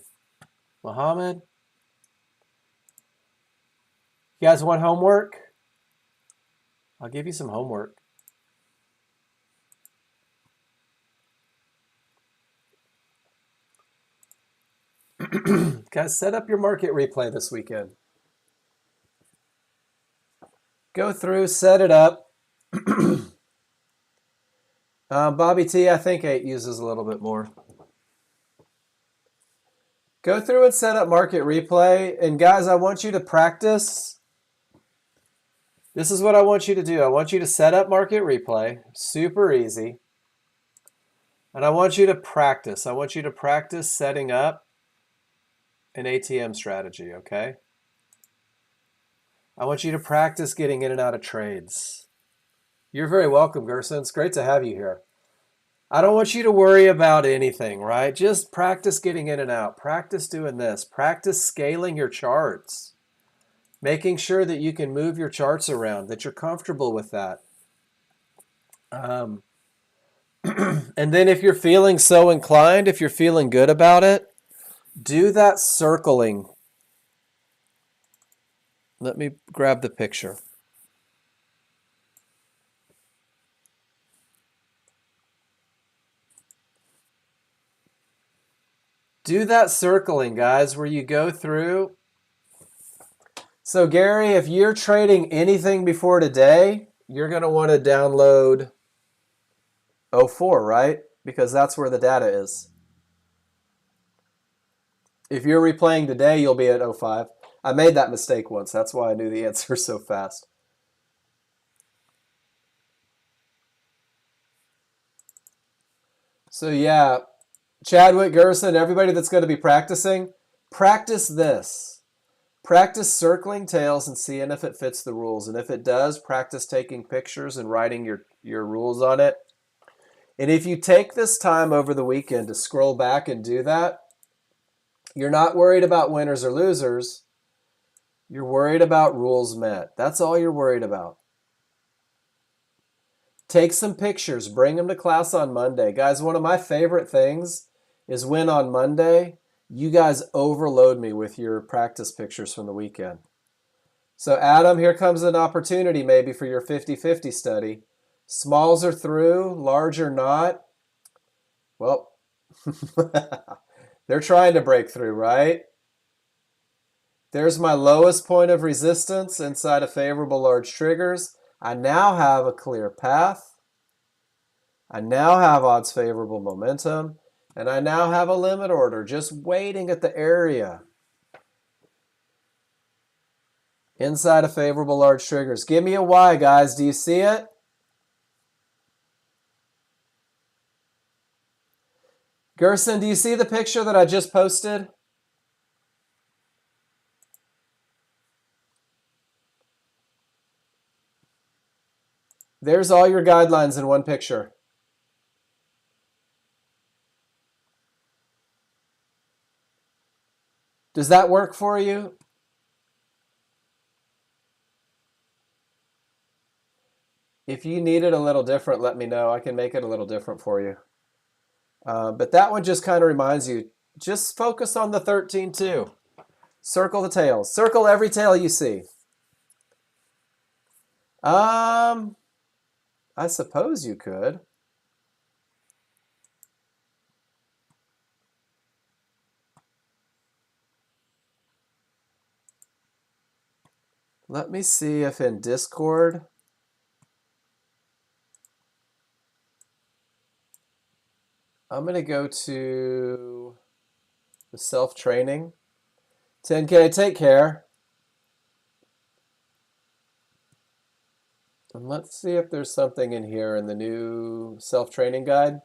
Mohammed? You guys want homework? I'll give you some homework. Guys, set up your market replay this weekend. Go through, set it up. Bobby T, I think 8 uses a little bit more. Go through and set up market replay. And guys, I want you to practice. This is what I want you to do. I want you to set up market replay. Super easy. And I want you to practice. I want you to practice setting up an ATM strategy, okay? I want you to practice getting in and out of trades. You're very welcome, Gerson. It's great to have you here. I don't want you to worry about anything, right? Just practice getting in and out. Practice doing this. Practice scaling your charts. Making sure that you can move your charts around, that you're comfortable with that. And then if you're feeling so inclined, if you're feeling good about it, do that circling. Let me grab the picture. Do that circling, guys, where you go through. So Gary, if you're trading anything before today, you're going to want to download 04, right? Because that's where the data is. If you're replaying today, you'll be at 05. I made that mistake once. That's why I knew the answer so fast. So yeah, Chadwick, Gerson, everybody that's going to be practicing, practice this. Practice circling tails and seeing if it fits the rules. And if it does, practice taking pictures and writing your rules on it. And if you take this time over the weekend to scroll back and do that, you're not worried about winners or losers. You're worried about rules met. That's all you're worried about. Take some pictures. Bring them to class on Monday. Guys, one of my favorite things is when on Monday, you guys overload me with your practice pictures from the weekend. So Adam, here comes an opportunity maybe for your 50-50 study. Smalls are through, large are not. Well, they're trying to break through, right? There's my lowest point of resistance inside of favorable large triggers. I now have a clear path. I now have odds favorable momentum. And I now have a limit order just waiting at the area inside of favorable large triggers. Give me a Y, guys. Do you see it? Gerson, do you see the picture that I just posted? There's all your guidelines in one picture. Does that work for you? If you need it a little different, let me know. I can make it a little different for you. But that one just kind of reminds you, just focus on the 13 too. Circle the tails. Circle every tail you see. I suppose you could. Let me see if in Discord, I'm going to go to the self-training. 10K, take care. And let's see if there's something in here in the new self-training guide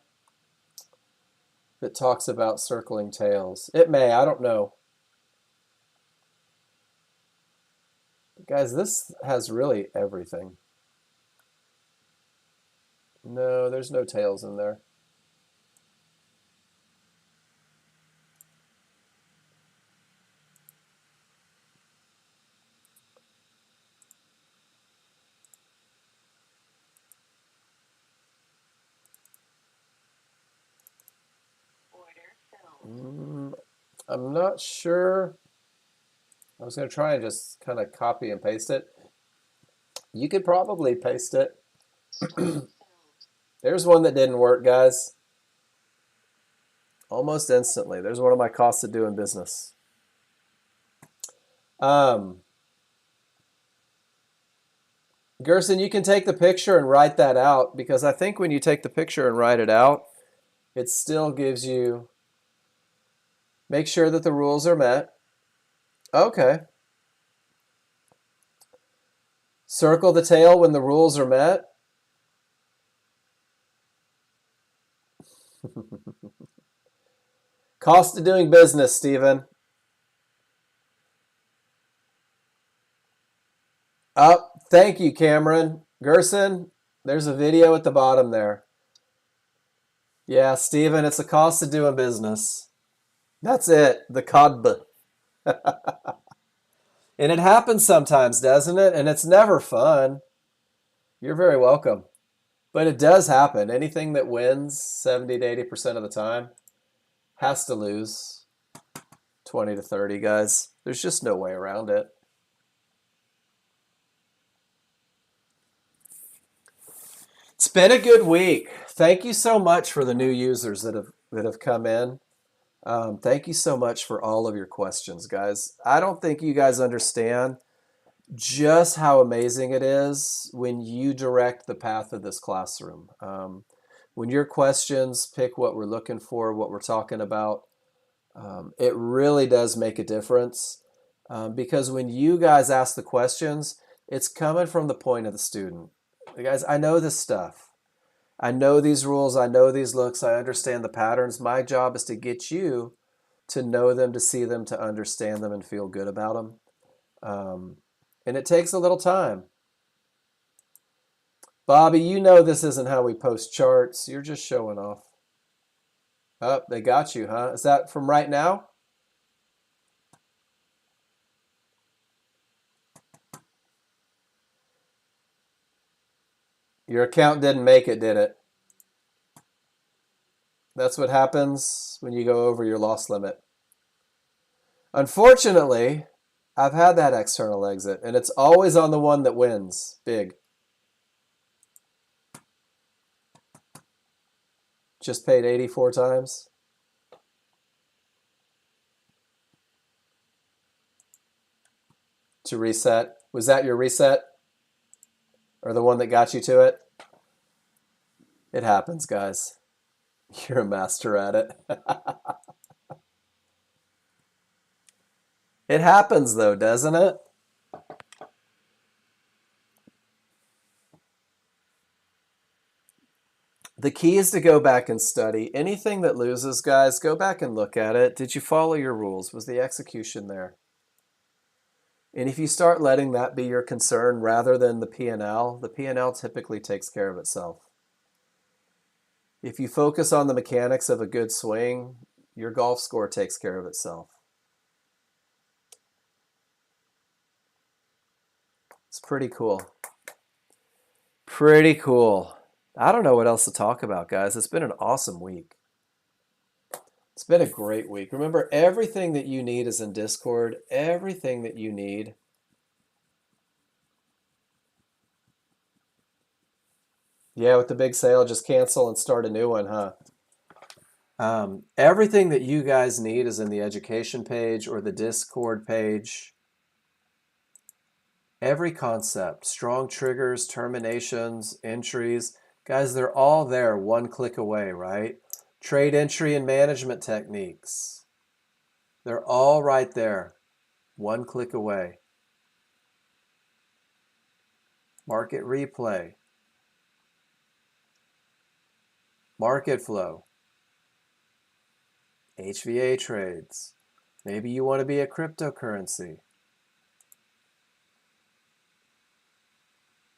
that talks about circling tails. It may, I don't know. But guys, this has really everything. No, there's no tails in there. I'm not sure. I was going to try and just kind of copy and paste it. You could probably paste it. There's one that didn't work, guys. Almost instantly. There's one of my costs of doing business. Gerson, you can take the picture and write that out, because I think when you take the picture and write it out, it still gives you, make sure that the rules are met. Okay. Circle the tail when the rules are met. Cost of doing business, Stephen. Thank you, Cameron. Gerson, there's a video at the bottom there. Yeah, Stephen, it's a cost of doing business. That's it, the CODB. And it happens sometimes, doesn't it? And it's never fun. You're very welcome. But it does happen. Anything that wins 70 to 80% of the time has to lose 20 to 30, guys. There's just no way around it. It's been a good week. Thank you so much for the new users that have come in. Thank you so much for all of your questions, guys. I don't think you guys understand just how amazing it is when you direct the path of this classroom. When your questions pick what we're looking for, what we're talking about, it really does make a difference. Because when you guys ask the questions, it's coming from the point of the student. Guys, I know this stuff. I know these rules. I know these looks. I understand the patterns. My job is to get you to know them, to see them, to understand them, and feel good about them. And it takes a little time. Bobby, you know this isn't how we post charts. You're just showing off. Oh, they got you, huh? Is that from right now? Your account didn't make it, did it? That's what happens when you go over your loss limit. Unfortunately, I've had that external exit, and it's always on the one that wins big. Just paid 84 times. To reset. Was that your reset? Or the one that got you to it? It happens, guys. You're a master at it. It happens, though, doesn't it? The key is to go back and study. Anything that loses, guys, go back and look at it. Did you follow your rules? Was the execution there? And if you start letting that be your concern rather than the P&L, the P&L typically takes care of itself. If you focus on the mechanics of a good swing, your golf score takes care of itself. It's pretty cool. Pretty cool. I don't know what else to talk about, guys. It's been an awesome week. It's been a great week. Remember, everything that you need is in Discord. Everything that you need. Yeah, with the big sale, just cancel and start a new one, huh? Everything that you guys need is in the education page or the Discord page. Every concept, strong triggers, terminations, entries, guys, they're all there one click away, right? Trade entry and management techniques. They're all right there, one click away. Market replay. Market flow. HVA trades. Maybe you want to be a cryptocurrency.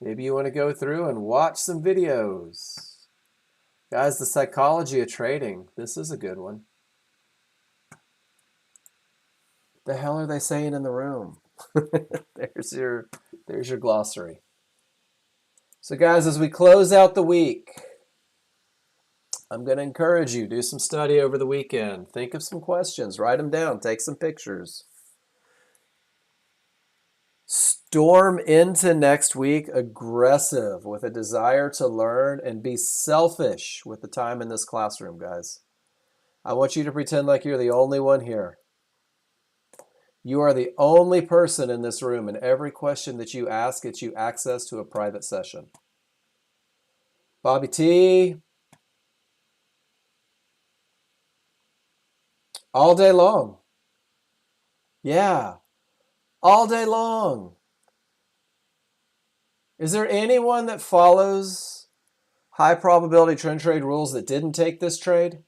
Maybe you want to go through and watch some videos. Guys, the psychology of trading. This is a good one. The hell are they saying in the room? There's your glossary. So guys, as we close out the week, I'm going to encourage you, do some study over the weekend. Think of some questions, write them down, take some pictures. Storm into next week aggressive with a desire to learn and be selfish with the time in this classroom, guys. I want you to pretend like you're the only one here. You are the only person in this room, and every question that you ask gets you access to a private session. Bobby T. All day long. Yeah. All day long. Is there anyone that follows high probability trend trade rules that didn't take this trade?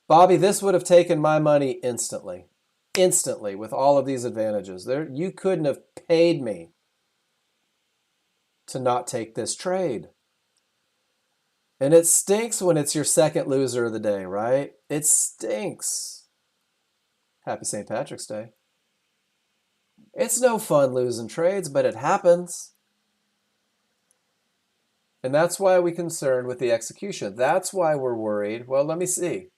Bobby, this would have taken my money instantly. Instantly, with all of these advantages. You couldn't have paid me to not take this trade. And it stinks when it's your second loser of the day, right? It stinks. Happy St. Patrick's Day. It's no fun losing trades, but it happens. And that's why we're concerned with the execution. That's why we're worried. Well, let me see.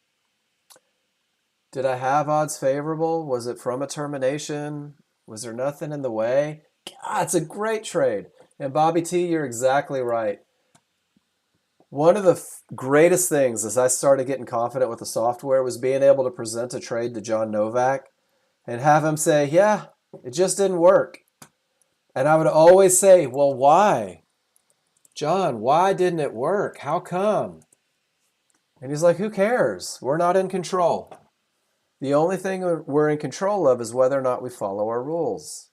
Did I have odds favorable? Was it from a termination? Was there nothing in the way? God, it's a great trade. And Bobby T, you're exactly right. One of the greatest things as I started getting confident with the software was being able to present a trade to John Novak and have him say, yeah, it just didn't work. And I would always say, well, why? John, why didn't it work? How come? And he's like, who cares? We're not in control. The only thing we're in control of is whether or not we follow our rules.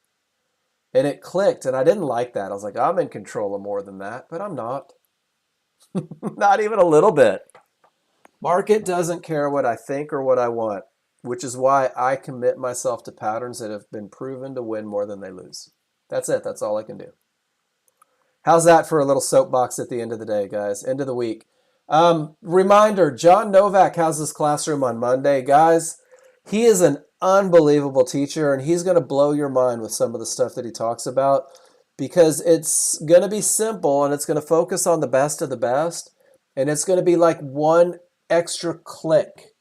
And it clicked, and I didn't like that. I was like, I'm in control of more than that, but I'm not. Not even a little bit. Market doesn't care what I think or what I want, which is why I commit myself to patterns that have been proven to win more than they lose. That's it. That's all I can do. How's that for a little soapbox at the end of the day, guys? End of the week. Reminder, John Novak has this classroom on Monday. Guys, he is an unbelievable teacher, and he's going to blow your mind with some of the stuff that he talks about because it's going to be simple, and it's going to focus on the best of the best, and it's going to be like one extra click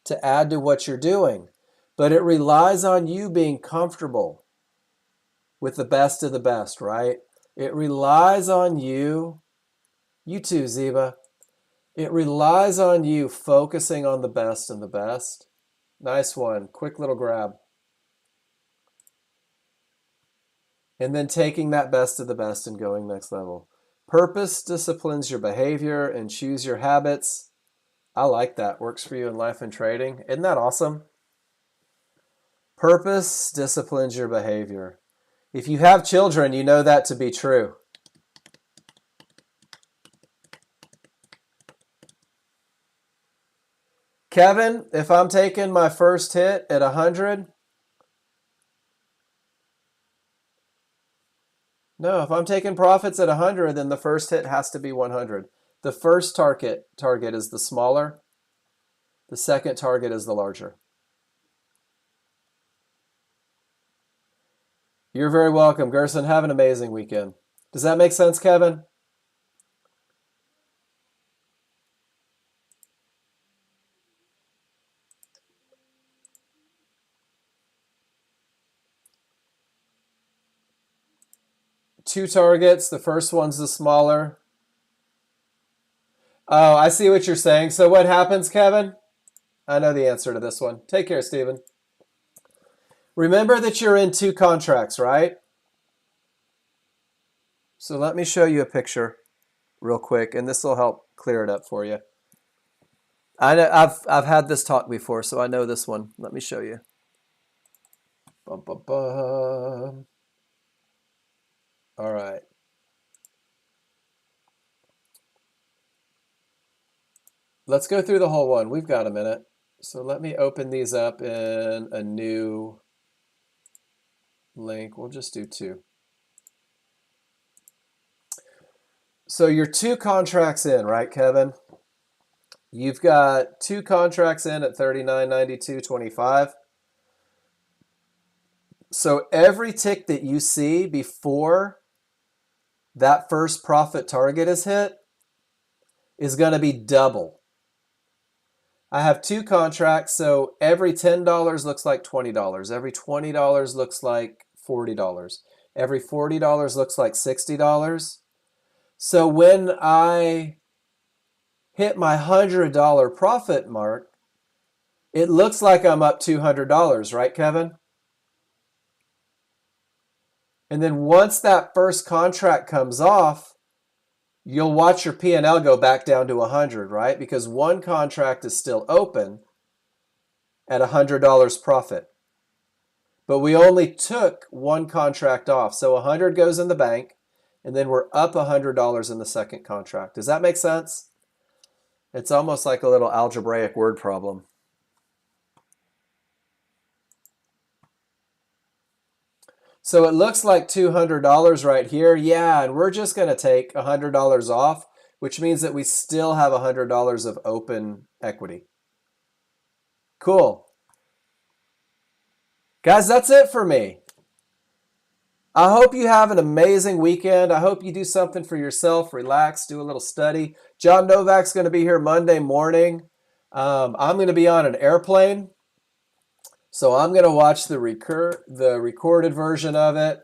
to add to what you're doing. But it relies on you being comfortable with the best of the best, right? It relies on you too, Zeba. It relies on you focusing on the best and the best. Nice one. Quick little grab. And then taking that best of the best and going next level. Purpose disciplines your behavior and choose your habits. I like that. Works for you in life and trading. Isn't that awesome? Purpose disciplines your behavior. If you have children, you know that to be true. Kevin, if I'm taking my first hit at 100, no, if I'm taking profits at 100, then the first hit has to be 100. The first target is the smaller. The second target is the larger. You're very welcome, Gerson. Have an amazing weekend. Does that make sense, Kevin? Two targets. The first one's the smaller. Oh, I see what you're saying. So what happens, Kevin? I know the answer to this one. Take care, Stephen. Remember that you're in two contracts, right? So let me show you a picture real quick, and this will help clear it up for you. I know I've had this talk before, so I know this one. Let me show you. Bum, bum, bum. All right. Let's go through the whole one. We've got a minute. So let me open these up in a new link. We'll just do two. So you're two contracts in, right, Kevin? You've got two contracts in at 39.92.25. So every tick that you see before that first profit target is hit is going to be double. I have two contracts, so every $10 looks like $20. Every $20 looks like $40. Every $40 looks like $60. So when I hit my $100 profit mark, it looks like I'm up $200, right, Kevin? And then once that first contract comes off, you'll watch your P&L go back down to 100, right? Because one contract is still open at $100 profit. But we only took one contract off. So 100 goes in the bank, and then we're up $100 in the second contract. Does that make sense? It's almost like a little algebraic word problem. So it looks like $200 right here. Yeah, and we're just going to take $100 off, which means that we still have $100 of open equity. Cool. Guys, that's it for me. I hope you have an amazing weekend. I hope you do something for yourself, relax, do a little study. John Novak's going to be here Monday morning. I'm going to be on an airplane. So I'm going to watch the recorded version of it.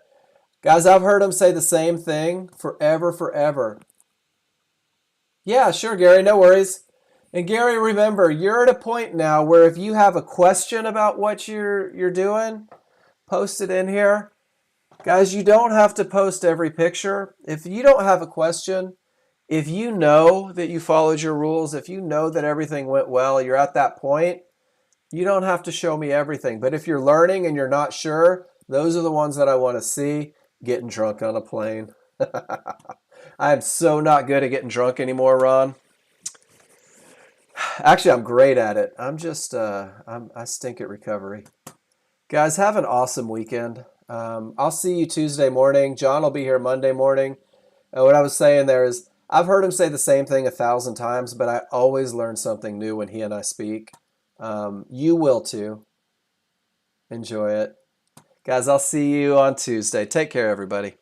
Guys, I've heard him say the same thing forever. Yeah, sure, Gary, no worries. And Gary, remember, you're at a point now where if you have a question about what you're doing, post it in here. Guys, you don't have to post every picture. If you don't have a question, if you know that you followed your rules, if you know that everything went well, you're at that point, you don't have to show me everything. But if you're learning and you're not sure, those are the ones that I want to see. Getting drunk on a plane. I am so not good at getting drunk anymore, Ron. Actually, I'm great at it. I stink at recovery. Guys, have an awesome weekend. I'll see you Tuesday morning. John will be here Monday morning. And what I was saying there is, I've heard him say the same thing 1,000 times, but I always learn something new when he and I speak. You will too. Enjoy it. Guys, I'll see you on Tuesday. Take care, everybody.